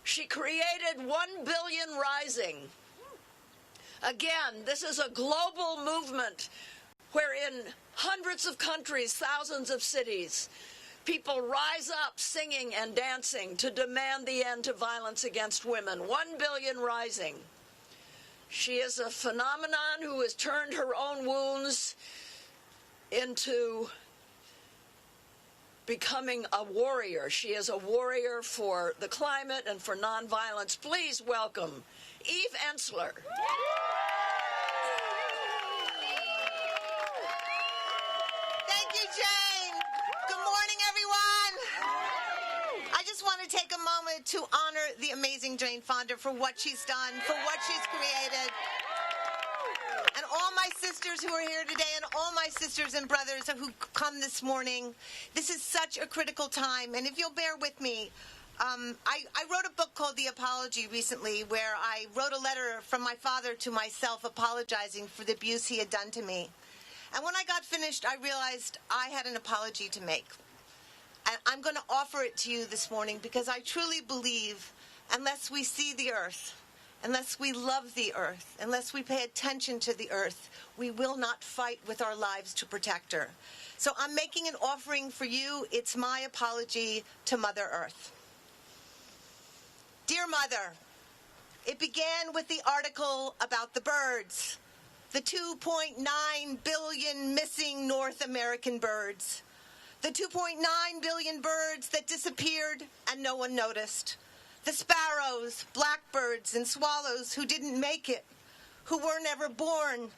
she created 1 Billion Rising, Again, this is a global movement where in hundreds of countries, thousands of cities, people rise up singing and dancing to demand the end to violence against women. 1 billion rising. She is a phenomenon who has turned her own wounds into becoming a warrior. She is a warrior for the climate and for nonviolence. Please welcome Eve Ensler. Thank you, Jane. Good morning, everyone. I just want to take a moment to honor the amazing Jane Fonda for what she's done, for what she's created. And all my sisters who are here today and all my sisters and brothers who come this morning. This is such a critical time. And if you'll bear with me, I wrote a book called The Apology recently where I wrote a letter from my father to myself apologizing for the abuse he had done to me. And when I got finished, I realized I had an apology to make. And I'm going to offer it to you this morning because I truly believe unless we see the earth, unless we love the earth, unless we pay attention to the earth, we will not fight with our lives to protect her. So I'm making an offering for you. It's my apology to Mother Earth. Dear Mother, it began with the article about the birds, the 2.9 billion missing North American birds, the 2.9 billion birds that disappeared and no one noticed, the sparrows, blackbirds, and swallows who didn't make it, who were never born,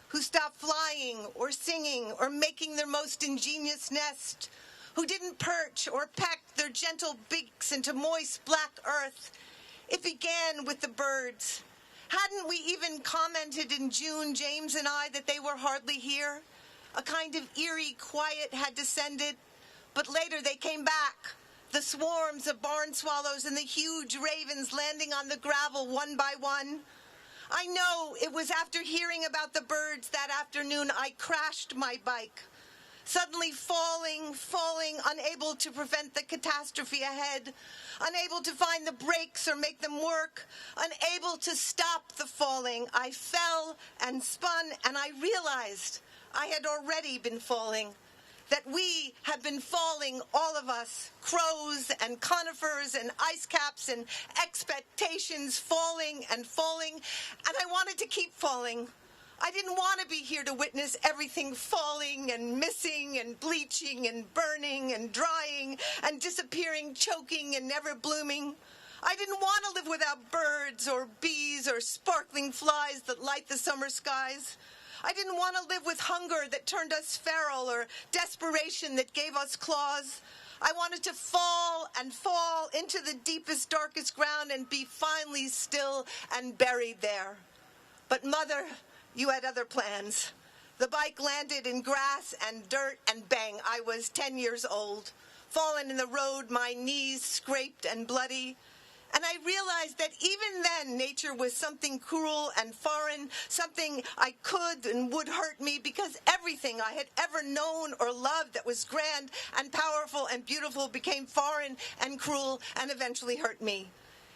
who stopped flying or singing or making their most ingenious nest, who didn't perch or peck their gentle beaks into moist black earth. It began with the birds. Hadn't we even commented in June, James and I, that they were hardly here? A kind of eerie quiet had descended, but later they came back. The swarms of barn swallows and the huge ravens landing on the gravel one by one. I know it was after hearing about the birds that afternoon I crashed my bike. Suddenly falling, unable to prevent the catastrophe ahead, unable to find the brakes or make them work, unable to stop the falling. I fell and spun, and I realized I had already been falling, that we have been falling, all of us, crows and conifers and ice caps and expectations, falling and falling, and I wanted to keep falling. I didn't want to be here to witness everything falling and missing and bleaching and burning and drying and disappearing, choking and never blooming. I didn't want to live without birds or bees or sparkling flies that light the summer skies. I didn't want to live with hunger that turned us feral or desperation that gave us claws. I wanted to fall and fall into the deepest, darkest ground and be finally still and buried there. But Mother, you had other plans. The bike landed in grass and dirt, and bang, I was 10 years old, fallen in the road, my knees scraped and bloody. And I realized that even then, nature was something cruel and foreign, something I could and would hurt me, because everything I had ever known or loved that was grand and powerful and beautiful became foreign and cruel and eventually hurt me.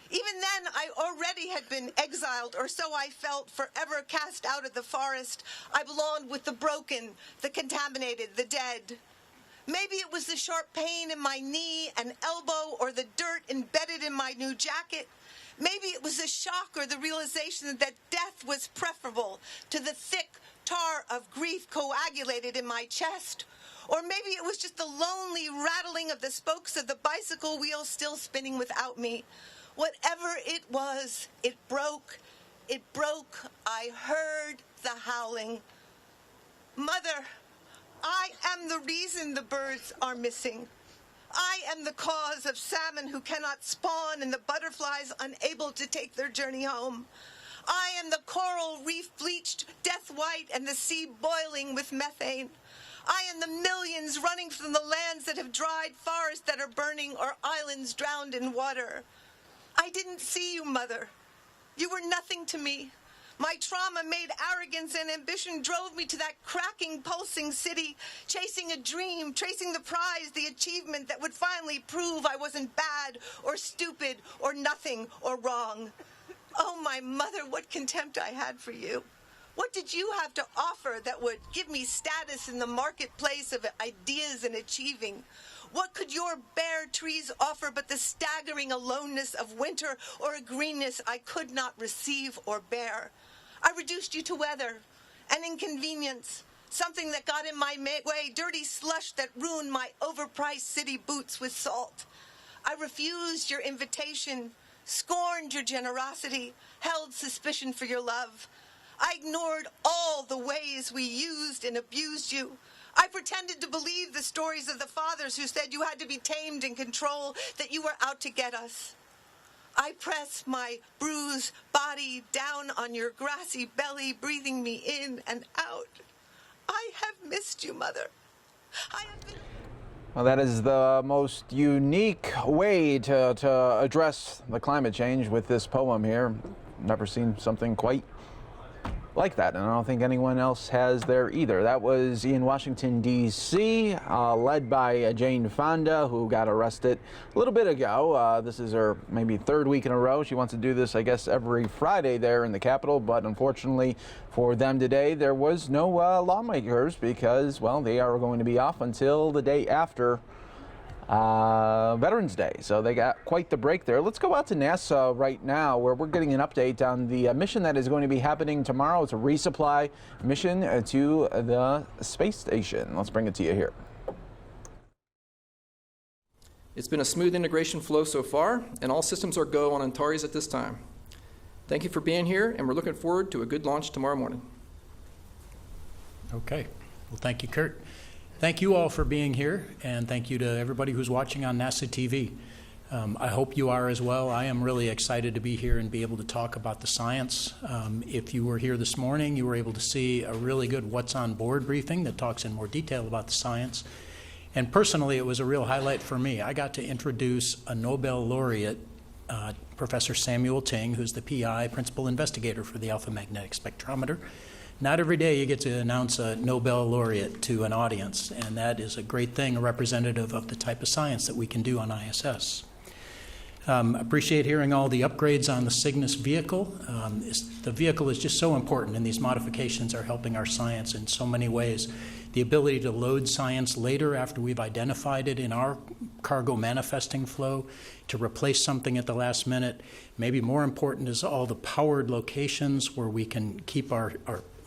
Even then, I already had been exiled, or so I felt, forever cast out of the forest. I belonged with the broken, the contaminated, the dead. Maybe it was the sharp pain in my knee and elbow, or the dirt embedded in my new jacket. Maybe it was the shock or the realization that death was preferable to the thick tar of grief coagulated in my chest. Or maybe it was just the lonely rattling of the spokes of the bicycle wheel still spinning without me. Whatever it was, it broke. It broke. I heard the howling. Mother, I am the reason the birds are missing. I am the cause of salmon who cannot spawn and the butterflies unable to take their journey home. I am the coral reef bleached death white and the sea boiling with methane. I am the millions running from the lands that have dried, forests that are burning, or islands drowned in water. I didn't see you, Mother. You were nothing to me. My trauma made arrogance and ambition drove me to that cracking, pulsing city, chasing a dream, tracing the prize, the achievement that would finally prove I wasn't bad or stupid or nothing or wrong. Oh, my mother, what contempt I had for you. What did you have to offer that would give me status in the marketplace of ideas and achieving? What could your bare trees offer but the staggering aloneness of winter or a greenness I could not receive or bear? I reduced you to weather, an inconvenience, something that got in my way, dirty slush that ruined my overpriced city boots with salt. I refused your invitation, scorned your generosity, held suspicion for your love. I ignored all the ways we used and abused you. I pretended to believe the stories of the fathers who said you had to be tamed and controlled, that you were out to get us. I pressed my bruised body down on your grassy belly, breathing me in and out. I have missed you, Mother. I have been... Well, that is the most unique way to address the climate change with this poem here. Never seen something quite like that, and I don't think anyone else has there either. That was in Washington, D.C., led by Jane Fonda, who got arrested a little bit ago. This is her maybe third week in a row. She wants to do this, I guess, every Friday there in the Capitol, but unfortunately for them today, there was no lawmakers because, well, they are going to be off until the day after Veterans Day. So they got quite the break there. Let's go out to NASA right now, where we're getting an update on the mission that is going to be happening tomorrow. It's a resupply mission to the space station. Let's bring it to you here. It's been a smooth integration flow so far, and all systems are go on Antares at this time. Thank you for being here, and we're looking forward to a good launch tomorrow morning. Okay. Well, thank you, Kurt. Thank you all for being here, and thank you to everybody who's watching on NASA TV. I hope you are as well. I am really excited to be here and be able to talk about the science. If you were here this morning, you were able to see a really good What's on Board briefing that talks in more detail about the science. And personally, it was a real highlight for me. I got to introduce a Nobel laureate, Professor Samuel Ting, who's the PI, principal investigator for the alpha magnetic spectrometer. Not every day you get to announce a Nobel laureate to an audience, and that is a great thing, a representative of the type of science that we can do on ISS. Appreciate hearing all the upgrades on the Cygnus vehicle. The vehicle is just so important, and these modifications are helping our science in so many ways. The ability to load science later after we've identified it in our cargo manifesting flow, to replace something at the last minute. Maybe more important is all the powered locations where we can keep our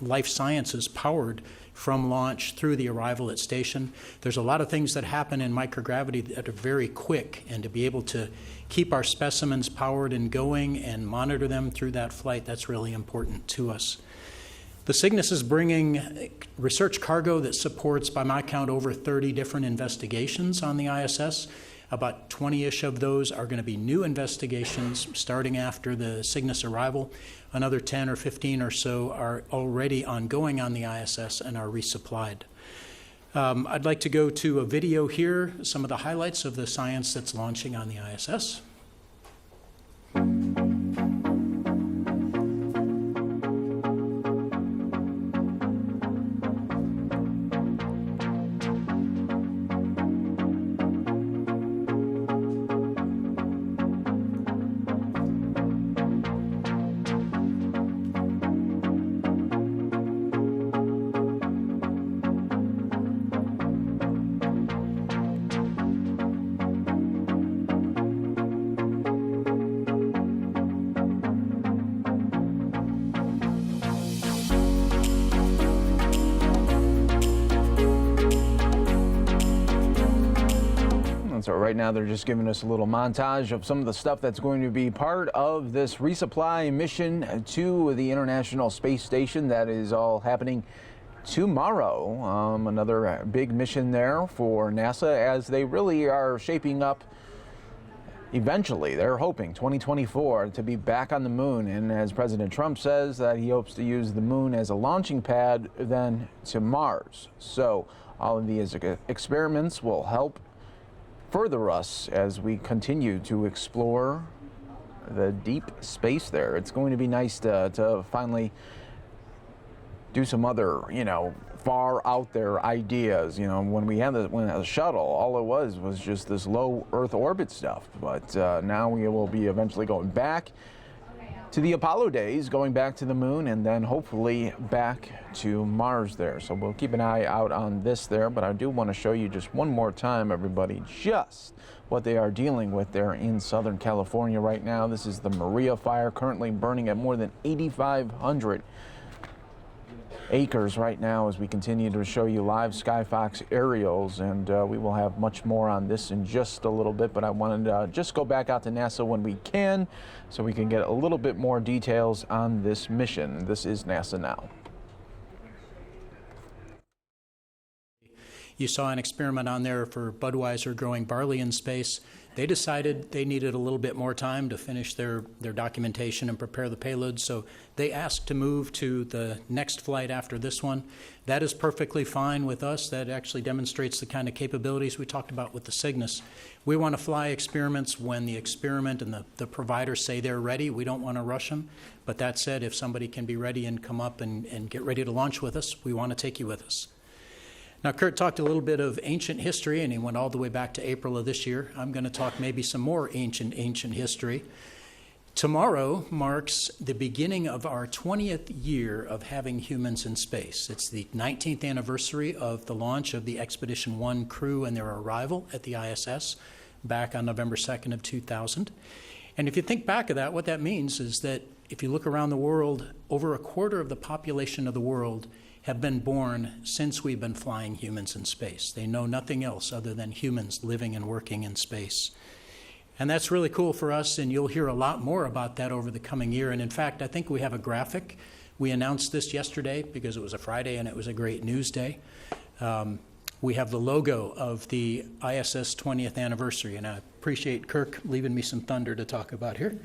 life sciences powered from launch through the arrival at station. There's a lot of things that happen in microgravity that are very quick, and to be able to keep our specimens powered and going and monitor them through that flight, that's really important to us. The Cygnus is bringing research cargo that supports, by my count, over 30 different investigations on the ISS. About 20-ish of those are going to be new investigations starting after the Cygnus arrival. Another 10 or 15 or so are already ongoing on the ISS and are resupplied. I'd like to go to a video here, some of the highlights of the science that's launching on the ISS. So right now they're just giving us a little montage of some of the stuff that's going to be part of this resupply mission to the International Space Station. That is all happening tomorrow. Another big mission there for NASA as they really are shaping up. Eventually, they're hoping 2024 to be back on the moon, and as President Trump says that he hopes to use the moon as a launching pad then to Mars. So all of these experiments will help further us as we continue to explore the deep space there. It's going to be nice to finally do some other, far out there ideas. When we had the shuttle, all it was just this low Earth orbit stuff. But now we will be eventually going back to the Apollo days, going back to the moon and then hopefully back to Mars there. So we'll keep an eye out on this there, but I do want to show you just one more time, everybody, just what they are dealing with there in Southern California right now. This is the Maria fire, currently burning at more than 8,500 acres right now as we continue to show you live Skyfox aerials, and we will have much more on this in just a little bit, but I wanted to just go back out to NASA when we can so we can get a little bit more details on this mission. This is NASA Now. You saw an experiment on there for Budweiser growing barley in space. They decided they needed a little bit more time to finish their documentation and prepare the payload, so they asked to move to the next flight after this one. That is perfectly fine with us. That actually demonstrates the kind of capabilities we talked about with the Cygnus. We want to fly experiments when the experiment and the providers say they're ready. We don't want to rush them. But that said, if somebody can be ready and come up and get ready to launch with us, we want to take you with us. Now, Kurt talked a little bit of ancient history, and he went all the way back to April of this year. I'm going to talk maybe some more ancient history. Tomorrow marks the beginning of our 20th year of having humans in space. It's the 19th anniversary of the launch of the Expedition 1 crew and their arrival at the ISS back on November 2nd of 2000. And if you think back of that, what that means is that if you look around the world, over a quarter of the population of the world have been born since we've been flying humans in space. They know nothing else other than humans living and working in space. And that's really cool for us, and you'll hear a lot more about that over the coming year. And in fact, I think we have a graphic. We announced this yesterday because it was a Friday and it was a great news day. We have the logo of the ISS 20th anniversary, and I appreciate Kirk leaving me some thunder to talk about here.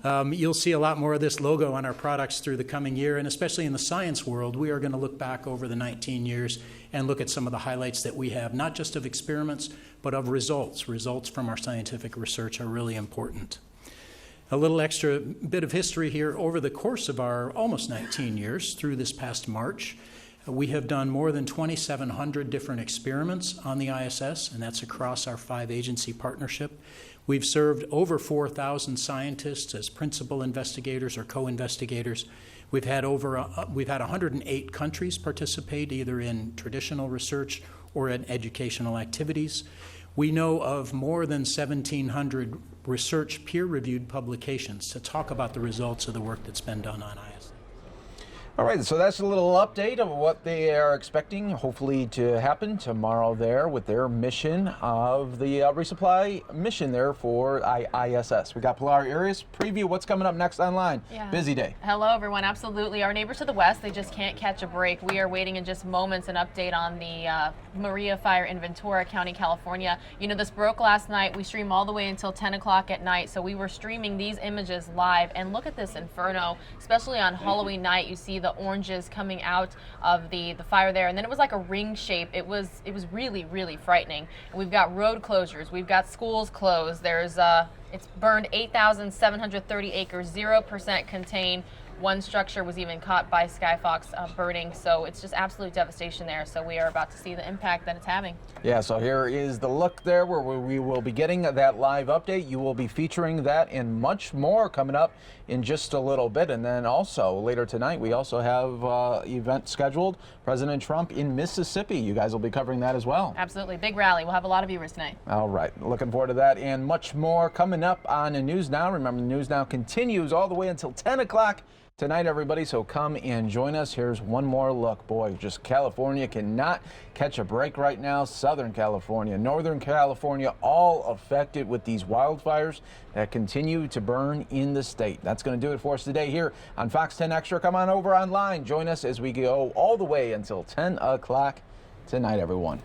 You'll see a lot more of this logo on our products through the coming year, and especially in the science world, we are going to look back over the 19 years and look at some of the highlights that we have, not just of experiments, but of results. Results from our scientific research are really important. A little extra bit of history here. Over the course of our almost 19 years, through this past March, we have done more than 2,700 different experiments on the ISS, and that's across our 5-agency partnership. We've served over 4,000 scientists as principal investigators or co-investigators. We've had 108 countries participate either in traditional research or in educational activities. We know of more than 1,700 research peer-reviewed publications to talk about the results of the work that's been done on ISS. All right, so that's a little update of what they are expecting, hopefully to happen tomorrow there with their mission of the resupply mission there for ISS. We got Pilar Arias, preview what's coming up next online. Yeah. Busy day. Hello, everyone. Absolutely. Our neighbors to the west, they just can't catch a break. We are waiting in just moments an update on the Maria fire in Ventura County, California. You know, this broke last night. We stream all the way until 10 o'clock at night, so we were streaming these images live. And look at this inferno, especially on Halloween night. You see the oranges coming out of the fire there, and then it was like a ring shape. It was really, really frightening. And we've got road closures, we've got schools closed. There's it's burned 8,730 acres, 0% contained. One structure was even caught by Skyfox burning, so it's just absolute devastation there. So we are about to see the impact that it's having. Yeah, so here is the look there where we will be getting that live update. You will be featuring that and much more coming up in just a little bit. And then also later tonight, we also have event scheduled. President Trump in Mississippi. You guys will be covering that as well. Absolutely. Big rally. We'll have a lot of viewers tonight. All right. Looking forward to that and much more coming up on News Now. Remember, News Now continues all the way until 10 o'clock. Tonight, everybody, so come and join us. Here's one more look. Boy, just California cannot catch a break right now. Southern California, Northern California, all affected with these wildfires that continue to burn in the state. That's going to do it for us today here on Fox 10 Extra. Come on over online. Join us as we go all the way until 10 o'clock tonight, everyone.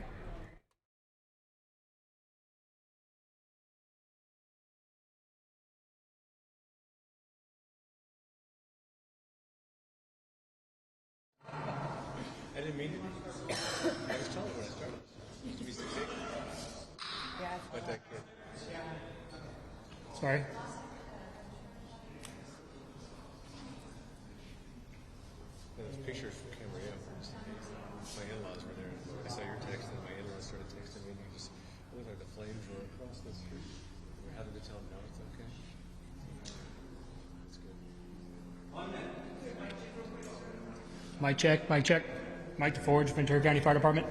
I didn't mean it. I was telling when I started. It used to be 6 acres. Yeah. Like that kid. Sorry. There's pictures from Camarillo. My in-laws were there. I saw your text, and my in-laws started texting me. And it looked like the flames were across the street. We're having to tell them, no, it's okay. Mic check, mic check. Mike DeForge, Ventura County Fire Department.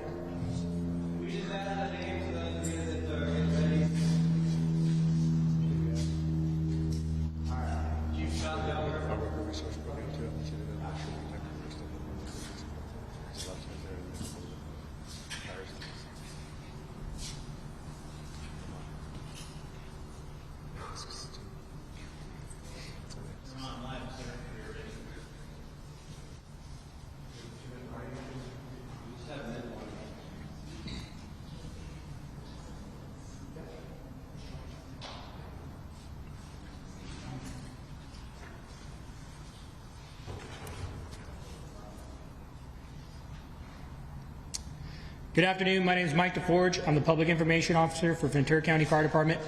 Good afternoon. My name is Mike DeForge. I'm the Public Information Officer for Ventura County Fire Department.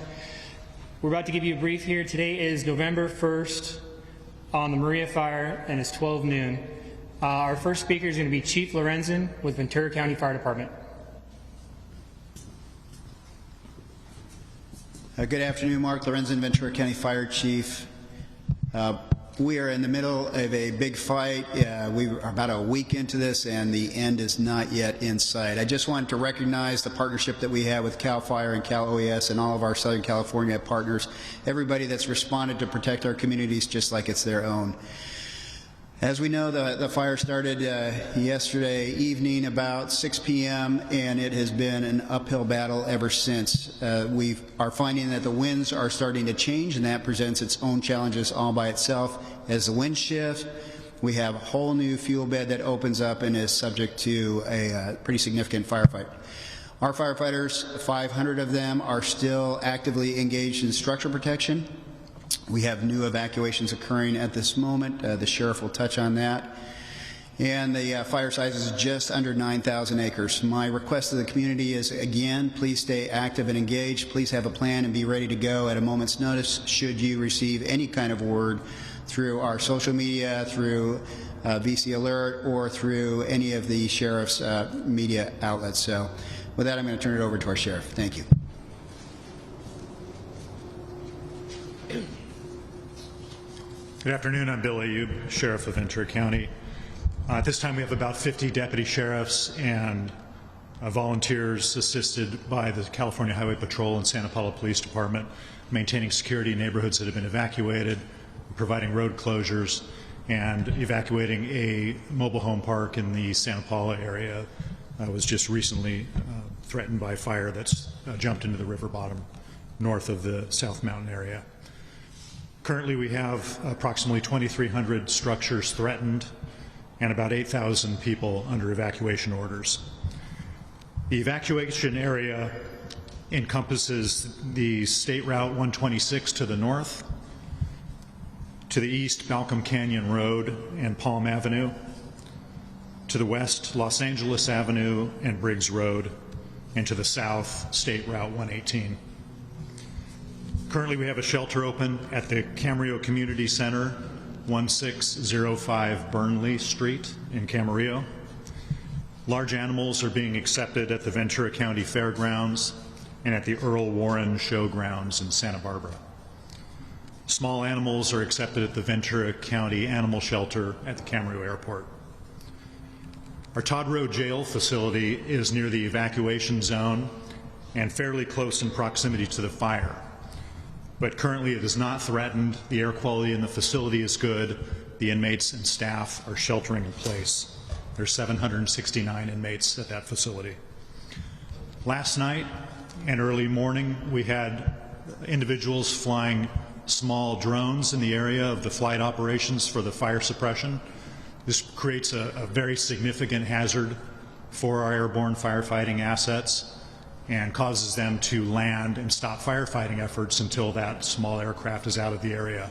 We're about to give you a brief here. Today is November 1st on the Maria fire, and it's 12 noon. Our first speaker is going to be Chief Lorenzen with Ventura County Fire Department. Good afternoon. Mark Lorenzen, Ventura County Fire Chief. We are in the middle of a big fight. We are about a week into this, and the end is not yet in sight. I just wanted to recognize the partnership that we have with CAL FIRE and Cal OES and all of our Southern California partners, everybody that's responded to protect our communities just like it's their own. As we know, the fire started yesterday evening about 6 p.m. and it has been an uphill battle ever since. We are finding that the winds are starting to change, and that presents its own challenges all by itself. As the winds shift, we have a whole new fuel bed that opens up and is subject to a pretty significant firefight. Our firefighters, 500 of them, are still actively engaged in structure protection. We have new evacuations occurring at this moment. The sheriff will touch on that. And the fire size is just under 9,000 acres. My request to the community is, again, please stay active and engaged. Please have a plan and be ready to go at a moment's notice should you receive any kind of word through our social media, through VC Alert, or through any of the sheriff's media outlets. So with that, I'm going to turn it over to our sheriff. Thank you. Good afternoon. I'm Bill Ayub, Sheriff of Ventura County. At this time, we have about 50 deputy sheriffs and volunteers assisted by the California Highway Patrol and Santa Paula Police Department, maintaining security in neighborhoods that have been evacuated, providing road closures, and evacuating a mobile home park in the Santa Paula area. Was just recently threatened by fire that's jumped into the river bottom north of the South Mountain area. Currently, we have approximately 2,300 structures threatened and about 8,000 people under evacuation orders. The evacuation area encompasses the State Route 126 to the north, to the east, Malcolm Canyon Road and Palm Avenue, to the west, Los Angeles Avenue and Briggs Road, and to the south, State Route 118. Currently, we have a shelter open at the Camarillo Community Center, 1605 Burnley Street in Camarillo. Large animals are being accepted at the Ventura County Fairgrounds and at the Earl Warren Showgrounds in Santa Barbara. Small animals are accepted at the Ventura County Animal Shelter at the Camarillo Airport. Our Todd Road Jail facility is near the evacuation zone and fairly close in proximity to the fire. But currently it is not threatened. The air quality in the facility is good. The inmates and staff are sheltering in place. There's 769 inmates at that facility. Last night and early morning, we had individuals flying small drones in the area of the flight operations for the fire suppression. This creates a very significant hazard for our airborne firefighting assets and causes them to land and stop firefighting efforts until that small aircraft is out of the area.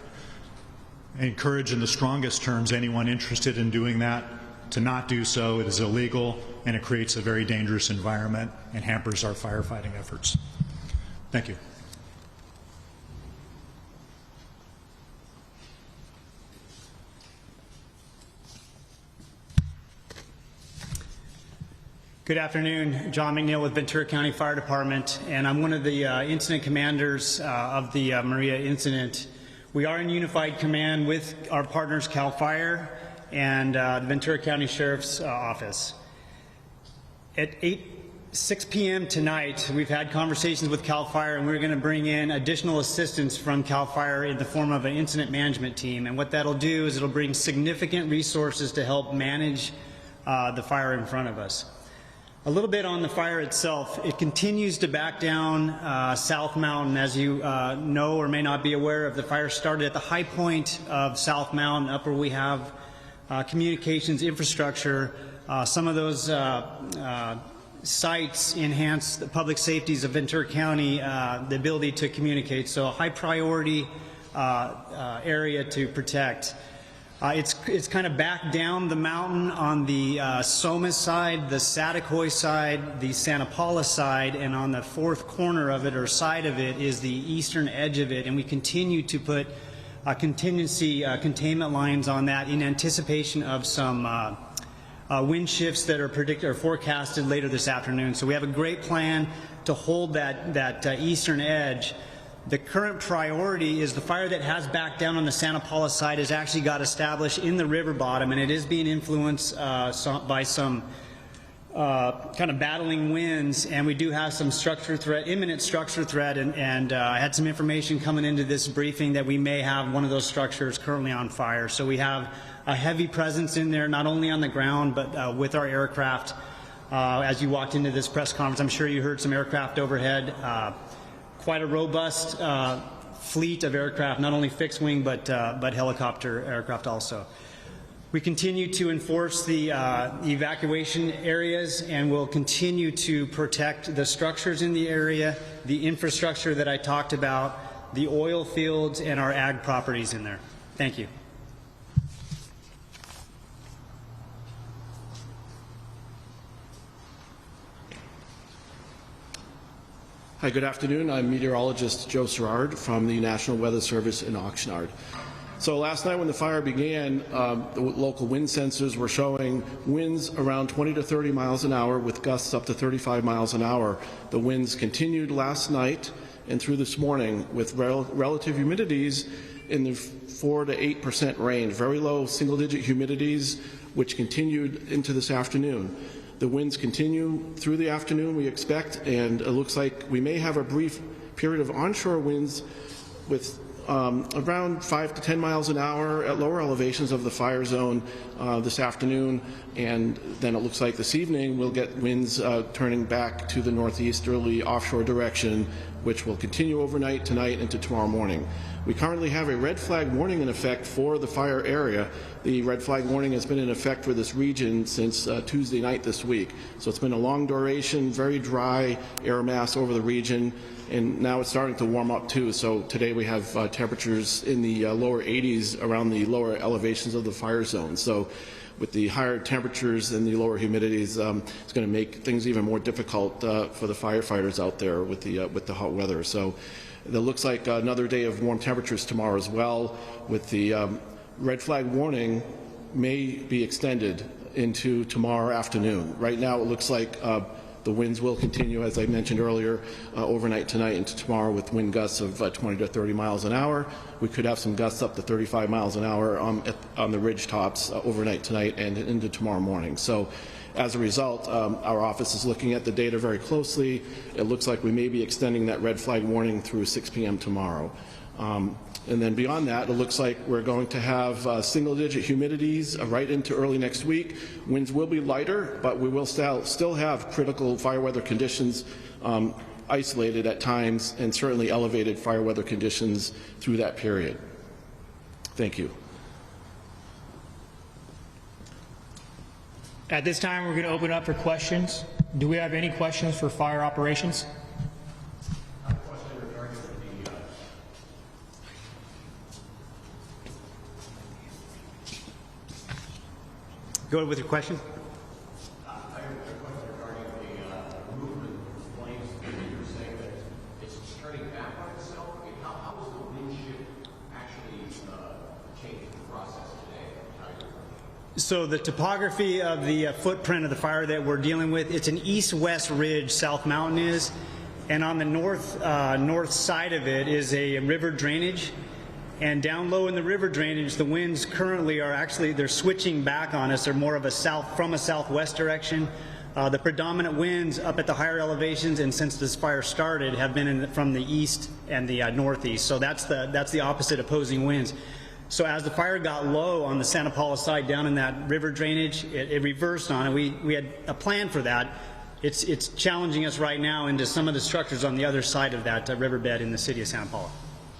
I encourage in the strongest terms anyone interested in doing that to not do so. It is illegal and it creates a very dangerous environment and hampers our firefighting efforts. Thank you. Good afternoon. John McNeil with Ventura County Fire Department, and I'm one of the incident commanders of the Maria incident. We are in unified command with our partners CAL FIRE and the Ventura County Sheriff's Office. At 6 p.m. tonight, we've had conversations with CAL FIRE, and we're going to bring in additional assistance from CAL FIRE in the form of an incident management team. And what that'll do is it'll bring significant resources to help manage the fire in front of us. A little bit on the fire itself. It continues to back down South Mountain. As you know or may not be aware of, the fire started at the high point of South Mountain, up where we have communications infrastructure. Some of those sites enhance the public safeties of Ventura County, the ability to communicate. So a high priority area to protect. It's kind of back down the mountain on the Somas side, the Saticoy side, the Santa Paula side, and on the fourth corner of it or side of it is the eastern edge of it. And we continue to put contingency containment lines on that in anticipation of some wind shifts that are forecasted later this afternoon. So we have a great plan to hold that eastern edge. The current priority is the fire that has backed down on the Santa Paula side has actually got established in the river bottom, and it is being influenced by some kind of battling winds, and we do have some imminent structure threat, and I had some information coming into this briefing that we may have one of those structures currently on fire. So we have a heavy presence in there, not only on the ground, but with our aircraft. As you walked into this press conference, I'm sure you heard some aircraft overhead. Quite a robust fleet of aircraft, not only fixed wing, but helicopter aircraft also. We continue to enforce the evacuation areas, and we'll continue to protect the structures in the area, the infrastructure that I talked about, the oil fields, and our ag properties in there. Thank you. Hi, good afternoon. I'm meteorologist Joe Serrard from the National Weather Service in Oxnard. So last night when the fire began, the local wind sensors were showing winds around 20 to 30 miles an hour with gusts up to 35 miles an hour. The winds continued last night and through this morning with relative humidities in the 4 to 8% range, very low single-digit humidities, which continued into this afternoon. The winds continue through the afternoon, we expect, and it looks like we may have a brief period of onshore winds with around 5 to 10 miles an hour at lower elevations of the fire zone this afternoon, and then it looks like this evening we'll get winds turning back to the northeasterly offshore direction, which will continue overnight tonight into tomorrow morning. We currently have a red flag warning in effect for the fire area. The red flag warning has been in effect for this region since Tuesday night this week. So it's been a long duration, very dry air mass over the region, and now it's starting to warm up too. So today we have temperatures in the lower 80s around the lower elevations of the fire zone. So with the higher temperatures and the lower humidities, it's going to make things even more difficult for the firefighters out there with the hot weather. So it looks like another day of warm temperatures tomorrow as well, with the red flag warning may be extended into tomorrow afternoon. Right now it looks like the winds will continue, as I mentioned earlier, overnight tonight into tomorrow with wind gusts of 20 to 30 miles an hour. We could have some gusts up to 35 miles an hour on the ridge tops overnight tonight and into tomorrow morning. So as a result, our office is looking at the data very closely. It looks like we may be extending that red flag warning through 6 p.m. tomorrow. And then beyond that, it looks like we're going to have single-digit humidities right into early next week. Winds will be lighter, but we will still have critical fire weather conditions isolated at times, and certainly elevated fire weather conditions through that period. Thank you. At this time, we're going to open up for questions. Do we have any questions for fire operations? Go ahead with your question. I have a question regarding the movement of flames. You're saying that it's turning back on itself. How is the wind shift actually changing the process today? So the topography of the footprint of the fire that we're dealing with, it's an east-west ridge, South Mountain is, and on the north side of it is a river drainage. And down low in the river drainage, the winds currently are actually, they're switching back on us. They're more of a from a southwest direction. The predominant winds up at the higher elevations, and since this fire started, have been from the east and the northeast. So that's the opposite opposing winds. So as the fire got low on the Santa Paula side down in that river drainage, it reversed on it. We had a plan for that. It's challenging us right now into some of the structures on the other side of that riverbed in the city of Santa Paula.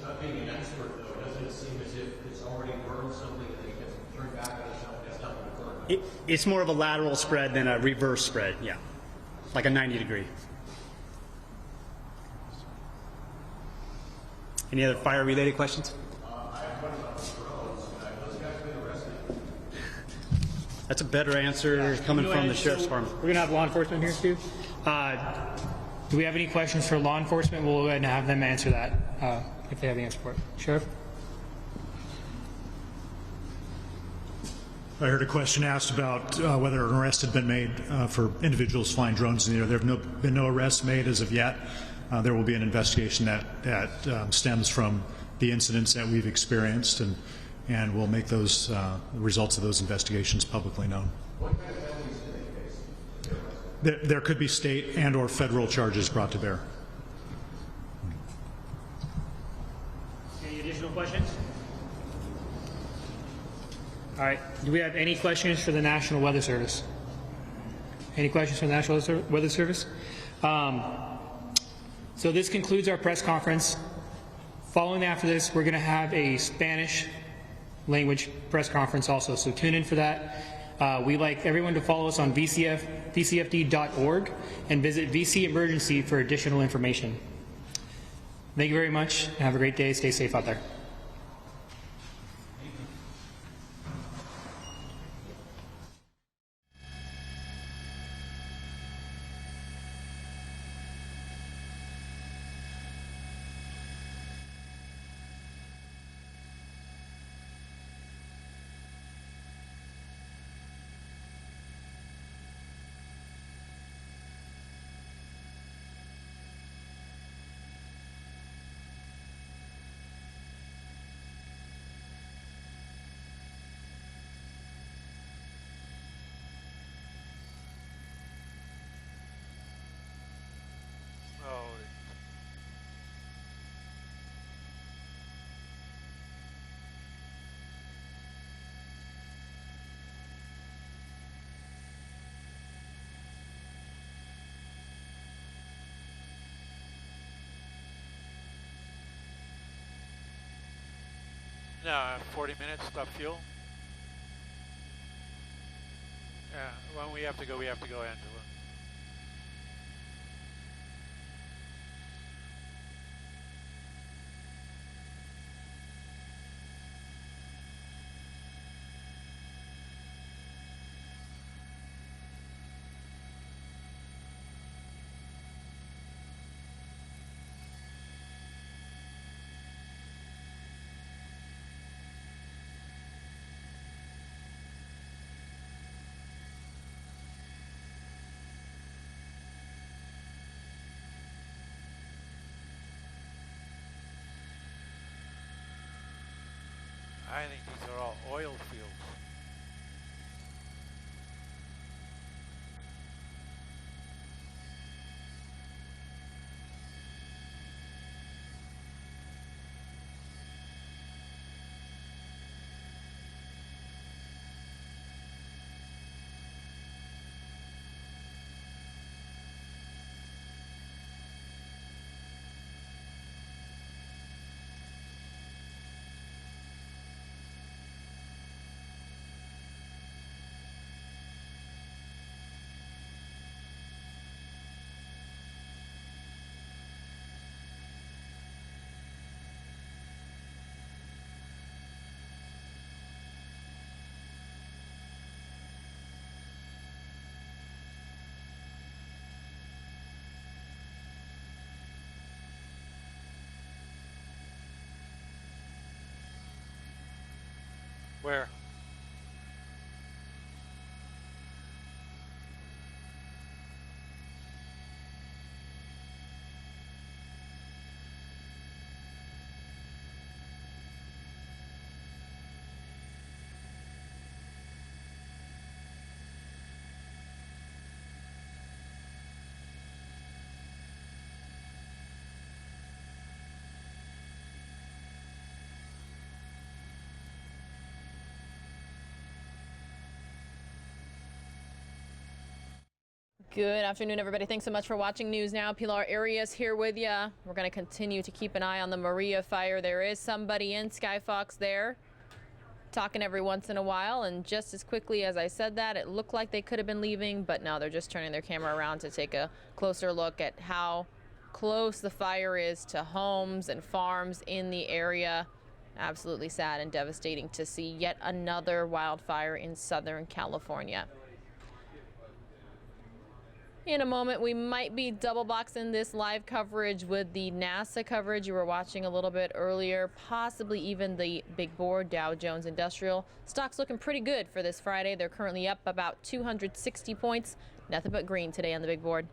Not being an expert, though, doesn't it seem as if it's already burned something that it gets turned back on itself and has nothing to burn? It's more of a lateral spread than a reverse spread, yeah, like a 90-degree. Any other fire-related questions? That's a better answer coming from the sheriff's department. We're going to have law enforcement here, too. Do we have any questions for law enforcement? We'll go ahead and have them answer that if they have the answer for it. Sheriff? I heard a question asked about whether an arrest had been made for individuals flying drones in the air. There have been no arrests made as of yet. There will be an investigation that stems from the incidents that we've experienced, and we'll make those the results of those investigations publicly known. What kind of penalties do they face? There could be state and or federal charges brought to bear. Any additional questions? All right. Do we have any questions for the National Weather Service? Any questions for the National Weather Service? So this concludes our press conference. Following after this, we're going to have a Spanish language press conference also, so tune in for that. We'd like everyone to follow us on vcfd.org and visit VC Emergency for additional information. Thank you very much, and have a great day. Stay safe out there. No, 40 minutes, stop fuel. Yeah, when we have to go, Angela. I think these are all oil fields. Where? Good afternoon, everybody. Thanks so much for watching News Now. Pilar Arias here with you. We're going to continue to keep an eye on the Maria fire. There is somebody in Skyfox there talking every once in a while, and just as quickly as I said that, it looked like they could have been leaving, but no, they're just turning their camera around to take a closer look at how close the fire is to homes and farms in the area. Absolutely sad and devastating to see yet another wildfire in Southern California. In a moment, we might be double boxing this live coverage with the NASA coverage you were watching a little bit earlier, possibly even the big board Dow Jones Industrial. Stocks looking pretty good for this Friday. They're currently up about 260 points. Nothing but green today on the big board.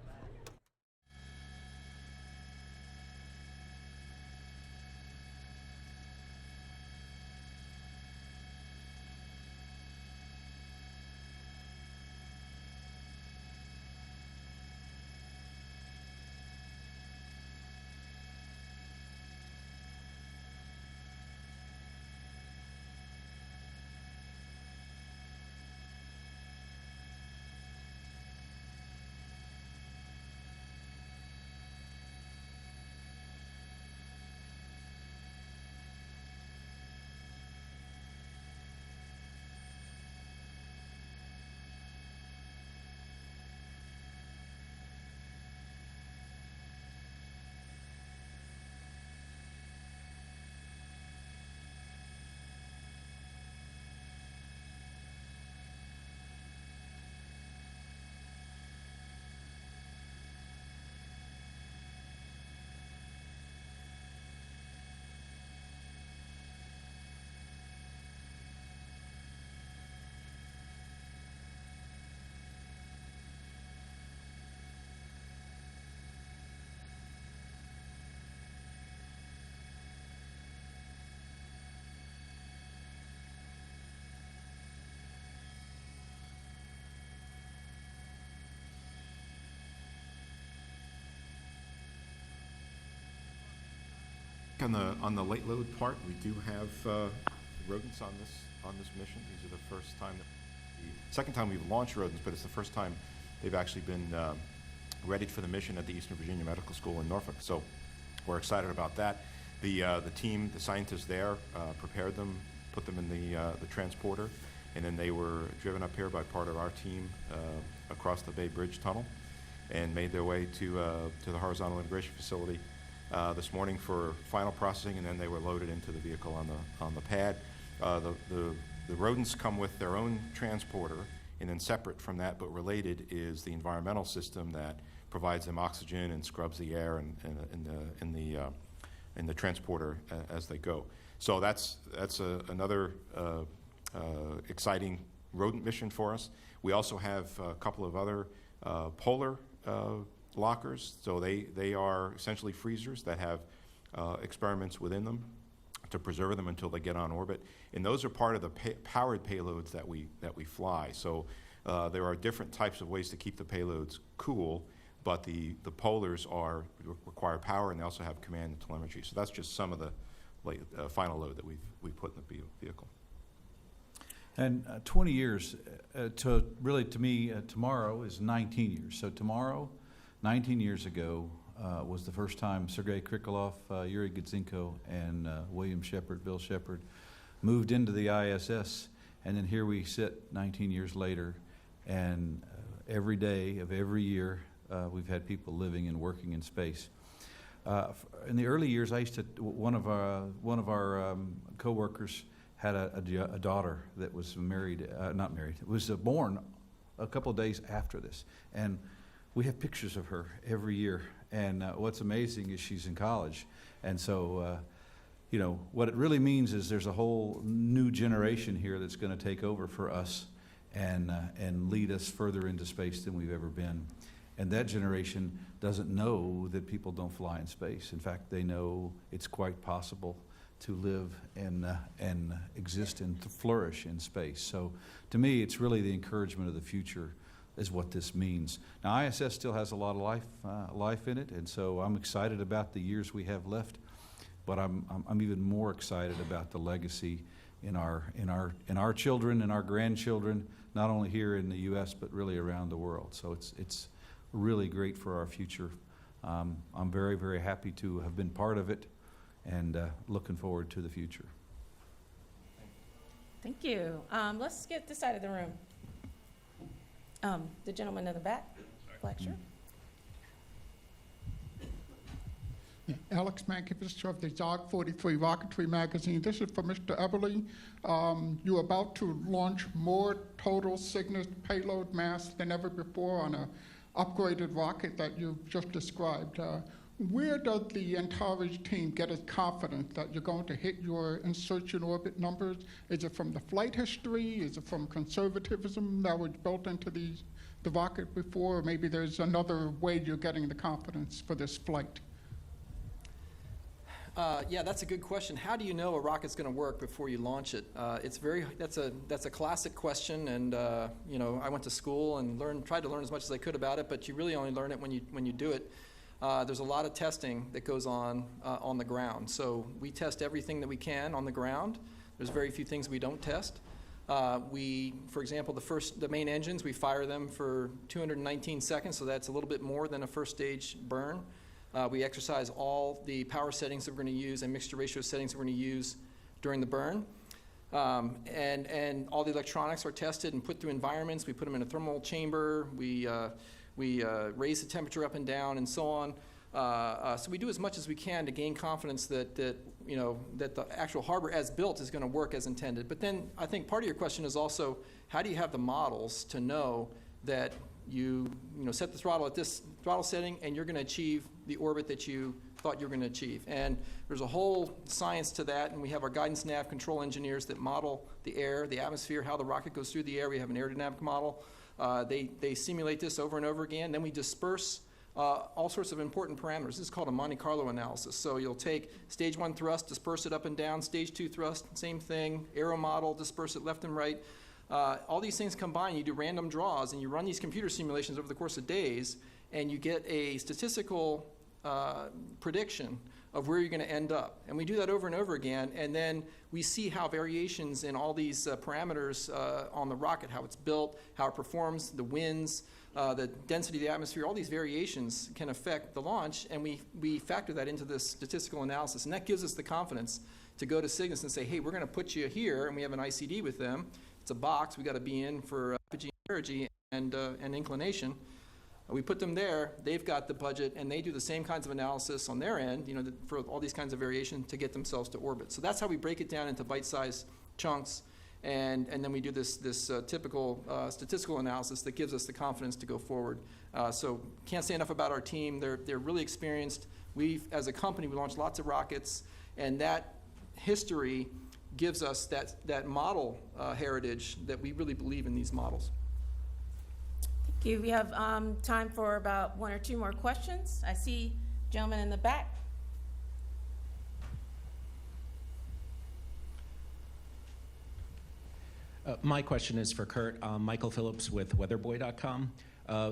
On the late load part, we do have rodents on this mission. These are the first time, the second time we've launched rodents, but it's the first time they've actually been readied for the mission at the Eastern Virginia Medical School in Norfolk. So we're excited about that. The team, the scientists there, prepared them, put them in the transporter, and then they were driven up here by part of our team across the Bay Bridge Tunnel, and made their way to the horizontal integration facility this morning for final processing, and then they were loaded into the vehicle on the pad. The rodents come with their own transporter, and then separate from that but related is the environmental system that provides them oxygen and scrubs the air in the transporter as they go. So that's another exciting rodent mission for us. We also have a couple of other polar lockers. So they are essentially freezers that have experiments within them to preserve them until they get on orbit. And those are part of the powered payloads that we fly. So there are different types of ways to keep the payloads cool, but the polars require power, and they also have command and telemetry. So that's just some of the final load that we put in the vehicle. And 20 years, to me, tomorrow is 19 years. So tomorrow, 19 years ago, was the first time Sergei Krikalev, Yuri Gudzinko, and Bill Shepard, moved into the ISS. And then here we sit 19 years later, and every day of every year, we've had people living and working in space. In the early years, one of our coworkers had a daughter that was was born a couple of days after this. And we have pictures of her every year, and what's amazing is she's in college. And so, what it really means is there's a whole new generation here that's going to take over for us and lead us further into space than we've ever been. And that generation doesn't know that people don't fly in space. In fact, they know it's quite possible to live and exist and to flourish in space. So to me, it's really the encouragement of the future is what this means. Now, ISS still has a lot of life in it, and so I'm excited about the years we have left, but I'm even more excited about the legacy in our children and our grandchildren, not only here in the U.S. but really around the world. So really great for our future. I'm very, very happy to have been part of it and looking forward to the future. Thank you. Let's get this side of the room. The gentleman in the back, black shirt. Yeah, Alex Mankiewicz of the Zog 43 Rocketry magazine. This is for Mr. Eberly. You're about to launch more total Cygnus payload mass than ever before on an upgraded rocket that you've just described. Where does the Antares team get its confidence that you're going to hit your insertion orbit numbers? Is it from the flight history? Is it from conservatism that was built into the rocket before? Or maybe there's another way you're getting the confidence for this flight? Yeah, that's a good question. How do you know a rocket's going to work before you launch it? That's a classic question, and I went to school and tried to learn as much as I could about it, but you really only learn it when you do it. There's a lot of testing that goes on the ground. So we test everything that we can on the ground. There's very few things we don't test. For example, the main engines, we fire them for 219 seconds, so that's a little bit more than a first stage burn. We exercise all the power settings that we're going to use and mixture ratio settings that we're going to use during the burn. And all the electronics are tested and put through environments. We put them in a thermal chamber. We raise the temperature up and down and so on. So we do as much as we can to gain confidence that the actual harbor as built is going to work as intended. But then I think part of your question is also, how do you have the models to know that you set the throttle at this throttle setting and you're going to achieve the orbit that you thought you were going to achieve? And there's a whole science to that, and we have our guidance nav control engineers that model the air, the atmosphere, how the rocket goes through the air. We have an aerodynamic model. They simulate this over and over again. Then we disperse all sorts of important parameters. This is called a Monte Carlo analysis. So you'll take stage 1 thrust, disperse it up and down, stage 2 thrust, same thing, aero model, disperse it left and right. All these things combine, you do random draws, and you run these computer simulations over the course of days, and you get a statistical prediction of where you're going to end up. And we do that over and over again, and then we see how variations in all these parameters on the rocket, how it's built, how it performs, the winds, the density of the atmosphere, all these variations can affect the launch, and we factor that into this statistical analysis. And that gives us the confidence to go to Cygnus and say, hey, we're going to put you here, and we have an ICD with them. It's a box. We got to be in for apogee, perigee, and inclination. We put them there. They've got the budget, and they do the same kinds of analysis on their end, for all these kinds of variation to get themselves to orbit. So that's how we break it down into bite-sized chunks, and then we do this typical statistical analysis that gives us the confidence to go forward. So can't say enough about our team. They're really experienced. As a company, we launched lots of rockets, and that history gives us that model heritage that we really believe in these models. Thank you. We have time for about 1 or 2 more questions. I see gentleman in the back. My question is for Kurt. Michael Phillips with weatherboy.com.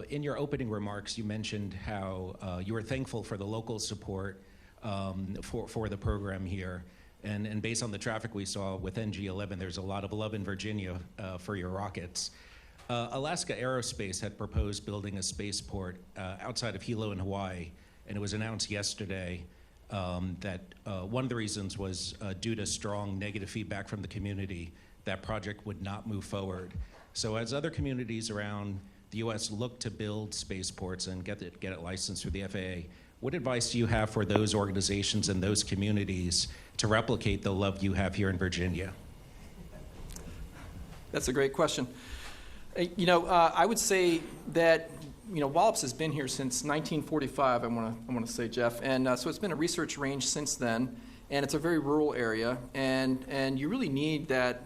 In your opening remarks, you mentioned how you were thankful for the local support for the program here. And based on the traffic we saw with NG-11, there's a lot of love in Virginia for your rockets. Alaska Aerospace had proposed building a spaceport outside of Hilo in Hawaii, and it was announced yesterday that one of the reasons was due to strong negative feedback from the community, that project would not move forward. So as other communities around the U.S. look to build spaceports and get it licensed through the FAA, what advice do you have for those organizations and those communities to replicate the love you have here in Virginia? That's a great question. I would say that Wallops has been here since 1945. I want to say, Jeff, and so it's been a research range since then, and it's a very rural area, and you really need that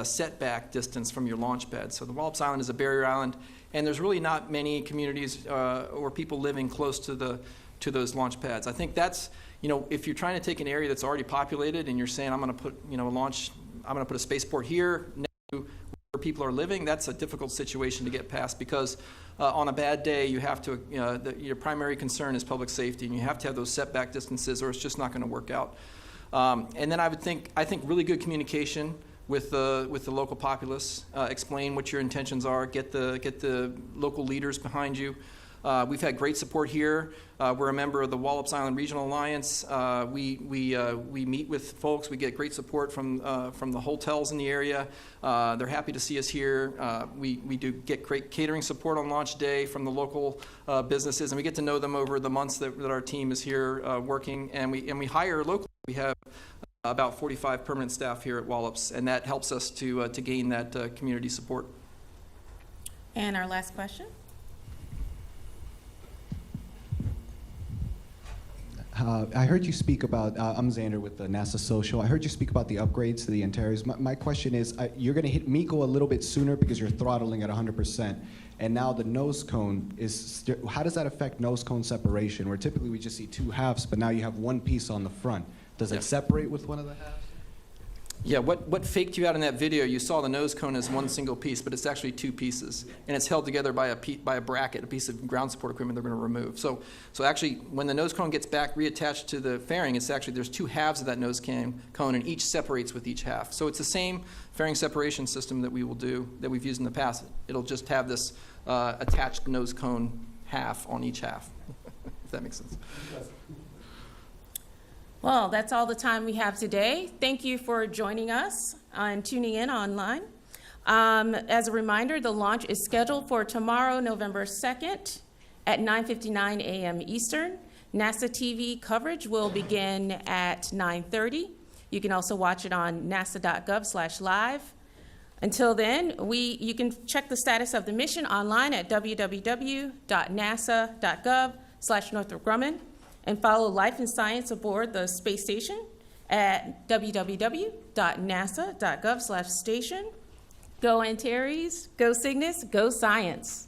setback distance from your launch pad. So the Wallops Island is a barrier island, and there's really not many communities or people living close to those launch pads. I think that's if you're trying to take an area that's already populated and you're saying I'm going to put a spaceport here next to where people are living, that's a difficult situation to get past because on a bad day you have to your primary concern is public safety, and you have to have those setback distances or it's just not going to work out. And then I think really good communication with the local populace, explain what your intentions are, get the local leaders behind you. We've had great support here. We're a member of the Wallops Island Regional Alliance. We meet with folks. We get great support from the hotels in the area. They're happy to see us here. We do get great catering support on launch day from the local businesses, and we get to know them over the months that our team is here working. And we hire locally. We have about 45 permanent staff here at Wallops, and that helps us to gain that community support. And our last question. I heard you speak about, I'm Xander with the NASA Social. I heard you speak about the upgrades to the interiors. My question is, you're going to hit MECO a little bit sooner because you're throttling at 100%. And now the nose cone is, how does that affect nose cone separation? Where typically we just see two halves, but now you have one piece on the front. Does it separate with one of the halves? Yeah, what faked you out in that video, you saw the nose cone as one single piece, but it's actually two pieces. And it's held together by a bracket, a piece of ground support equipment they're going to remove. So actually, when the nose cone gets back reattached to the fairing, it's actually, there's two halves of that nose cone, and each separates with each half. So it's the same fairing separation system that we will do, that we've used in the past. It'll just have this attached nose cone half on each half, if that makes sense. Well, that's all the time we have today. Thank you for joining us and tuning in online. As a reminder, the launch is scheduled for tomorrow, November 2nd at 9:59 a.m. Eastern. NASA TV coverage will begin at 9:30. You can also watch it on nasa.gov/live. Until then, you can check the status of the mission online at www.nasa.gov/Northrop Grumman. And follow life and science aboard the space station at www.nasa.gov/station. Go Antares, go Cygnus, go science.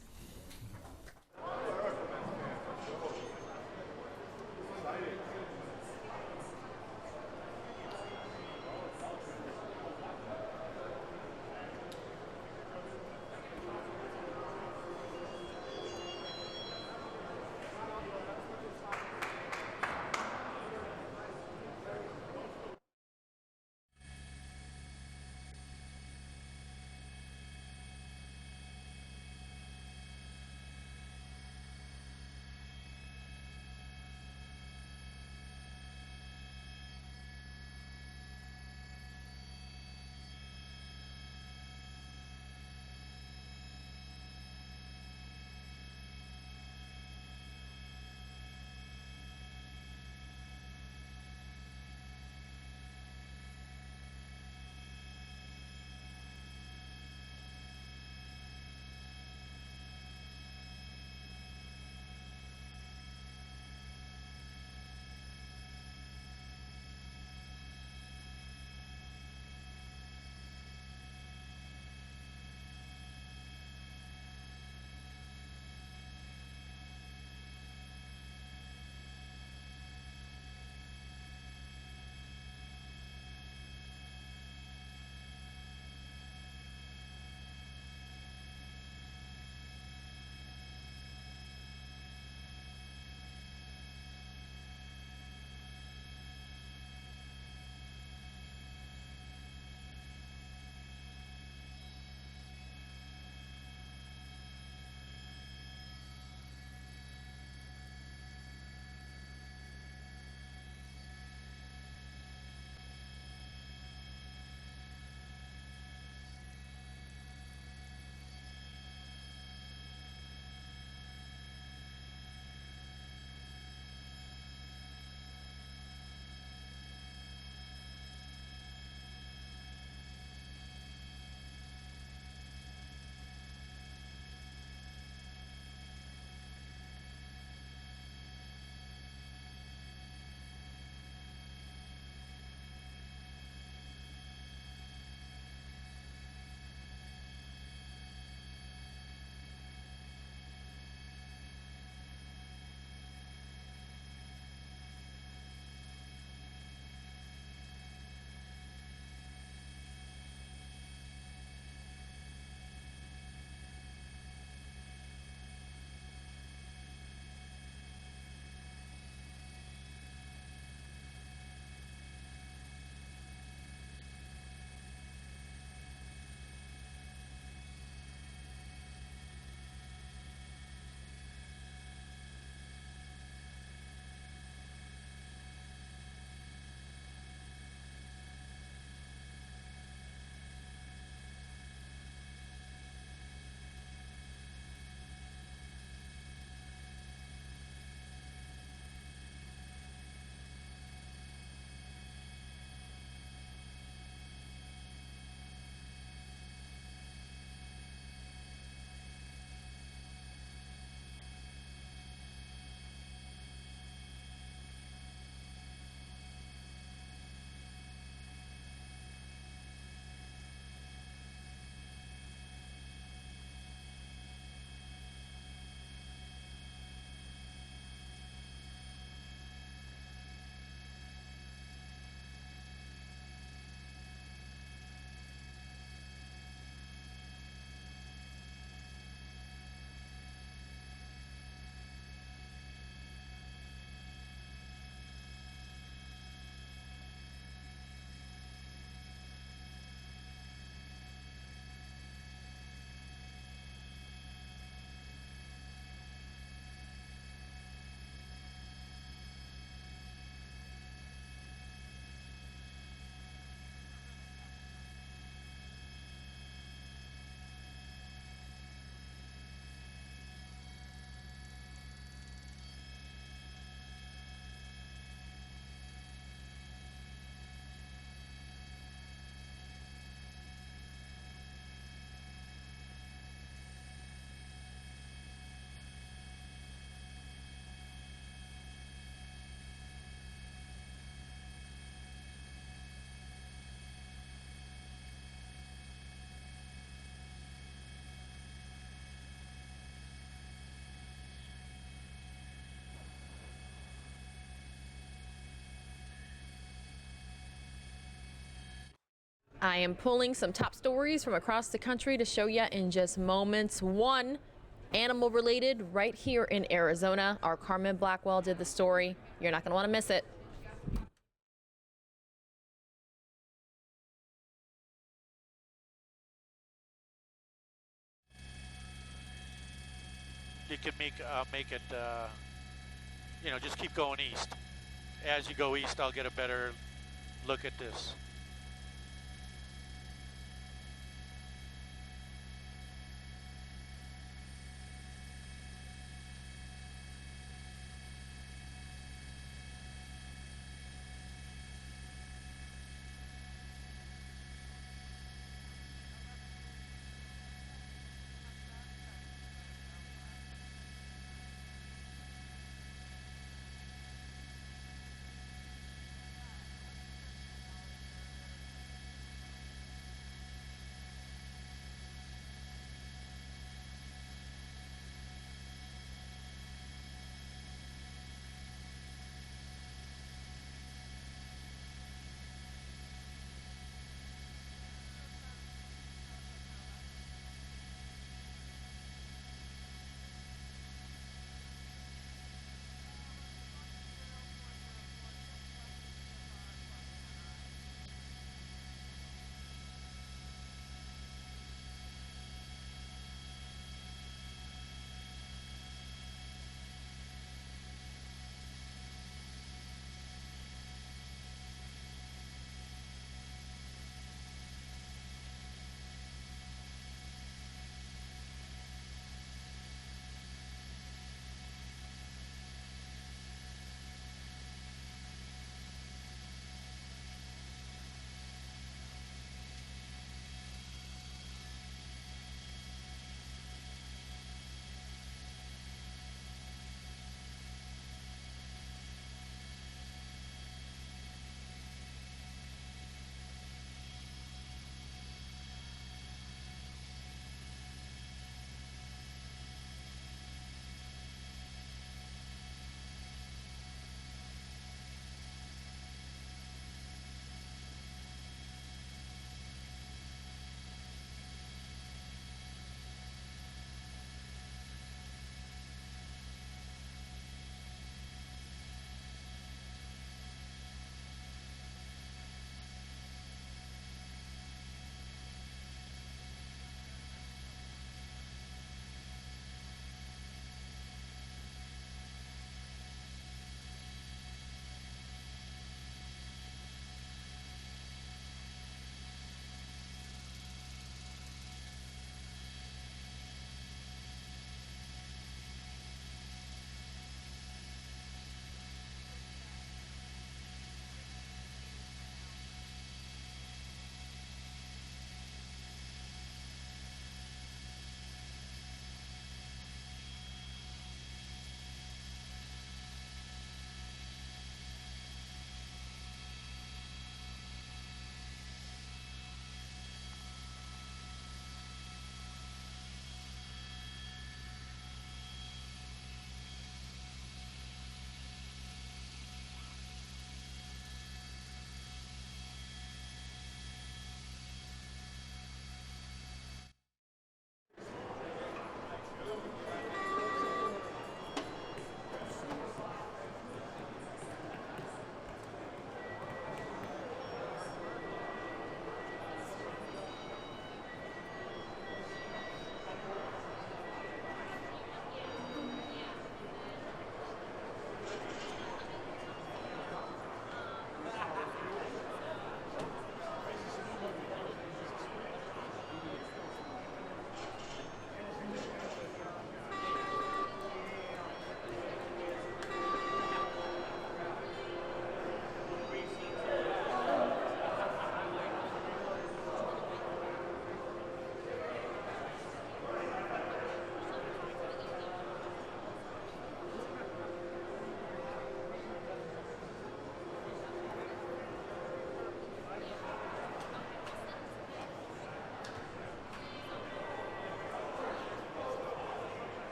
I am pulling some top stories from across the country to show you in just moments. One, animal related, right here in Arizona. Our Carmen Blackwell did the story. You're not going to want to miss it. You can make it, just keep going east. As you go east, I'll get a better look at this.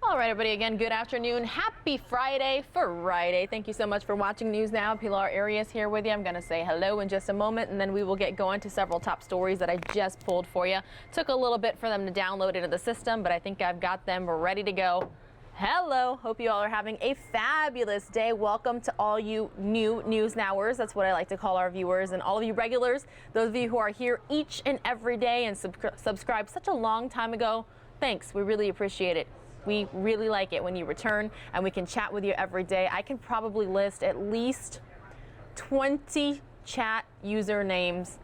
All right, everybody, again, good afternoon. Happy Friday. Thank you so much for watching News Now. Pilar Arias here with you. I'm going to say hello in just a moment, and then we will get going to several top stories that I just pulled for you. Took a little bit for them to download into the system, but I think I've got them ready to go. Hello. Hope you all are having a fabulous day. Welcome to all you new News Nowers. That's what I like to call our viewers, and all of you regulars, those of you who are here each and every day and subscribe such a long time ago. Thanks. We really appreciate it. We really like it when you return and we can chat with you every day. I can probably list at least 20 chat usernames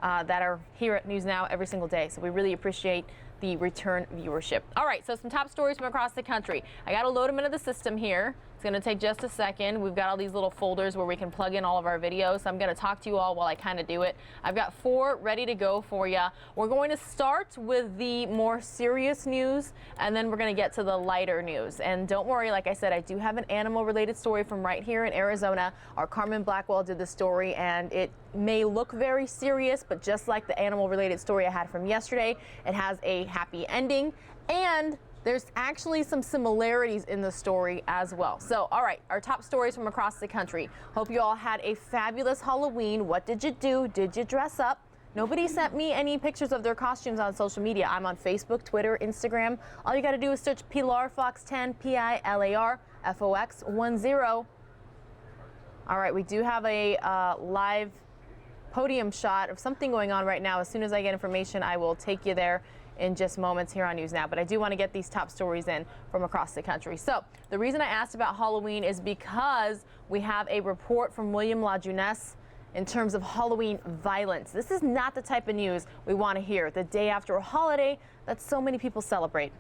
that are here at News Now every single day. So we really appreciate the return viewership. All right, so some top stories from across the country. I got to load them into the system here. It's going to take just a second. We've got all these little folders where we can plug in all of our videos. So I'm going to talk to you all while I kind of do it. I've got 4 ready to go for you. We're going to start with the more serious news, and then we're going to get to the lighter news. And don't worry, like I said, I do have an animal-related story from right here in Arizona. Our Carmen Blackwell did the story, and it may look very serious, but just like the animal-related story I had from yesterday, it has a happy ending, and there's actually some similarities in the story as well. So, all right, our top stories from across the country. Hope you all had a fabulous Halloween. What did you do? Did you dress up? Nobody sent me any pictures of their costumes on social media. I'm on Facebook, Twitter, Instagram. All you got to do is search Pilar Fox 10, Pilar Fox 10. All right, we do have a live podium shot of something going on right now. As soon as I get information, I will take you there in just moments here on News Now, but I do want to get these top stories in from across the country. So the reason I asked about Halloween is because we have a report from William LaJeunesse in terms of Halloween violence. This is not the type of news we want to hear the day after a holiday that so many people celebrate.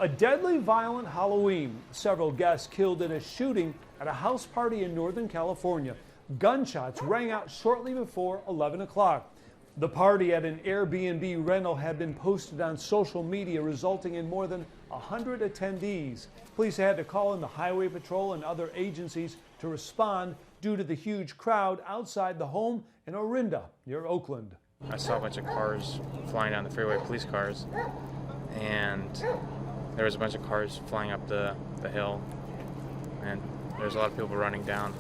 A deadly violent Halloween. Several guests killed in a shooting at a house party in Northern California. Gunshots rang out shortly before 11 o'clock. The party at an Airbnb rental had been posted on social media, resulting in more than 100 attendees. Police had to call in the Highway Patrol and other agencies to respond due to the huge crowd outside the home in Orinda, near Oakland. I saw a bunch of cars flying down the freeway, police cars, and there was a bunch of cars flying up the hill, and there was a lot of people running down.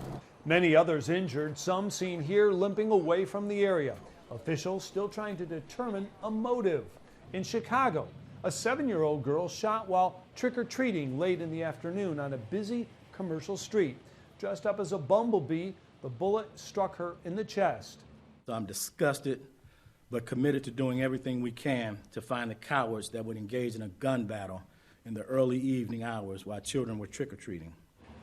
Many others injured, some seen here limping away from the area. Officials still trying to determine a motive. In Chicago, a 7-year-old girl shot while trick-or-treating late in the afternoon on a busy commercial street. Dressed up as a bumblebee, the bullet struck her in the chest. I'm disgusted, but committed to doing everything we can to find the cowards that would engage in a gun battle in the early evening hours while children were trick-or-treating.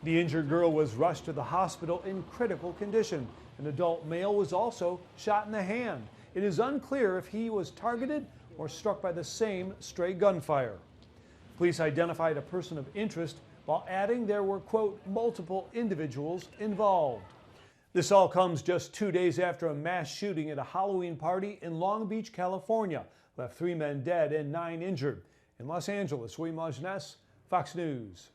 The injured girl was rushed to the hospital in critical condition. An adult male was also shot in the hand. It is unclear if he was targeted or struck by the same stray gunfire. Police identified a person of interest while adding there were, quote, multiple individuals involved. This all comes just 2 days after a mass shooting at a Halloween party in Long Beach, California, left 3 men dead and 9 injured. In Los Angeles, William LaJeunesse, Fox News.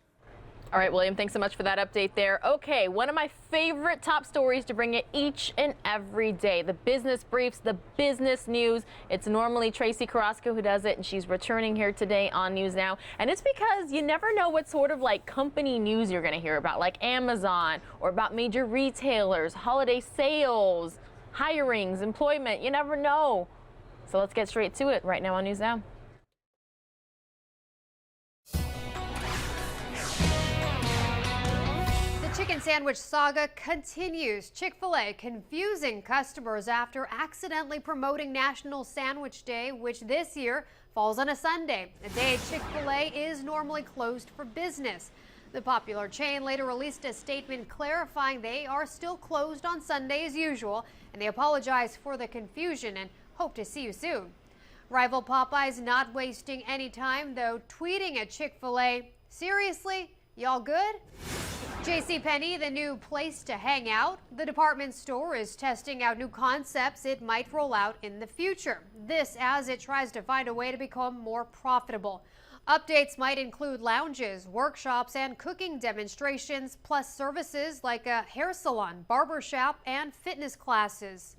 All right, William, thanks so much for that update there. Okay, one of my favorite top stories to bring you each and every day, the business briefs, the business news. It's normally Tracy Carrasco who does it, and she's returning here today on News Now. And it's because you never know what sort of like company news you're going to hear about, like Amazon or about major retailers, holiday sales, hirings, employment. You never know. So let's get straight to it right now on News Now. Chicken sandwich saga continues. Chick-fil-A confusing customers after accidentally promoting National Sandwich Day, which this year falls on a Sunday, a day Chick-fil-A is normally closed for business. The popular chain later released a statement clarifying they are still closed on Sunday as usual, and they apologize for the confusion and hope to see you soon. Rival Popeyes not wasting any time, though, tweeting at Chick-fil-A, "Seriously, y'all good?" JCPenney, the new place to hang out. The department store is testing out new concepts it might roll out in the future. This as it tries to find a way to become more profitable. Updates might include lounges, workshops, and cooking demonstrations, plus services like a hair salon, barbershop, and fitness classes.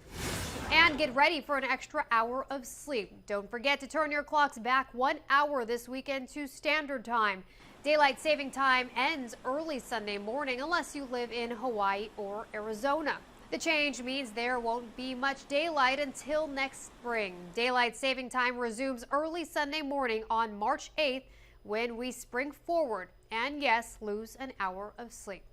And get ready for an extra hour of sleep. Don't forget to turn your clocks back 1 hour this weekend to standard time. Daylight saving time ends early Sunday morning unless you live in Hawaii or Arizona. The change means there won't be much daylight until next spring. Daylight saving time resumes early Sunday morning on March 8th when we spring forward and, yes, lose an hour of sleep.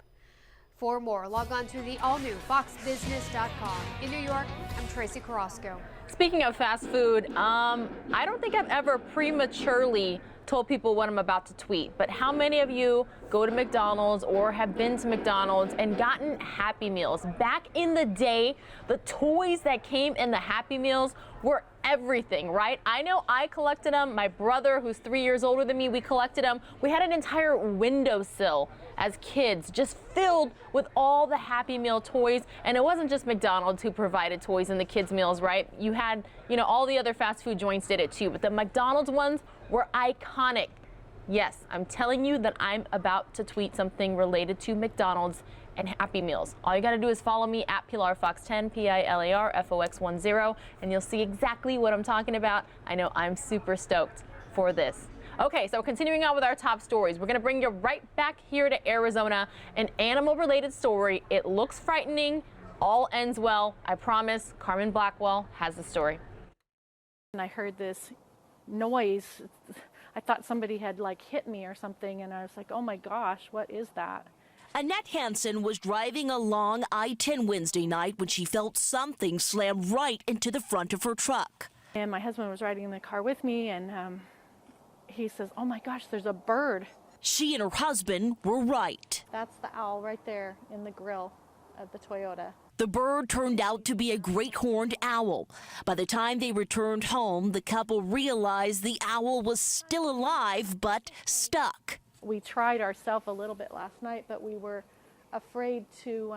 For more, log on to the all-new foxbusiness.com. In New York, I'm Tracy Carrasco. Speaking of fast food, I don't think I've ever prematurely told people what I'm about to tweet, but how many of you go to McDonald's or have been to McDonald's and gotten Happy Meals? Back in the day, the toys that came in the Happy Meals were everything, right? I know I collected them. My brother, who's 3 years older than me, we collected them. We had an entire windowsill as kids just filled with all the Happy Meal toys. And it wasn't just McDonald's who provided toys in the kids' meals, right? You had, all the other fast food joints did it too, but the McDonald's ones were iconic. Yes, I'm telling you that I'm about to tweet something related to McDonald's and Happy Meals. All you gotta do is follow me at PilarFox10, PILARFOX10, and you'll see exactly what I'm talking about. I know I'm super stoked for this. Okay, so continuing on with our top stories, we're gonna bring you right back here to Arizona, an animal-related story. It looks frightening, all ends well, I promise. Carmen Blackwell has the story. And I heard this noise. I thought somebody had hit me or something, and I was like, oh my gosh, what is that? Annette Hansen was driving along I-10 Wednesday night when she felt something slam right into the front of her truck. And my husband was riding in the car with me, and he says, oh my gosh, there's a bird. She and her husband were right. That's the owl right there in the grill of the Toyota. The bird turned out to be a great horned owl. By the time they returned home, the couple realized the owl was still alive but stuck. We tried ourselves a little bit last night, but we were afraid to,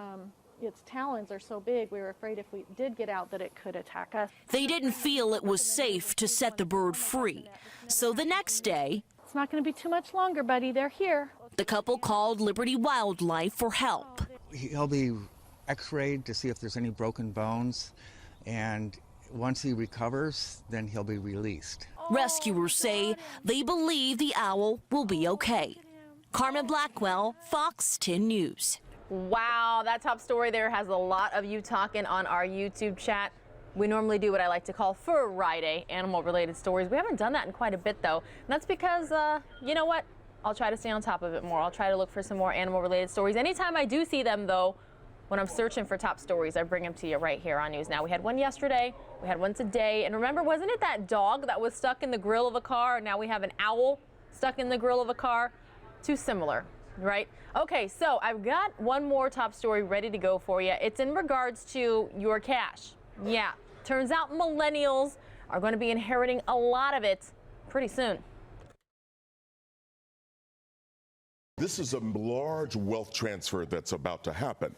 its talons are so big, we were afraid if we did get out that it could attack us. They didn't feel it was safe to set the bird free. So the next day, it's not going to be too much longer, buddy, they're here. The couple called Liberty Wildlife for help. He'll be x-rayed to see if there's any broken bones, and once he recovers, then he'll be released. Rescuers say they believe the owl will be okay. Carmen Blackwell, Fox 10 News. Wow, that top story there has a lot of you talking on our YouTube chat. We normally do what I like to call Friday animal-related stories. We haven't done that in quite a bit, though. And that's because, you know what? I'll try to stay on top of it more. I'll try to look for some more animal-related stories. Anytime I do see them, though, when I'm searching for top stories, I bring them to you right here on News Now. We had one yesterday, we had one today, and remember, wasn't it that dog that was stuck in the grill of a car? Now we have an owl stuck in the grill of a car. Too similar, right? Okay, so I've got one more top story ready to go for you. It's in regards to your cash. Yeah, turns out millennials are going to be inheriting a lot of it pretty soon. This is a large wealth transfer that's about to happen.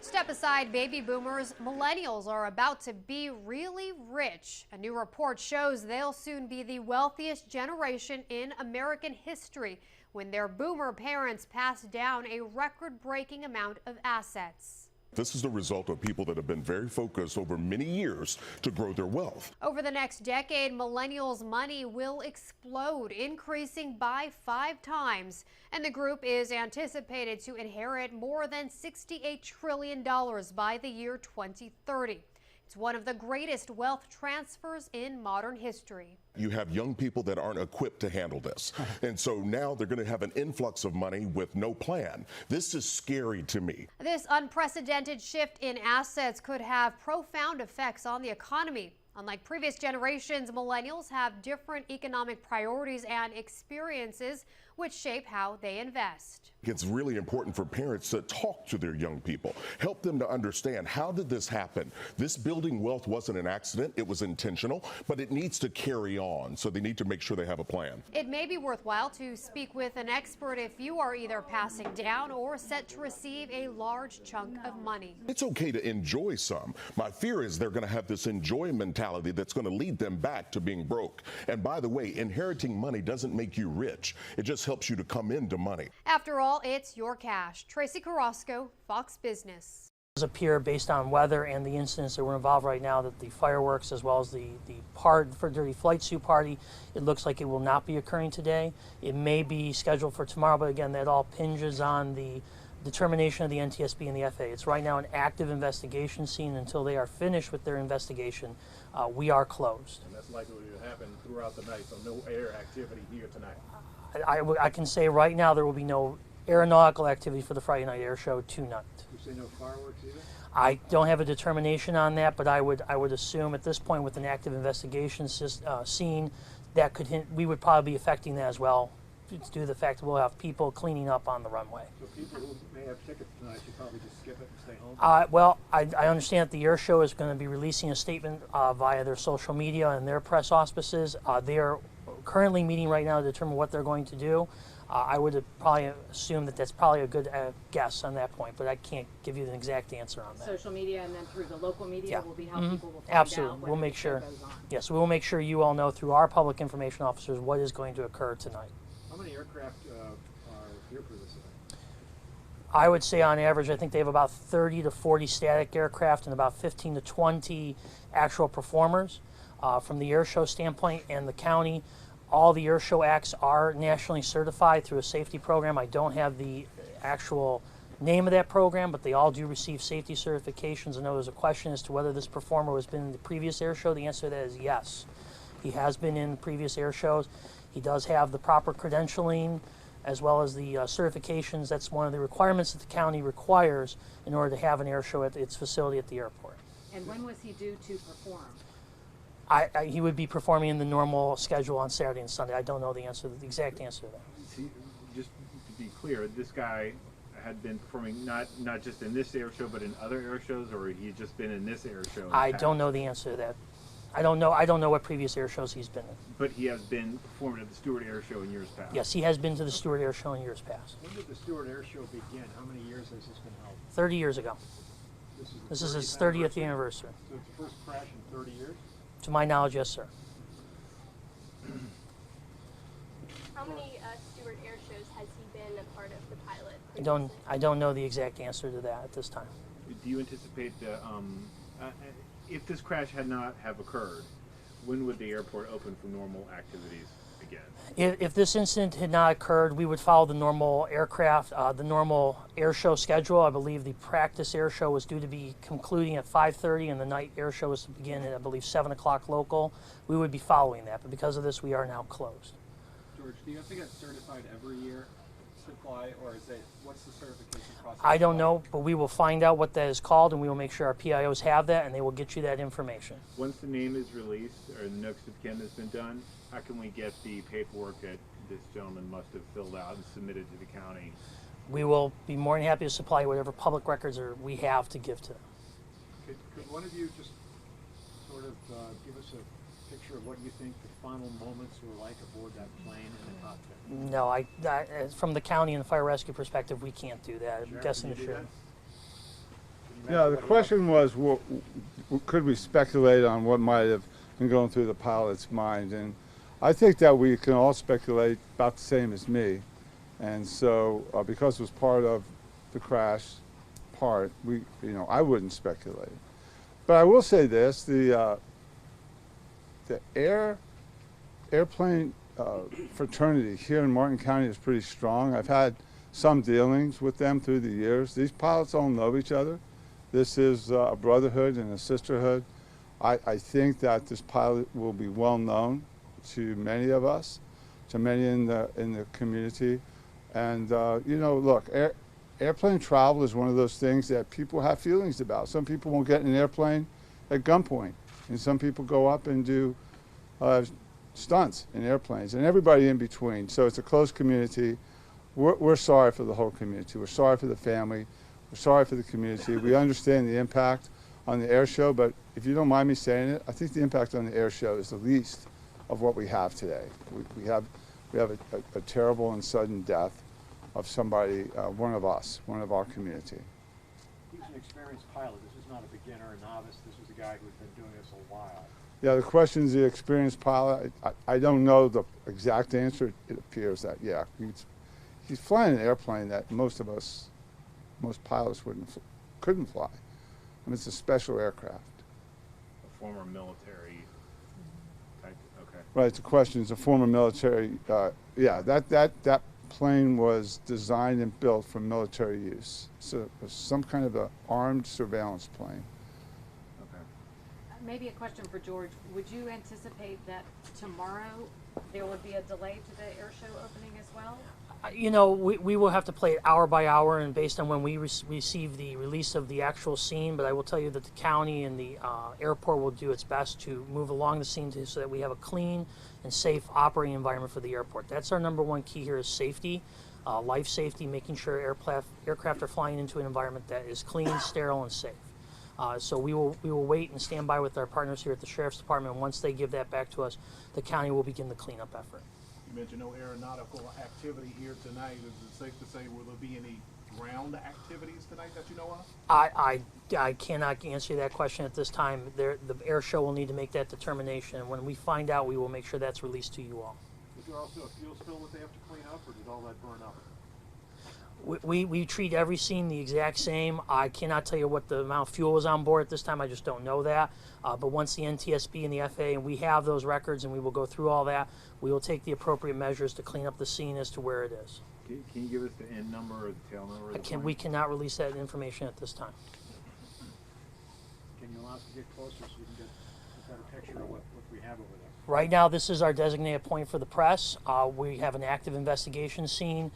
Step aside, baby boomers. Millennials are about to be really rich. A new report shows they'll soon be the wealthiest generation in American history when their boomer parents pass down a record-breaking amount of assets. This is the result of people that have been very focused over many years to grow their wealth. Over the next decade, millennials' money will explode, increasing by 5 times. And the group is anticipated to inherit more than $68 trillion by the year 2030. It's one of the greatest wealth transfers in modern history. You have young people that aren't equipped to handle this. And so now they're going to have an influx of money with no plan. This is scary to me. This unprecedented shift in assets could have profound effects on the economy. Unlike previous generations, millennials have different economic priorities and experiences which shape how they invest. It's really important for parents to talk to their young people, help them to understand, how did this happen? This building wealth wasn't an accident, it was intentional, but it needs to carry on, so they need to make sure they have a plan. It may be worthwhile to speak with an expert if you are either passing down or set to receive a large chunk of money. It's okay to enjoy some. My fear is they're going to have this enjoy mentality that's going to lead them back to being broke. And by the way, inheriting money doesn't make you rich. It just helps you to come into money. After all, it's your cash. Tracy Carrasco, Fox Business. appear based on weather and the incidents that were involved right now that the fireworks as well as the part for Dirty Flight Suit Party, it looks like it will not be occurring today. It may be scheduled for tomorrow, but again, that all hinges on the determination of the NTSB and the FAA. It's right now an active investigation scene. Until they are finished with their investigation, we are closed. And that's likely to happen throughout the night, so no air activity here tonight. I can say right now there will be no aeronautical activity for the Friday night air show tonight. You say no fireworks either? I don't have a determination on that, but I would assume at this point with an active investigation scene that could we would probably be affecting that as well, due to the fact that we'll have people cleaning up on the runway. So people who may have tickets tonight should probably just skip it and stay home? Well, I understand that the air show is going to be releasing a statement via their social media and their press auspices. They are currently meeting right now to determine what they're going to do. I would probably assume that that's probably a good guess on that point, but I can't give you an exact answer on that. Social media and then through the local media will be how people will find Absolutely. out We'll when make the show sure. goes on. Yes, we will make sure you all know through our public information officers what is going to occur tonight. How many aircraft are here for this event? I would say on average, I think they have about 30 to 40 static aircraft and about 15 to 20 actual performers. From the air show standpoint and the county, all the air show acts are nationally certified through a safety program. I don't have the actual name of that program, but they all do receive safety certifications. I know there's a question as to whether this performer has been in the previous air show. The answer to that is yes. He has been in previous air shows. He does have the proper credentialing as well as the certifications. That's one of the requirements that the county requires in order to have an air show at its facility at the airport. And when was he due to perform? He would be performing in the normal schedule on Saturday and Sunday. I don't know the exact answer to that. See, just to be clear, this guy had been performing not just in this air show, but in other air shows, or he just been in this air show? I don't know the answer to that. I don't know what previous air shows he's been in. But he has been performing at the Stewart Air Show in years past? Yes, he has been to the Stewart Air Show in years past. When did the Stewart Air Show begin? How many years has this been held? 30 years ago. This is his 30th anniversary. So it's the first crash in 30 years? To my knowledge, yes, sir. How many Stewart Air shows has he been a part of the pilot? I don't know the exact answer to that at this time. Do you anticipate if this crash had not have occurred, when would the airport open for normal activities again? If this incident had not occurred, we would follow the normal the normal air show schedule. I believe the practice air show was due to be concluding at 5:30, and the night air show was to begin at, I believe, 7 o'clock local. We would be following that, but because of this, we are now closed. George, do you have to get certified every year to fly, or what's the certification process? I don't know, but we will find out what that is called, and we will make sure our PIOs have that, and they will get you that information. Once the name is released, or the notice of kin has been done, how can we get the paperwork that this gentleman must have filled out and submitted to the county? We will be more than happy to supply whatever public records we have to give to them. Could one of you just sort of give us a picture of what you think the final moments were like aboard that plane in the cockpit? No, from the county and the fire rescue perspective, we can't do that. I'm guessing it should. Yeah, the question was, could we speculate on what might have been going through the pilot's mind? And I think that we can all speculate about the same as me. And so, because it was part of the crash part, I wouldn't speculate. But I will say this: the airplane fraternity here in Martin County is pretty strong. I've had some dealings with them through the years. These pilots all know each other. This is a brotherhood and a sisterhood. I think that this pilot will be well known to many of us, to many in the community. And look, airplane travel is one of those things that people have feelings about. Some people won't get in an airplane at gunpoint, and some people go up and do stunts in airplanes, and everybody in between. So it's a close community. We're sorry for the whole community. We're sorry for the family. We're sorry for the community. We understand the impact on the air show, but if you don't mind me saying it, I think the impact on the air show is the least of what we have today. We have a terrible and sudden death of somebody, one of us, one of our community. He's an experienced pilot. This is not a beginner, a novice. This is a guy who's been doing this a while. Yeah, the question is the experienced pilot. I don't know the exact answer. It appears that, yeah, he's flying an airplane that most pilots couldn't fly. It's a special aircraft. A former military type, okay. Right, the question is a former military, yeah, that plane was designed and built for military use. So it was some kind of an armed surveillance plane. Okay. Maybe a question for George. Would you anticipate that tomorrow there would be a delay to the air show opening as well? You know, we will have to play it hour by hour and based on when we receive the release of the actual scene, but I will tell you that the county and the airport will do its best to move along the scene so that we have a clean and safe operating environment for the airport. That's our number one key here is safety, life safety, making sure aircraft are flying into an environment that is clean, sterile, and safe. So we will wait and stand by with our partners here at the Sheriff's Department. Once they give that back to us, the county will begin the cleanup effort. You mentioned no aeronautical activity here tonight. Is it safe to say will there be any ground activities tonight that you know of? I cannot answer that question at this time. The air show will need to make that determination. When we find out, we will make sure that's released to you all. Is there also a fuel spill that they have to clean up, or did all that burn up? We treat every scene the exact same. I cannot tell you what the amount of fuel was on board at this time. I just don't know that. But once the NTSB and the FAA, and we have those records and we will go through all that, we will take the appropriate measures to clean up the scene as to where it is. Can you give us the end number or the tail number? We cannot release that information at this time. Can you allow us to get closer so we can get a better picture of what we have over there? Right now, this is our designated point for the press. We have an active investigation scene.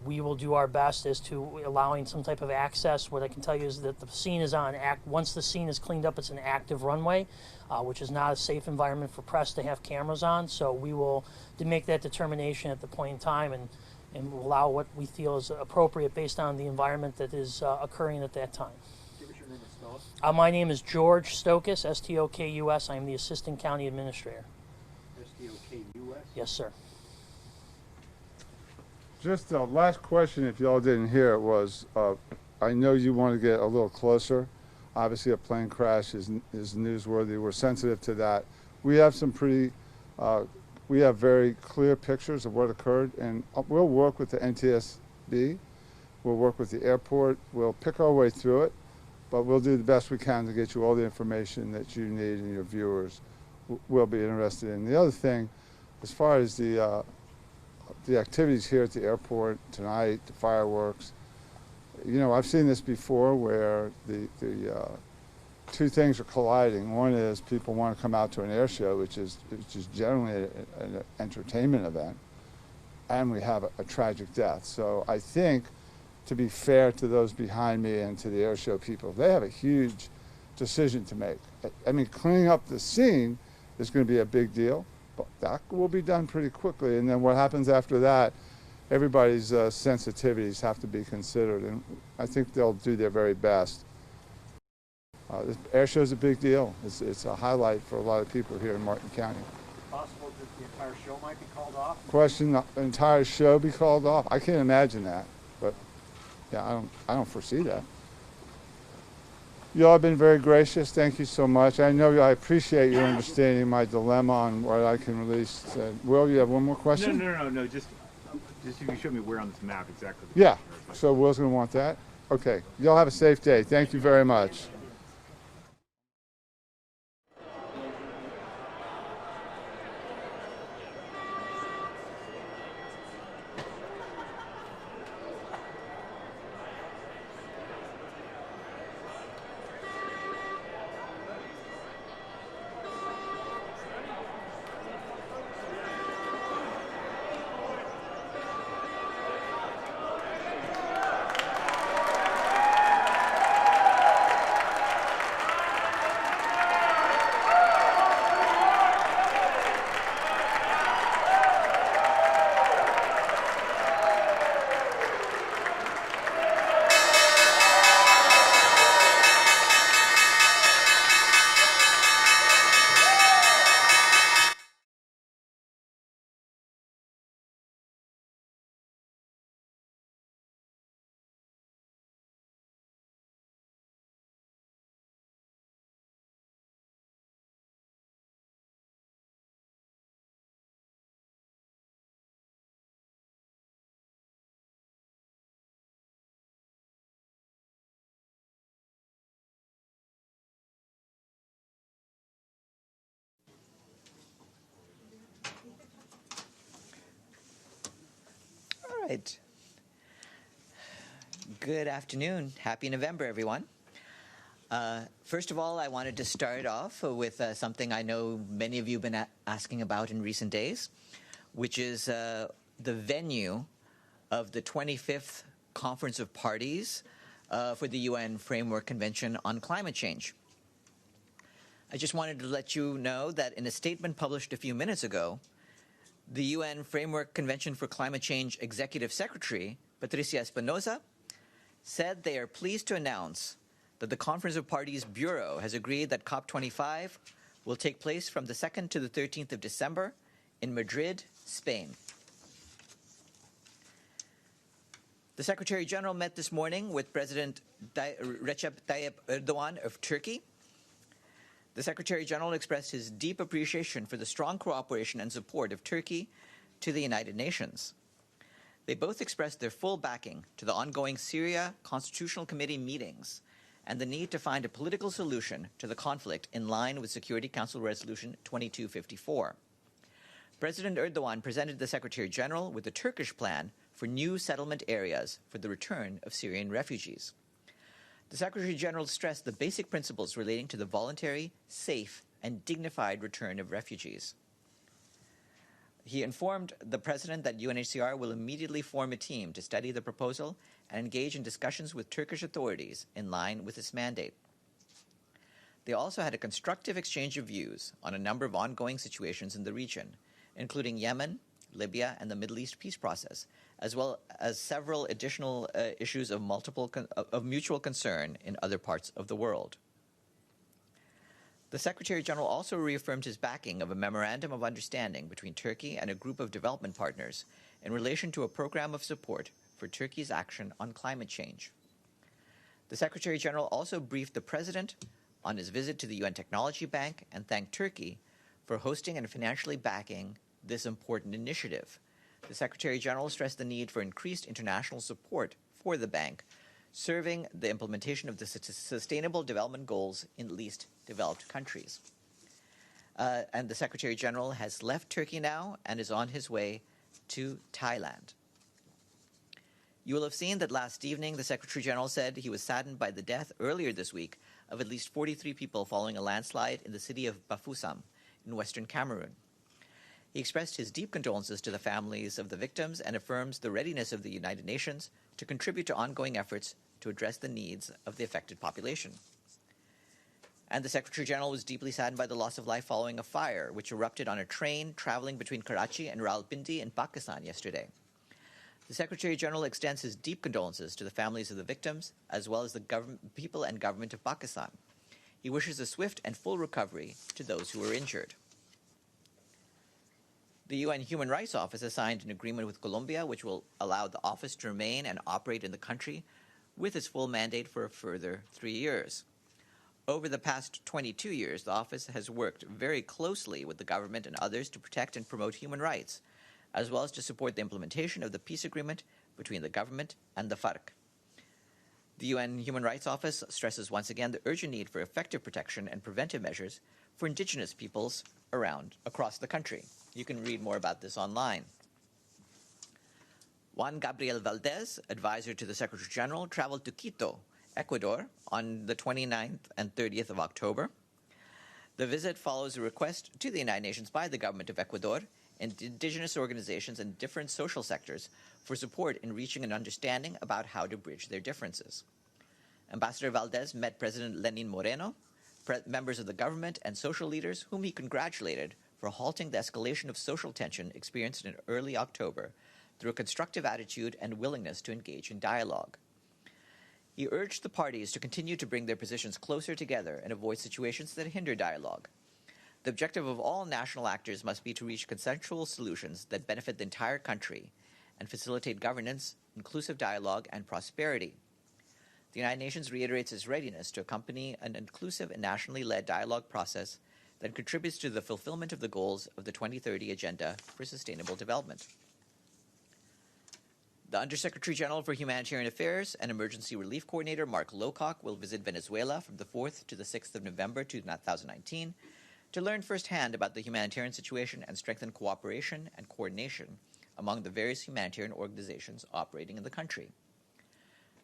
We will do our best as to allowing some type of access. What I can tell you is that the scene is on once the scene is cleaned up, it's an active runway, which is not a safe environment for press to have cameras on. So we will make that determination at the point in time and allow what we feel is appropriate based on the environment that is occurring at that time. Give us your name and spell it. My name is George Stokus, S-T-O-K-U-S. I am the Assistant County Administrator. S-T-O-K-U-S? Yes, sir. Just the last question, if y'all didn't hear it, was I know you want to get a little closer. Obviously, a plane crash is newsworthy. We're sensitive to that. We have some we have very clear pictures of what occurred, and we'll work with the NTSB. We'll work with the airport. We'll pick our way through it, but we'll do the best we can to get you all the information that you need and your viewers will be interested in. The other thing, as far as the activities here at the airport tonight, the fireworks, you know, I've seen this before where the two things are colliding. One is people want to come out to an air show, which is generally an entertainment event, and we have a tragic death. So I think, to be fair to those behind me and to the air show people, they have a huge decision to make. I mean, cleaning up the scene is going to be a big deal, but that will be done pretty quickly. And then what happens after that, everybody's sensitivities have to be considered, and I think they'll do their very best. This air show is a big deal. It's a highlight for a lot of people here in Martin County. Possible that the entire show might be called off? Question, the entire show be called off? I can't imagine that, but yeah, I don't foresee that. You all have been very gracious. Thank you so much. I know I appreciate your understanding my dilemma on what I can release. Will, you have one more question? No. Just if you show me where on this map exactly. Yeah. So Will's going to want that. Okay. Y'all have a safe day. Thank you very much. right. Good afternoon. Happy November, everyone. First of all, I wanted to start off with something I know many of you have been asking about in recent days, which is the venue of the 25th Conference of Parties for the UN Framework Convention on Climate Change. I just wanted to let you know that in a statement published a few minutes ago, the UN Framework Convention for Climate Change Executive Secretary, Patricia Espinosa, said they are pleased to announce that the Conference of Parties Bureau has agreed that COP25 will take place from the 2nd to the 13th of December in Madrid, Spain. The Secretary General met this morning with President Recep Tayyip Erdogan of Turkey. The Secretary General expressed his deep appreciation for the strong cooperation and support of Turkey to the United Nations. They both expressed their full backing to the ongoing Syria Constitutional Committee meetings and the need to find a political solution to the conflict in line with Security Council Resolution 2254. President Erdogan presented the Secretary General with a Turkish plan for new settlement areas for the return of Syrian refugees. The Secretary General stressed the basic principles relating to the voluntary, safe, and dignified return of refugees. He informed the President that UNHCR will immediately form a team to study the proposal and engage in discussions with Turkish authorities in line with its mandate. They also had a constructive exchange of views on a number of ongoing situations in the region, including Yemen, Libya, and the Middle East peace process, as well as several additional issues of mutual concern in other parts of the world. The Secretary General also reaffirmed his backing of a memorandum of understanding between Turkey and a group of development partners in relation to a program of support for Turkey's action on climate change. The Secretary General also briefed the President on his visit to the UN Technology Bank and thanked Turkey for hosting and financially backing this important initiative. The Secretary General stressed the need for increased international support for the bank, serving the implementation of the Sustainable Development Goals in least developed countries. And the Secretary General has left Turkey now and is on his way to Thailand. You will have seen that last evening the Secretary General said he was saddened by the death earlier this week of at least 43 people following a landslide in the city of Bafoussam in western Cameroon. He expressed his deep condolences to the families of the victims and affirms the readiness of the United Nations to contribute to ongoing efforts to address the needs of the affected population. And the Secretary General was deeply saddened by the loss of life following a fire which erupted on a train traveling between Karachi and Rawalpindi in Pakistan yesterday. The Secretary General extends his deep condolences to the families of the victims, as well as the people and government of Pakistan. He wishes a swift and full recovery to those who were injured. The UN Human Rights Office has signed an agreement with Colombia which will allow the office to remain and operate in the country with its full mandate for a further 3 years. Over the past 22 years, the office has worked very closely with the government and others to protect and promote human rights, as well as to support the implementation of the peace agreement between the government and the FARC. The UN Human Rights Office stresses once again the urgent need for effective protection and preventive measures for indigenous peoples across the country. You can read more about this online. Juan Gabriel Valdez, advisor to the Secretary General, traveled to Quito, Ecuador, on the 29th and 30th of October. The visit follows a request to the United Nations by the government of Ecuador and indigenous organizations and different social sectors for support in reaching an understanding about how to bridge their differences. Ambassador Valdez met President Lenin Moreno, members of the government, and social leaders whom he congratulated for halting the escalation of social tension experienced in early October through a constructive attitude and willingness to engage in dialogue. He urged the parties to continue to bring their positions closer together and avoid situations that hinder dialogue. The objective of all national actors must be to reach consensual solutions that benefit the entire country and facilitate governance, inclusive dialogue, and prosperity. The United Nations reiterates its readiness to accompany an inclusive and nationally led dialogue process that contributes to the fulfillment of the goals of the 2030 Agenda for Sustainable Development. The Undersecretary General for Humanitarian Affairs and Emergency Relief Coordinator Mark Lowcock will visit Venezuela from the 4th to the 6th of November 2019 to learn firsthand about the humanitarian situation and strengthen cooperation and coordination among the various humanitarian organizations operating in the country.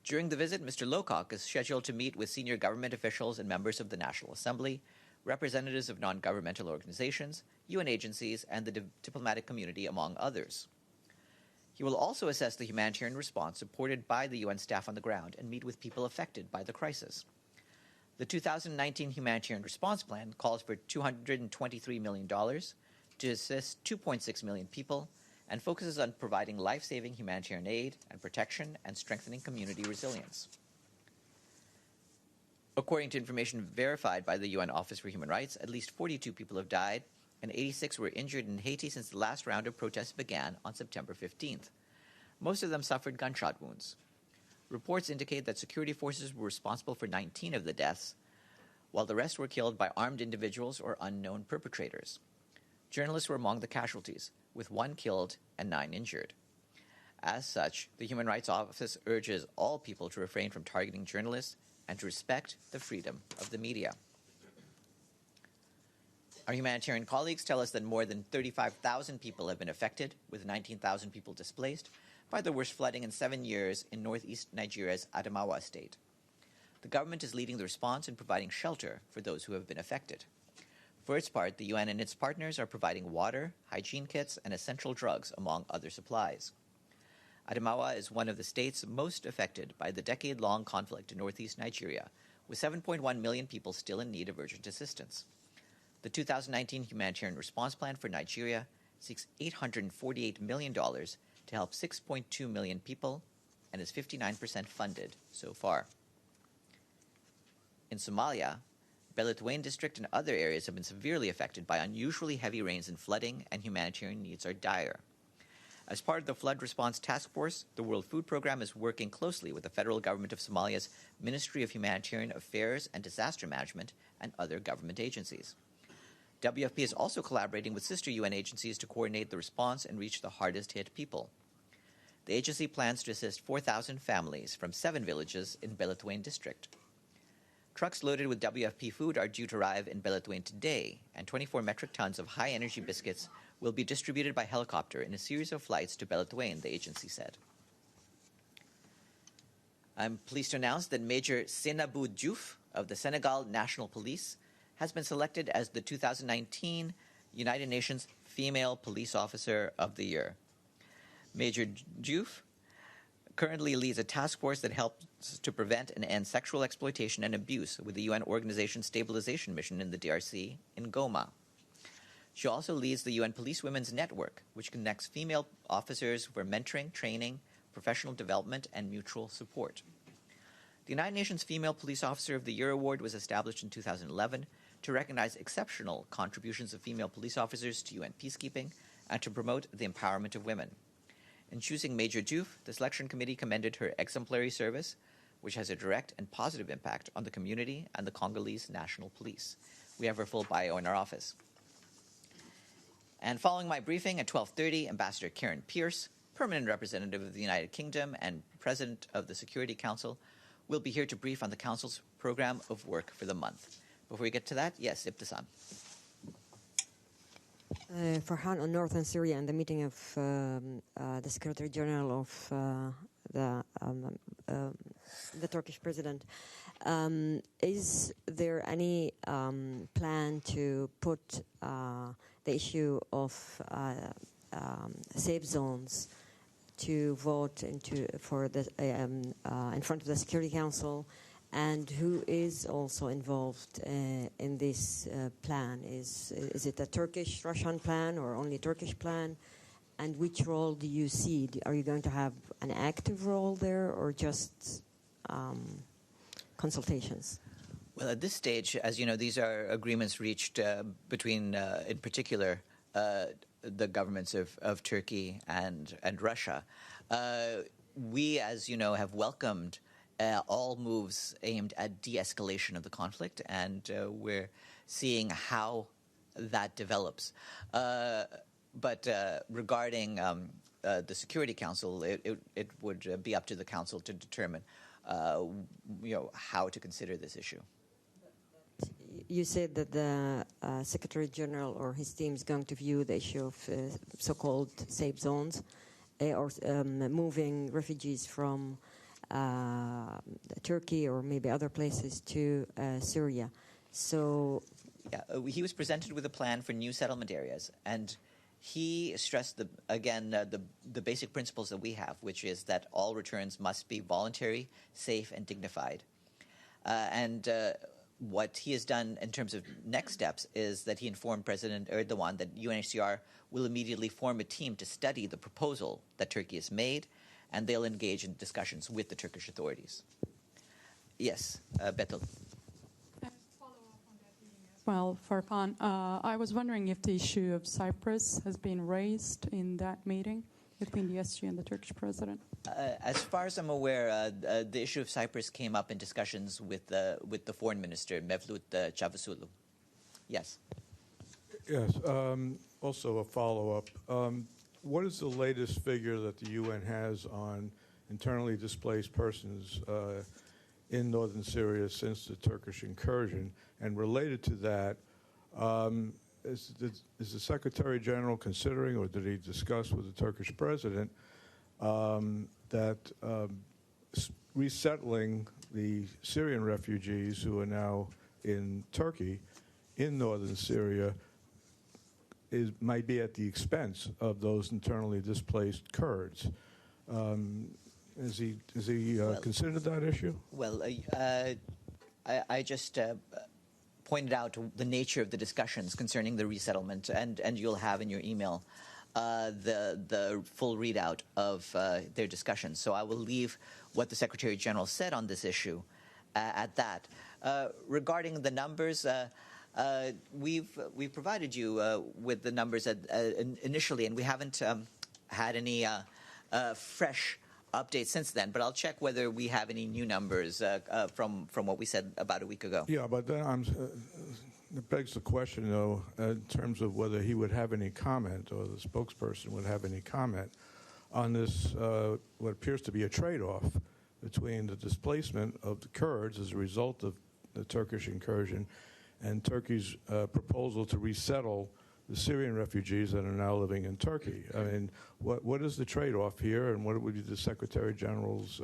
During the visit, Mr. Lowcock is scheduled to meet with senior government officials and members of the National Assembly, representatives of non-governmental organizations, UN agencies, and the diplomatic community, among others. He will also assess the humanitarian response supported by the UN staff on the ground and meet with people affected by the crisis. The 2019 Humanitarian Response Plan calls for $223 million to assist 2.6 million people and focuses on providing life-saving humanitarian aid and protection and strengthening community resilience. According to information verified by the UN Office for Human Rights, at least 42 people have died and 86 were injured in Haiti since the last round of protests began on September 15th. Most of them suffered gunshot wounds. Reports indicate that security forces were responsible for 19 of the deaths, while the rest were killed by armed individuals or unknown perpetrators. Journalists were among the casualties, with 1 killed and 9 injured. As such, the Human Rights Office urges all people to refrain from targeting journalists and to respect the freedom of the media. Our humanitarian colleagues tell us that more than 35,000 people have been affected, with 19,000 people displaced, by the worst flooding in 7 years in northeast Nigeria's Adamawa state. The government is leading the response in providing shelter for those who have been affected. For its part, the UN and its partners are providing water, hygiene kits, and essential drugs, among other supplies. Adamawa is one of the states most affected by the decade-long conflict in northeast Nigeria, with 7.1 million people still in need of urgent assistance. The 2019 Humanitarian Response Plan for Nigeria seeks $848 million to help 6.2 million people and is 59% funded so far. In Somalia, Beledweyne district and other areas have been severely affected by unusually heavy rains and flooding, and humanitarian needs are dire. As part of the Flood Response Task Force, the World Food Programme is working closely with the federal government of Somalia's Ministry of Humanitarian Affairs and Disaster Management and other government agencies. WFP is also collaborating with sister UN agencies to coordinate the response and reach the hardest-hit people. The agency plans to assist 4,000 families from 7 villages in Beledweyne district. Trucks loaded with WFP food are due to arrive in Beledweyne today, and 24 metric tons of high-energy biscuits will be distributed by helicopter in a series of flights to Beledweyne, the agency said. I'm pleased to announce that Major Seynabou Diouf of the Senegal National Police has been selected as the 2019 United Nations Female Police Officer of the Year. Major Diouf currently leads a task force that helps to prevent and end sexual exploitation and abuse with the UN Organization Stabilization Mission in the DRC in Goma. She also leads the UN Police Women's Network, which connects female officers for mentoring, training, professional development, and mutual support. The United Nations Female Police Officer of the Year Award was established in 2011 to recognize exceptional contributions of female police officers to UN peacekeeping and to promote the empowerment of women. In choosing Major Diouf, the selection committee commended her exemplary service, which has a direct and positive impact on the community and the Congolese National Police. We have her full bio in our office. And following my briefing at 12:30, Ambassador Karen Pierce, permanent representative of the United Kingdom and President of the Security Council, will be here to brief on the Council's program of work for the month. Before we get to that, yes, Ibtisam. Farhan, on northern Syria and the meeting of the Secretary General of the Turkish President, is there any plan to put the issue of safe zones to vote in front of the Security Council? And who is also involved in this plan? Is it a Turkish-Russian plan or only Turkish plan? And which role do you see? Are you going to have an active role there or just consultations? Well, at this stage, as you know, these are agreements reached between, in particular, the governments of Turkey and Russia. We, as you know, have welcomed all moves aimed at de-escalation of the conflict, and we're seeing how that develops. But regarding the Security Council, it would be up to the Council to determine, how to consider this issue. You said that the Secretary General or his team is going to view the issue of so-called safe zones or moving refugees from Turkey or maybe other places to Syria. So, he was presented with a plan for new settlement areas, and he stressed the basic principles that we have, which is that all returns must be voluntary, safe, and dignified. What he has done in terms of next steps is that he informed President Erdogan that UNHCR will immediately form a team to study the proposal that Turkey has made, and they'll engage in discussions with the Turkish authorities. Yes, Betul. Well, Farfan, I was wondering if the issue of Cyprus has been raised in that meeting between the SG and the Turkish president. As far as I'm aware, the issue of Cyprus came up in discussions with the foreign minister, Mevlut Çavuşoğlu. Yes. Yes. Also a follow-up. What is the latest figure that the UN has on internally displaced persons in northern Syria since the Turkish incursion? And related to that, is the Secretary General considering, or did he discuss with the Turkish president, that resettling the Syrian refugees who are now in Turkey, in northern Syria, might be at the expense of those internally displaced Kurds? Has he considered that issue? Well, I just pointed out the nature of the discussions concerning the resettlement, and you'll have in your email the full readout of their discussions. So I will leave what the Secretary General said on this issue at that. Regarding the numbers, we've provided you with the numbers initially, and we haven't had any fresh updates since then. But I'll check whether we have any new numbers from what we said about a week ago. Yeah, but then it begs the question, though, in terms of whether he would have any comment, or the spokesperson would have any comment on this, what appears to be a trade-off between the displacement of the Kurds as a result of the Turkish incursion and Turkey's proposal to resettle the Syrian refugees that are now living in Turkey. I mean, what is the trade-off here, and what would be the Secretary General's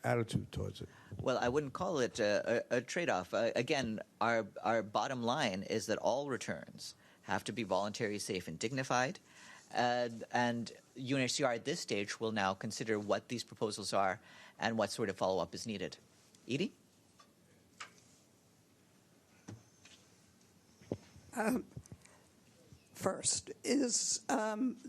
attitude towards it? Well, I wouldn't call it a trade-off. Again, our bottom line is that all returns have to be voluntary, safe, and dignified. And UNHCR at this stage will now consider what these proposals are and what sort of follow-up is needed. Edie? First, is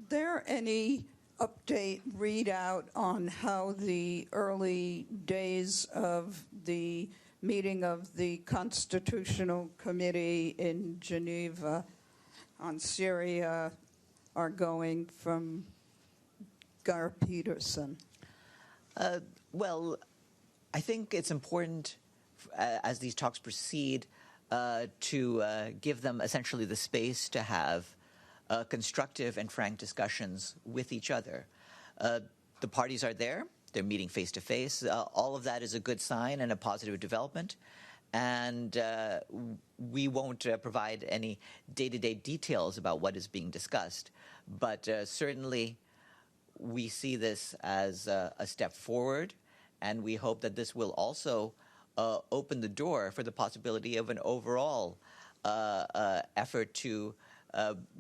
there any update readout on how the early days of the meeting of the Constitutional Committee in Geneva on Syria are going from Gar Peterson? Well, I think it's important as these talks proceed to give them essentially the space to have constructive and frank discussions with each other. The parties are there. They're meeting face-to-face. All of that is a good sign and a positive development. And we won't provide any day-to-day details about what is being discussed. But certainly we see this as a step forward, and we hope that this will also open the door for the possibility of an overall effort to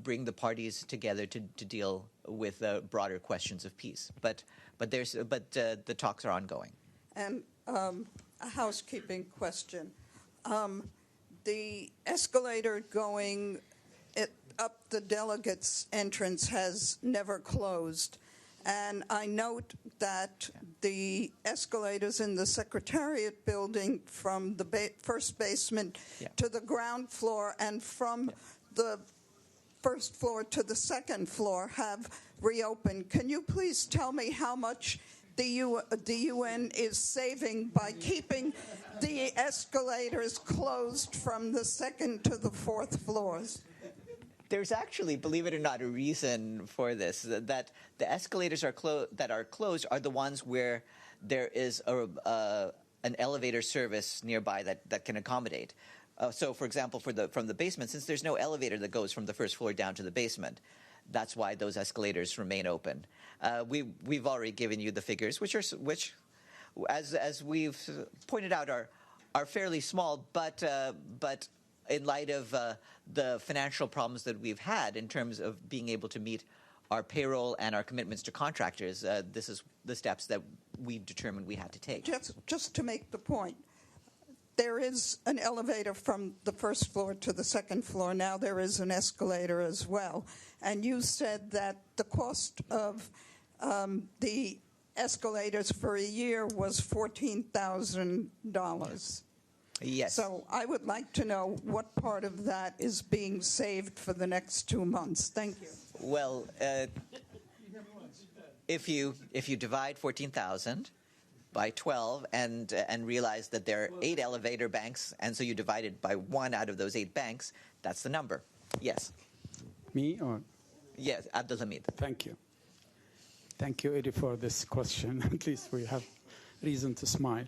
bring the parties together to deal with broader questions of peace. But the talks are ongoing. And a housekeeping question. The escalator going up the delegates' entrance has never closed. And I note that the escalators in the Secretariat building from the first basement to the ground floor and from the first floor to the second floor have reopened. Can you please tell me how much the UN is saving by keeping the escalators closed from the second to the fourth floors? There's actually, believe it or not, a reason for this, that the escalators that are closed are the ones where there is an elevator service nearby that can accommodate. So, for example, from the basement, since there's no elevator that goes from the first floor down to the basement, that's why those escalators remain open. We've already given you the figures, which, as we've pointed out, are fairly small, but in light of the financial problems that we've had in terms of being able to meet our payroll and our commitments to contractors, this is the steps that we determined we had to take. Just to make the point, there is an elevator from the first floor to the second floor. Now there is an escalator as well. And you said that the cost of the escalators for a year was $14,000. Yes. So I would like to know what part of that is being saved for the next 2 months. Thank you. Well, if you divide 14,000 by 12 and realize that there are 8 elevator banks, and so you divide it by 1 out of those 8 banks, that's the number. Yes. Me or? Yes, Abdul Hamid. Thank you. Thank you, Eddie, for this question. At least we have reason to smile.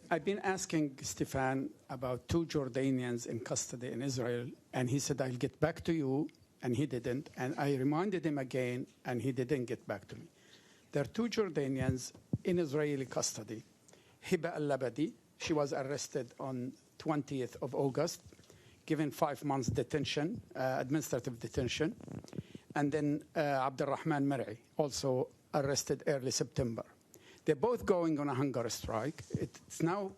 I've been asking Stefan about 2 Jordanians in custody in Israel, and he said, I'll get back to you, and he didn't. And I reminded him again, and he didn't get back to me. There are 2 Jordanians in Israeli custody. Hiba al-Labadi, she was arrested on 20th of August, given 5 months detention, administrative detention. And then Abdurrahman Mar'i, also arrested early September. They're both going on a hunger strike. It's now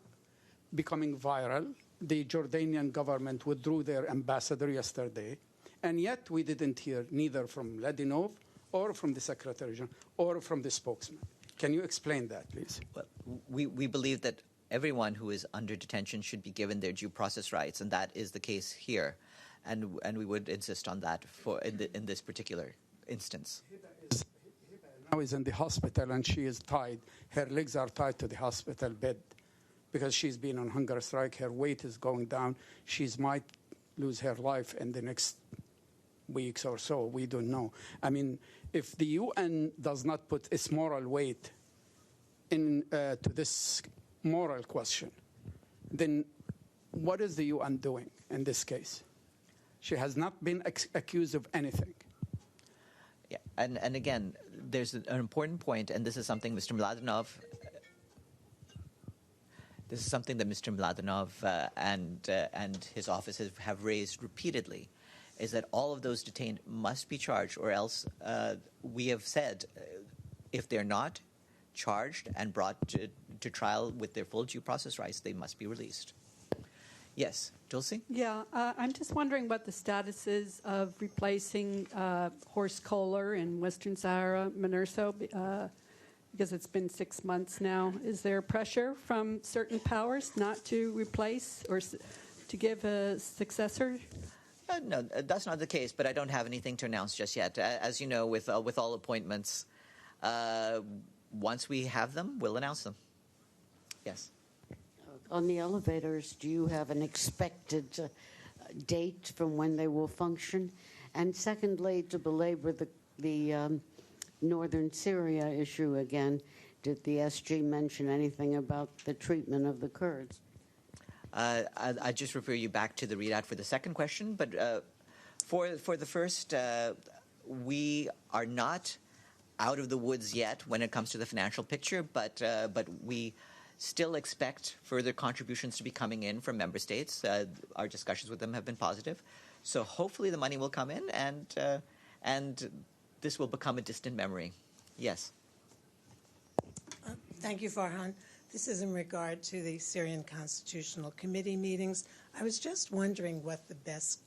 becoming viral. The Jordanian government withdrew their ambassador yesterday, and yet we didn't hear neither from Ladinov or from the Secretary General or from the spokesman. Can you explain that, please? Well, we believe that everyone who is under detention should be given their due process rights, and that is the case here. And we would insist on that in this particular instance. Now is in the hospital, and she is tied. Her legs are tied to the hospital bed because she's been on hunger strike. Her weight is going down. She might lose her life in the next weeks or so. We don't know. I mean, if the UN does not put its moral weight to this moral question, then what is the UN doing in this case? She has not been accused of anything. Yeah, and again, there's an important point, and this is something Mr. Mladenov. This is something that Mr. Mladenov and his offices have raised repeatedly, is that all of those detained must be charged, or else we have said if they're not charged and brought to trial with their full due process rights, they must be released. Yes, Dulcie? Yeah, I'm just wondering what the status is of replacing horse collar in Western Sahara, MINURSO, because it's been 6 months now. Is there pressure from certain powers not to replace or to give a successor? No, that's not the case, but I don't have anything to announce just yet. As you know, with all appointments, once we have them, we'll announce them. Yes. On the elevators, do you have an expected date from when they will function? And secondly, to belabor the northern Syria issue again, did the SG mention anything about the treatment of the Kurds? I just refer you back to the readout for the second question, but for the first, we are not out of the woods yet when it comes to the financial picture, but we still expect further contributions to be coming in from member states. Our discussions with them have been positive. So hopefully the money will come in and this will become a distant memory. Yes. Thank you, Farhan. This is in regard to the Syrian Constitutional Committee meetings. I was just wondering what the best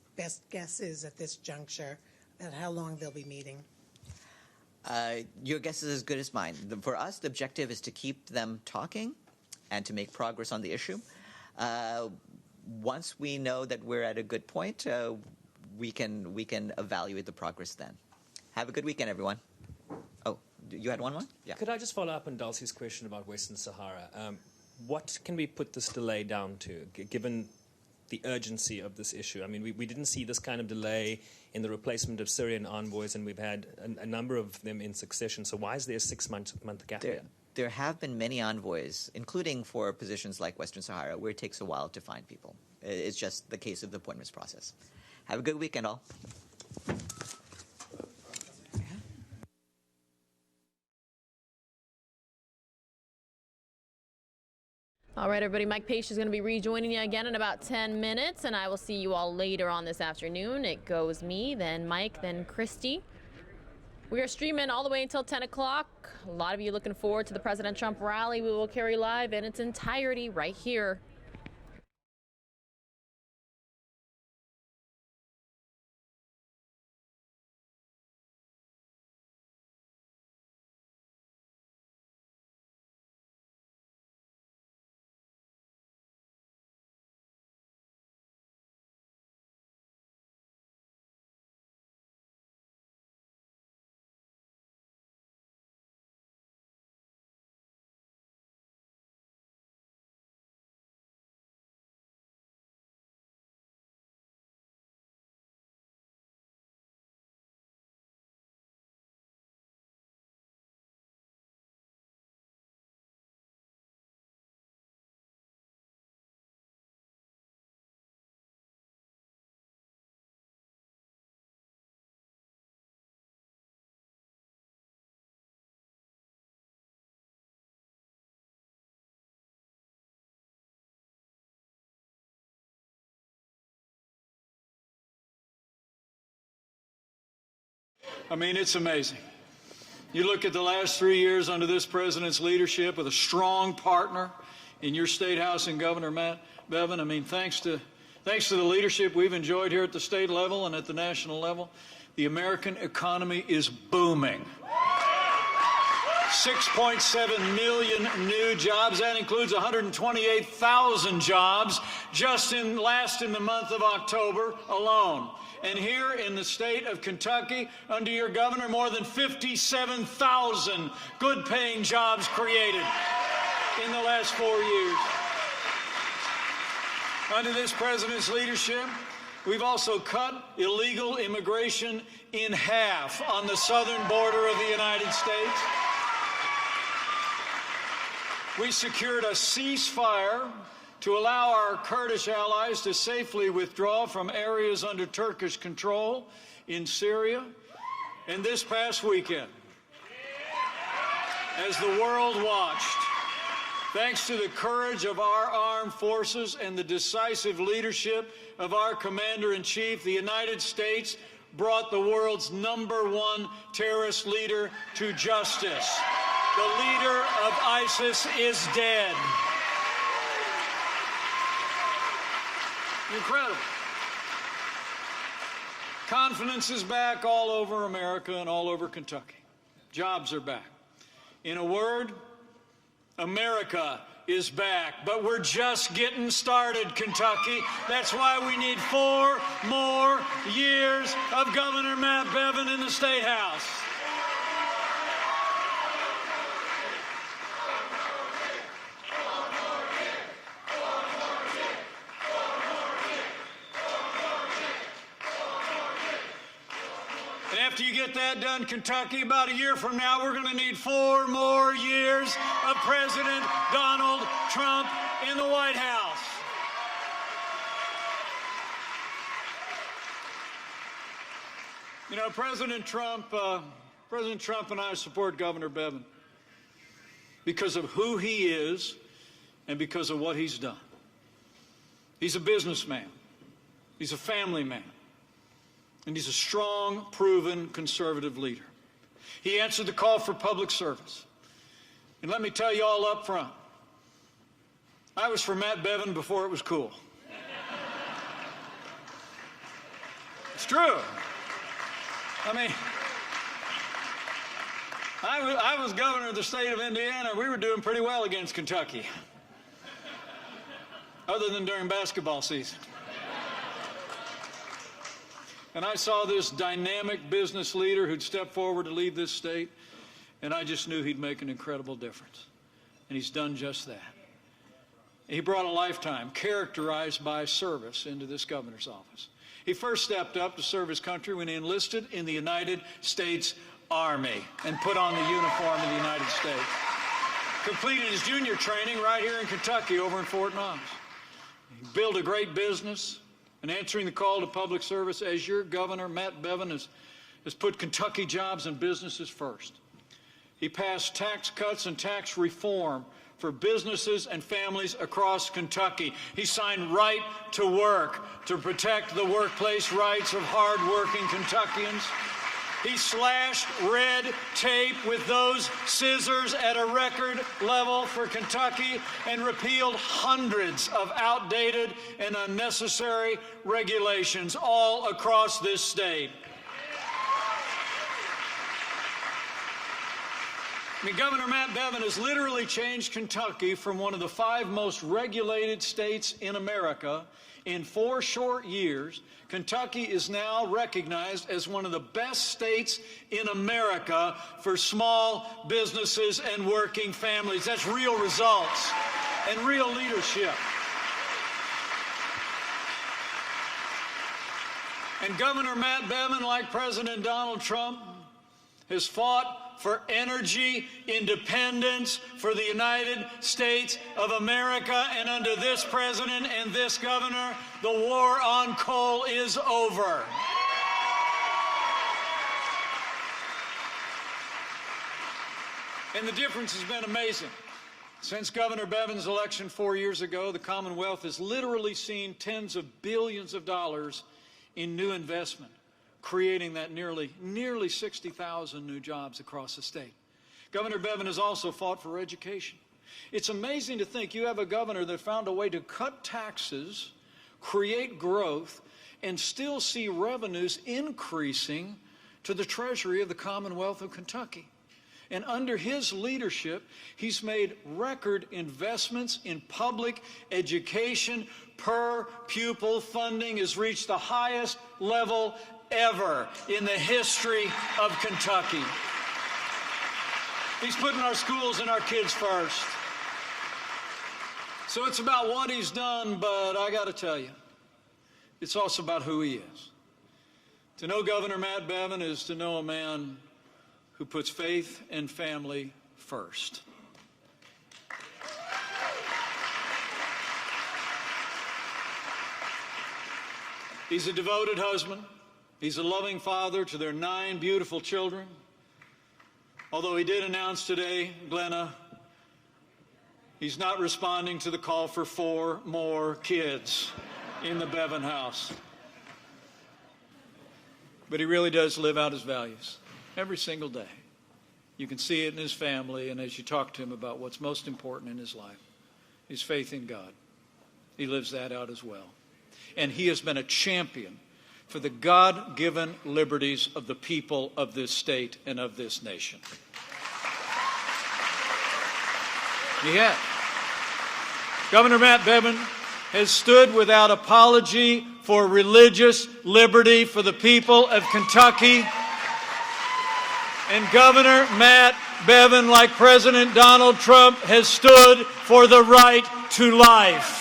guess is at this juncture, and how long they'll be meeting. Your guess is as good as mine. For us, the objective is to keep them talking and to make progress on the issue. Once we know that we're at a good point, we can evaluate the progress then. Have a good weekend, everyone. Oh, you had one more? Yeah. Could I just follow up on Dulcie's question about Western Sahara? What can we put this delay down to, given the urgency of this issue? I mean, we didn't see this kind of delay in the replacement of Syrian envoys, and we've had a number of them in succession. So why is there a 6 month gap here? there have been many envoys, including for positions like Western Sahara, where it takes a while to find people. It's just the case of the appointments process. Have a good weekend, all. All right, everybody, Mike Page is going to be rejoining you again in about 10 minutes, and I will see you all later on this afternoon. It goes me, then Mike, then Christy. We are streaming all the way until 10 o'clock. A lot of you looking forward to the President Trump rally. We will carry live in its entirety right here. I mean, it's amazing. You look at the last 3 years under this president's leadership with a strong partner in your state house and Governor Matt Bevin. I mean, thanks to the leadership we've enjoyed here at the state level and at the national level, the American economy is booming. 6.7 million new jobs. That includes 128,000 jobs just in the month of October alone. And here in the state of Kentucky, under your governor, more than 57,000 good-paying jobs created in the last 4 years. Under this president's leadership, we've also cut illegal immigration in half on the southern border of the United States. We secured a ceasefire to allow our Kurdish allies to safely withdraw from areas under Turkish control in Syria. And this past weekend, as the world watched, thanks to the courage of our armed forces and the decisive leadership of our commander-in-chief, the United States brought the world's #1 terrorist leader to justice. The leader of ISIS is dead. Incredible. Confidence is back all over America and all over Kentucky. Jobs are back. In a word, America is back. But we're just getting started, Kentucky. That's why we need 4 more years of Governor Matt Bevin in the State House. After you get that done, Kentucky, about a year from now, we're going to need 4 more years of President Donald Trump in the White House. You know, President Trump and I support Governor Bevin because of who he is and because of what he's done. He's a businessman. He's a family man. And he's a strong, proven conservative leader. He answered the call for public service. And let me tell you all up front, I was for Matt Bevin before it was cool. It's true. I mean, I was governor of the state of Indiana. We were doing pretty well against Kentucky, other than during basketball season. And I saw this dynamic business leader who'd step forward to lead this state, and I just knew he'd make an incredible difference. And he's done just that. He brought a lifetime characterized by service into this governor's office. He first stepped up to serve his country when he enlisted in the United States Army and put on the uniform of the United States. completed his junior training right here in Kentucky over in Fort Knox. He built a great business, and answering the call to public service as your governor, Matt Bevin, has put Kentucky jobs and businesses first. He passed tax cuts and tax reform for businesses and families across Kentucky. He signed Right to Work to protect the workplace rights of hard-working Kentuckians. He slashed red tape with those scissors at a record level for Kentucky and repealed hundreds of outdated and unnecessary regulations all across this state. I mean, Governor Matt Bevin has literally changed Kentucky from one of the 5 most regulated states in America. In 4 short years, Kentucky is now recognized as one of the best states in America for small businesses and working families. That's real results and real leadership. And Governor Matt Bevin, like President Donald Trump, has fought for energy independence for the United States of America. And under this president and this governor, the war on coal is over. And the difference has been amazing. Since Governor Bevin's election 4 years ago, the Commonwealth has literally seen tens of billions of dollars in new investment, creating that nearly 60,000 new jobs across the state. Governor Bevin has also fought for education. It's amazing to think you have a governor that found a way to cut taxes, create growth, and still see revenues increasing to the Treasury of the Commonwealth of Kentucky. And under his leadership, he's made record investments in public education. Per pupil funding has reached the highest level ever in the history of Kentucky. He's putting our schools and our kids first. So it's about what he's done, but I got to tell you, it's also about who he is. To know Governor Matt Bevin is to know a man who puts faith and family first. He's a devoted husband. He's a loving father to their 9 beautiful children. Although he did announce today, Glenna, he's not responding to the call for 4 more kids in the Bevin house. But he really does live out his values every single day. You can see it in his family, and as you talk to him about what's most important in his life, his faith in God. He lives that out as well. And he has been a champion for the God-given liberties of the people of this state and of this nation. He has. Governor Matt Bevin has stood without apology for religious liberty for the people of Kentucky. And Governor Matt Bevin, like President Donald Trump, has stood for the right to life.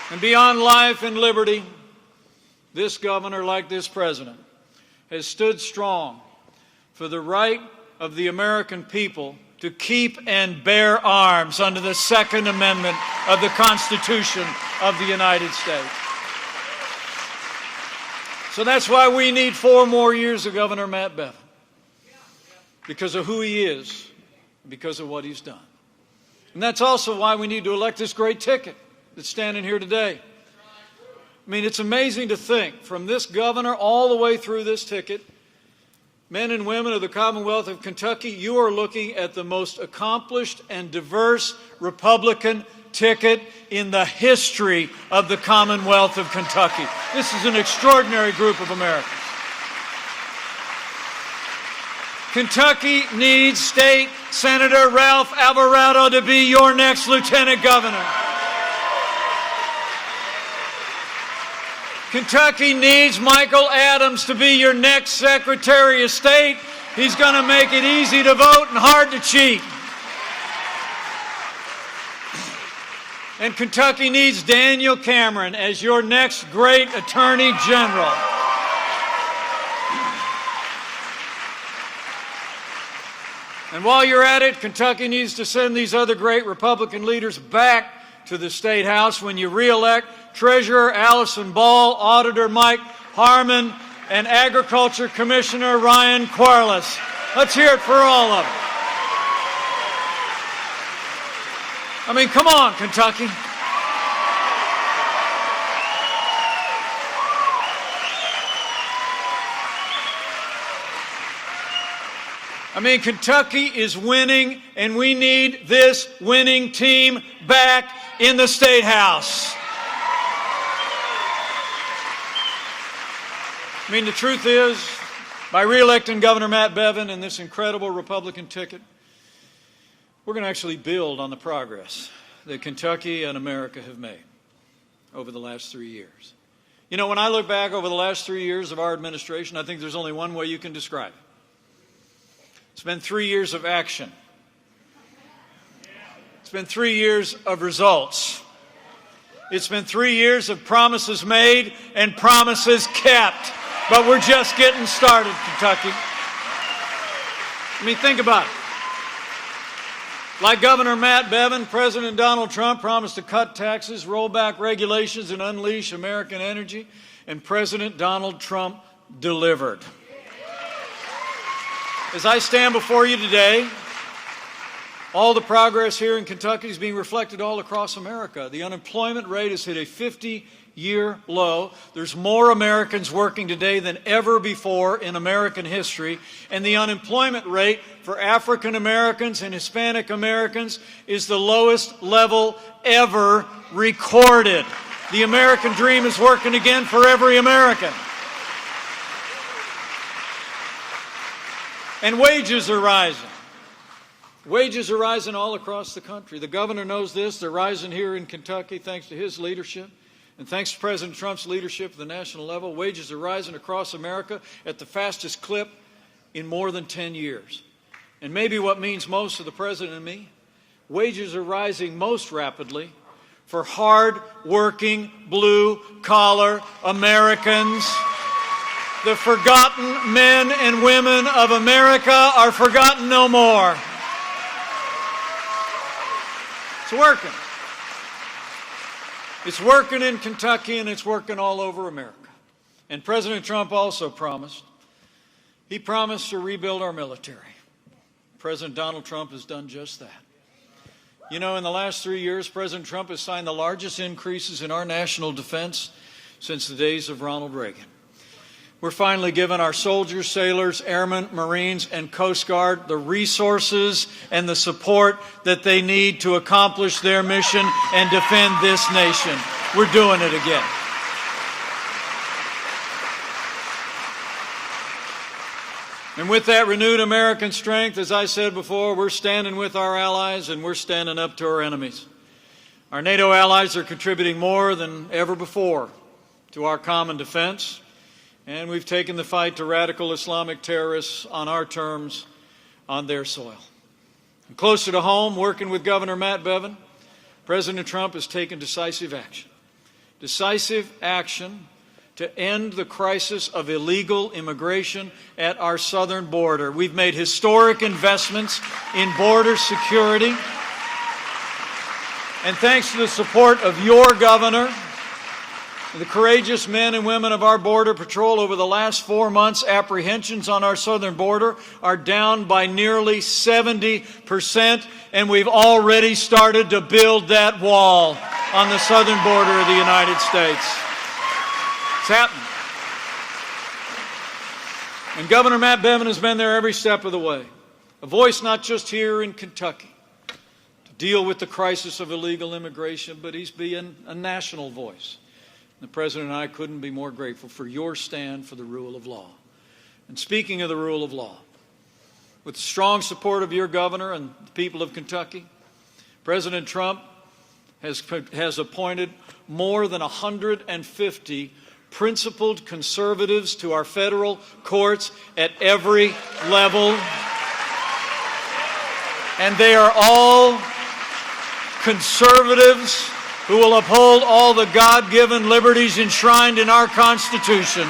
And beyond life and liberty, this governor, like this president, has stood strong for the right of the American people to keep and bear arms under the Second Amendment of the Constitution of the United States. So that's why we need 4 more years of Governor Matt Bevin, because of who he is, because of what he's done. And that's also why we need to elect this great ticket that's standing here today. I mean, it's amazing to think from this governor all the way through this ticket, men and women of the Commonwealth of Kentucky, you are looking at the most accomplished and diverse Republican ticket in the history of the Commonwealth of Kentucky. This is an extraordinary group of Americans. Kentucky needs State Senator Ralph Alvarado to be your next lieutenant governor. Kentucky needs Michael Adams to be your next Secretary of State. He's going to make it easy to vote and hard to cheat. And Kentucky needs Daniel Cameron as your next great Attorney General. And while you're at it, Kentucky needs to send these other great Republican leaders back to the State House when you re-elect Treasurer Allison Ball, Auditor Mike Harmon, and Agriculture Commissioner Ryan Corliss. Let's hear it for all of them. I mean, come on, Kentucky. I mean, Kentucky is winning, and we need this winning team back in the State House. I mean, the truth is, by re-electing Governor Matt Bevin and this incredible Republican ticket, we're going to actually build on the progress that Kentucky and America have made over the last 3 years. You know, when I look back over the last 3 years of our administration, I think there's only one way you can describe it. It's been 3 years of action. It's been 3 years of results. It's been 3 years of promises made and promises kept. But we're just getting started, Kentucky. I mean, think about it. Like Governor Matt Bevin, President Donald Trump promised to cut taxes, roll back regulations, and unleash American energy. And President Donald Trump delivered. As I stand before you today, all the progress here in Kentucky is being reflected all across America. The unemployment rate has hit a 50-year low. There's more Americans working today than ever before in American history. And the unemployment rate for African Americans and Hispanic Americans is the lowest level ever recorded. The American dream is working again for every American. And wages are rising. Wages are rising all across the country. The governor knows this. They're rising here in Kentucky thanks to his leadership. And thanks to President Trump's leadership at the national level, wages are rising across America at the fastest clip in more than 10 years. And maybe what means most to the President and me, wages are rising most rapidly for hard-working, blue-collar Americans. The forgotten men and women of America are forgotten no more. It's working. It's working in Kentucky, and it's working all over America. And President Trump also promised. He promised to rebuild our military. President Donald Trump has done just that. You know, in the last 3 years, President Trump has signed the largest increases in our national defense since the days of Ronald Reagan. We're finally giving our soldiers, sailors, airmen, Marines, and Coast Guard the resources and the support that they need to accomplish their mission and defend this nation. We're doing it again. And with that renewed American strength, as I said before, we're standing with our allies and we're standing up to our enemies. Our NATO allies are contributing more than ever before to our common defense. And we've taken the fight to radical Islamic terrorists on our terms, on their soil. And closer to home, working with Governor Matt Bevin, President Trump has taken decisive action. Decisive action to end the crisis of illegal immigration at our southern border. We've made historic investments in border security. And thanks to the support of your governor, the courageous men and women of our Border Patrol, over the last 4 months, apprehensions on our southern border are down by nearly 70%, and we've already started to build that wall on the southern border of the United States. It's happening. And Governor Matt Bevin has been there every step of the way, a voice not just here in Kentucky to deal with the crisis of illegal immigration, but he's being a national voice. The President and I couldn't be more grateful for your stand for the rule of law. And speaking of the rule of law, with the strong support of your governor and the people of Kentucky, President Trump has appointed more than 150 principled conservatives to our federal courts at every level. And they are all conservatives who will uphold all the God-given liberties enshrined in our Constitution.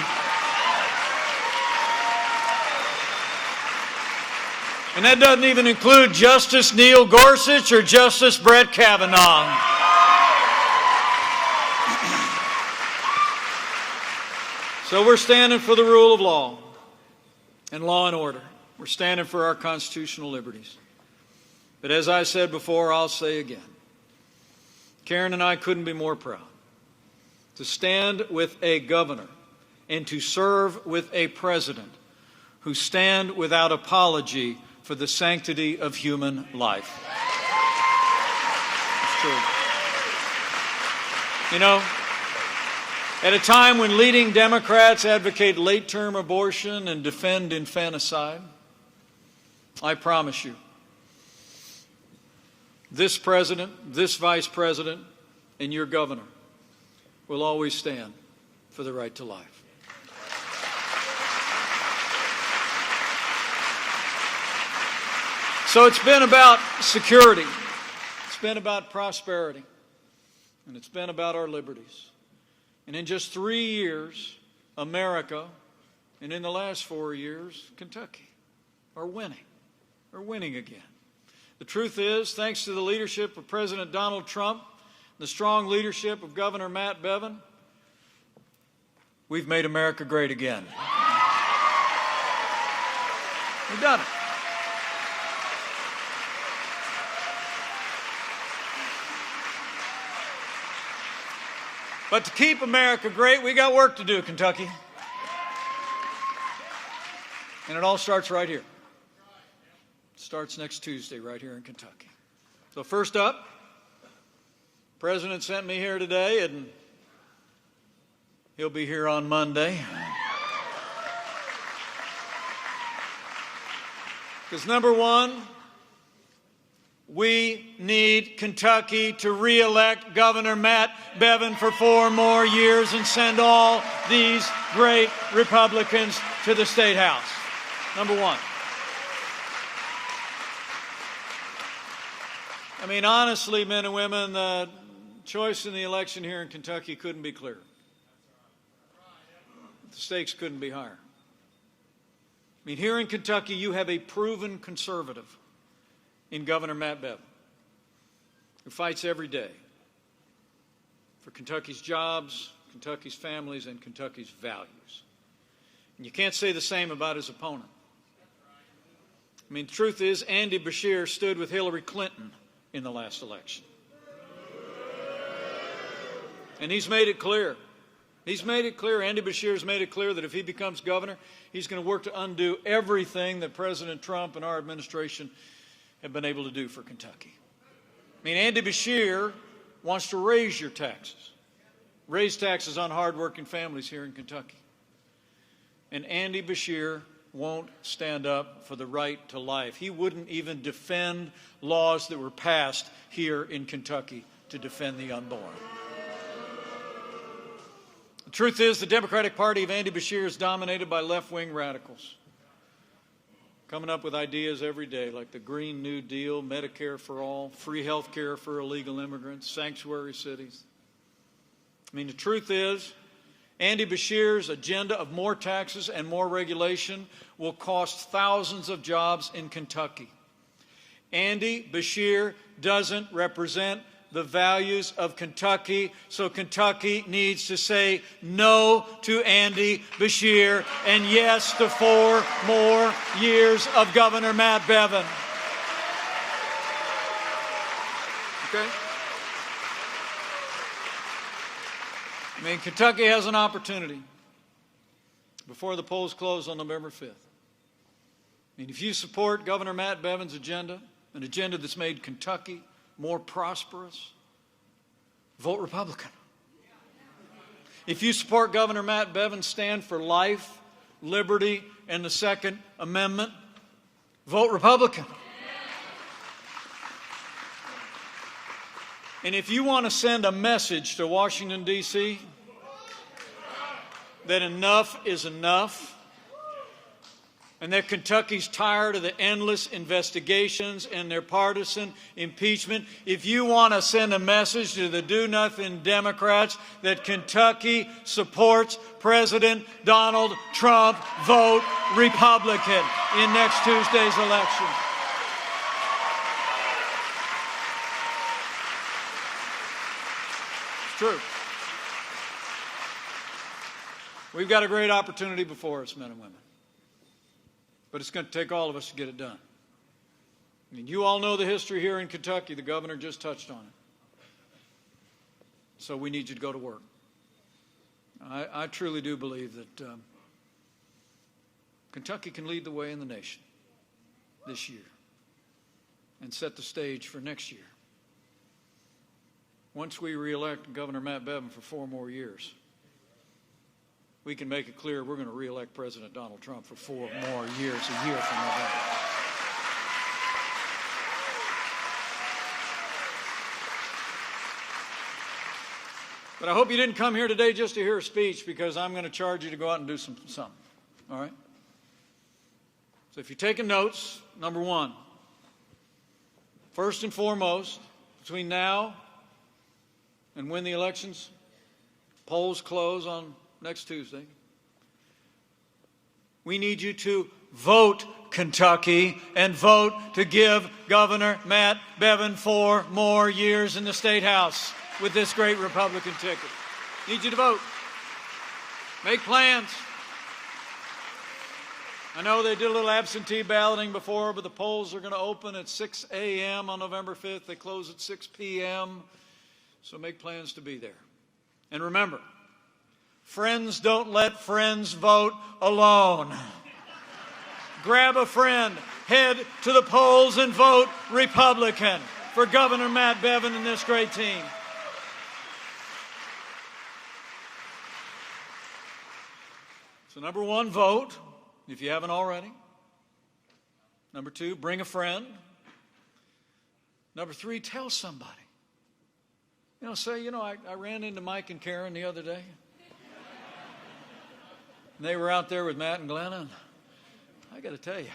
And that doesn't even include Justice Neil Gorsuch or Justice Brett Kavanaugh. So we're standing for the rule of law and law and order. We're standing for our constitutional liberties. But as I said before, I'll say again, Karen and I couldn't be more proud to stand with a governor and to serve with a president who stand without apology for the sanctity of human life. It's true. You know, at a time when leading Democrats advocate late-term abortion and defend infanticide, I promise you, this president, this vice president, and your governor will always stand for the right to life. So it's been about security, it's been about prosperity, and it's been about our liberties. And in just 3 years, America, and in the last 4 years, Kentucky, are winning again. The truth is, thanks to the leadership of President Donald Trump, the strong leadership of Governor Matt Bevin, we've made America great again. We've done it. But to keep America great, we got work to do, Kentucky. And it all starts right here. It starts next Tuesday right here in Kentucky. So first up, the President sent me here today, and he'll be here on Monday. Because number one, we need Kentucky to re-elect Governor Matt Bevin for 4 more years and send all these great Republicans to the State House. Number one. I mean, honestly, men and women, the choice in the election here in Kentucky couldn't be clearer. The stakes couldn't be higher. I mean, here in Kentucky, you have a proven conservative in Governor Matt Bevin, who fights every day for Kentucky's jobs, Kentucky's families, and Kentucky's values. And you can't say the same about his opponent. I mean, the truth is, Andy Beshear stood with Hillary Clinton in the last election. And he's made it clear. He's made it clear, Andy Beshear's made it clear that if he becomes governor, he's going to work to undo everything that President Trump and our administration have been able to do for Kentucky. I mean, Andy Beshear wants to raise your taxes, raise taxes on hardworking families here in Kentucky. And Andy Beshear won't stand up for the right to life. He wouldn't even defend laws that were passed here in Kentucky to defend the unborn. The truth is, the Democratic Party of Andy Beshear is dominated by left-wing radicals, coming up with ideas every day like the Green New Deal, Medicare for all, free health care for illegal immigrants, sanctuary cities. I mean, the truth is, Andy Beshear's agenda of more taxes and more regulation will cost thousands of jobs in Kentucky. Andy Beshear doesn't represent the values of Kentucky, so Kentucky needs to say no to Andy Beshear and yes to 4 more years of Governor Matt Bevin. Okay? I mean, Kentucky has an opportunity before the polls close on November 5th. I mean, if you support Governor Matt Bevin's agenda, an agenda that's made Kentucky more prosperous, vote Republican. If you support Governor Matt Bevin's stand for life, liberty, and the Second Amendment, vote Republican. And if you want to send a message to Washington, D.C., that enough is enough, and that Kentucky's tired of the endless investigations and their partisan impeachment. If you want to send a message to the do-nothing Democrats that Kentucky supports President Donald Trump, vote Republican in next Tuesday's election. It's true. We've got a great opportunity before us, men and women. But it's going to take all of us to get it done. I mean, you all know the history here in Kentucky. The governor just touched on it. So we need you to go to work. I truly do believe that Kentucky can lead the way in the nation this year and set the stage for next year. Once we reelect Governor Matt Bevin for 4 more years, we can make it clear we're going to reelect President Donald Trump for 4 more years, a year from November. But I hope you didn't come here today just to hear a speech, because I'm going to charge you to go out and do something. All right? So if you're taking notes, number 1, first and foremost, between now and when the elections, polls close on next Tuesday, we need you to vote Kentucky and vote to give Governor Matt Bevin 4 more years in the State House with this great Republican ticket. Need you to vote. Make plans. I know they did a little absentee balloting before, but the polls are going to open at 6 a.m. on November 5th. They close at 6 p.m., so make plans to be there. And remember, friends don't let friends vote alone. Grab a friend, head to the polls and vote Republican for Governor Matt Bevin and this great team. So number 1, vote, if you haven't already. Number 2, bring a friend. Number 3, tell somebody. Say, I ran into Mike and Karen the other day. And they were out there with Matt and Glenna. And I got to tell you,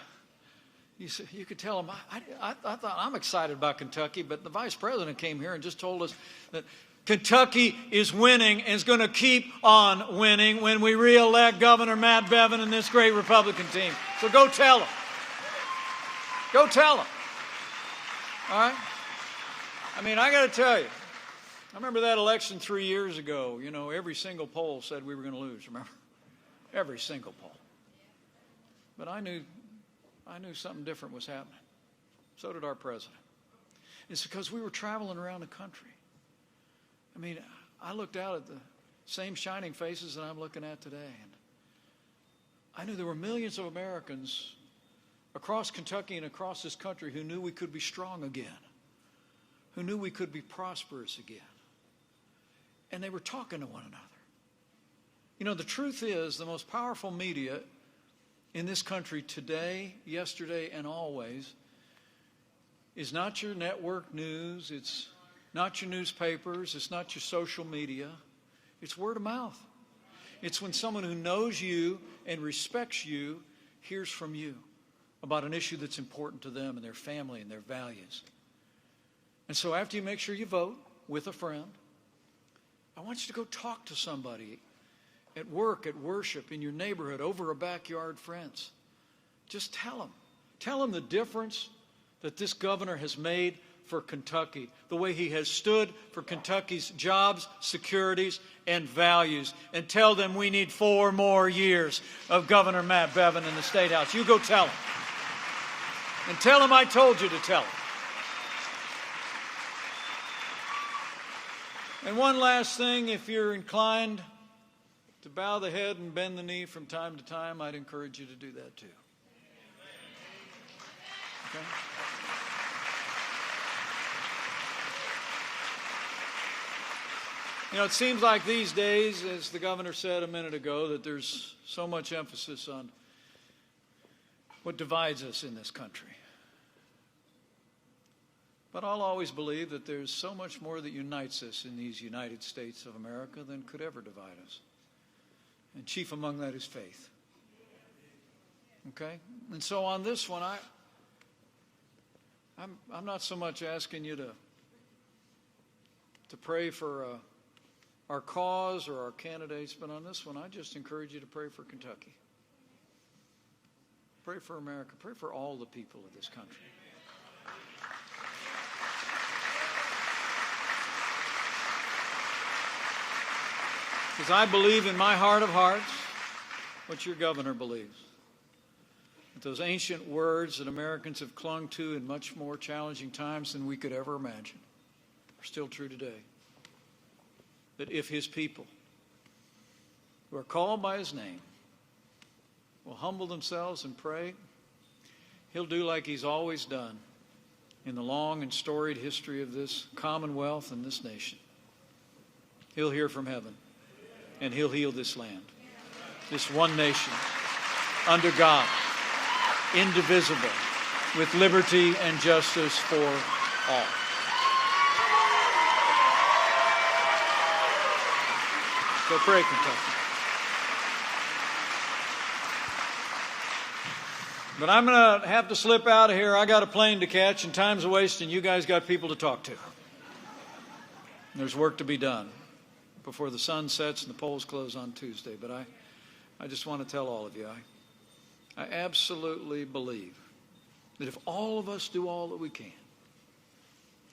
you could tell them, I thought I'm excited about Kentucky, but the vice president came here and just told us that Kentucky is winning and is going to keep on winning when we reelect Governor Matt Bevin and this great Republican team. So go tell them. Go tell them. All right? I mean, I got to tell you, I remember that election 3 years ago. Every single poll said we were going to lose, remember? Every single poll. But I knew something different was happening. So did our president. It's because we were traveling around the country. I mean, I looked out at the same shining faces that I'm looking at today, and I knew there were millions of Americans across Kentucky and across this country who knew we could be strong again, who knew we could be prosperous again. And they were talking to one another. The truth is, the most powerful media in this country today, yesterday, and always is not your network news, it's not your newspapers, it's not your social media, it's word of mouth. It's when someone who knows you and respects you hears from you about an issue that's important to them and their family and their values. And so after you make sure you vote with a friend, I want you to go talk to somebody at work, at worship, in your neighborhood, over a backyard, friends. Just tell them. Tell them the difference that this governor has made for Kentucky, the way he has stood for Kentucky's jobs, securities, and values. And tell them we need 4 more years of Governor Matt Bevin in the State House. You go tell them. And tell them I told you to tell them. And one last thing, if you're inclined to bow the head and bend the knee from time to time, I'd encourage you to do that too. Okay? It seems like these days, as the governor said a minute ago, that there's so much emphasis on what divides us in this country. But I'll always believe that there's so much more that unites us in these United States of America than could ever divide us. And chief among that is faith. Okay? And so on this one, I'm not so much asking you to pray for our cause or our candidates, but on this one, I just encourage you to pray for Kentucky. Pray for America. Pray for all the people of this country. Because I believe in my heart of hearts what your governor believes. That those ancient words that Americans have clung to in much more challenging times than we could ever imagine are still true today. That if his people who are called by his name will humble themselves and pray, he'll do like he's always done in the long and storied history of this commonwealth and this nation. He'll hear from heaven, and he'll heal this land, this one nation, under God, indivisible, with liberty and justice for all. So pray, Kentucky. But I'm going to have to slip out of here. I got a plane to catch, and time's a waste, and you guys got people to talk to. There's work to be done before the sun sets and the polls close on Tuesday. But I just want to tell all of you, I absolutely believe that if all of us do all that we can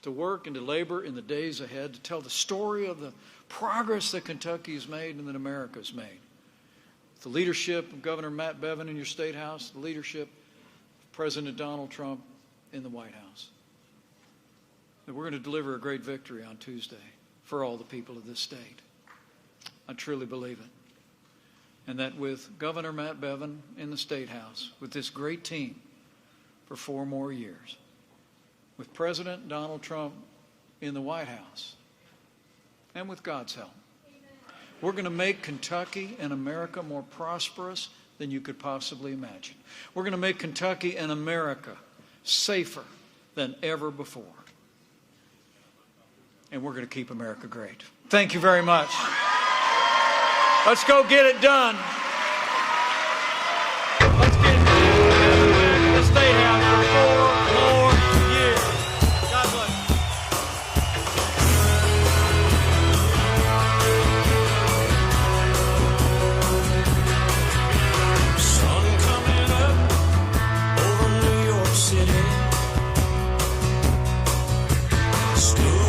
to work and to labor in the days ahead to tell the story of the progress that Kentucky has made and that America has made, the leadership of Governor Matt Bevin in your state house, the leadership of President Donald Trump in the White House, that we're going to deliver a great victory on Tuesday for all the people of this state. I truly believe it. And that with Governor Matt Bevin in the State House, with this great team for 4 more years, with President Donald Trump in the White House, and with God's help, we're going to make Kentucky and America more prosperous than you could possibly imagine. We're going to make Kentucky and America safer than ever before. And we're going to keep America great. Thank you very much. Let's go get it done. Let's get it done. The State House for 4 more years. God bless you. Sun coming up over New York City. Still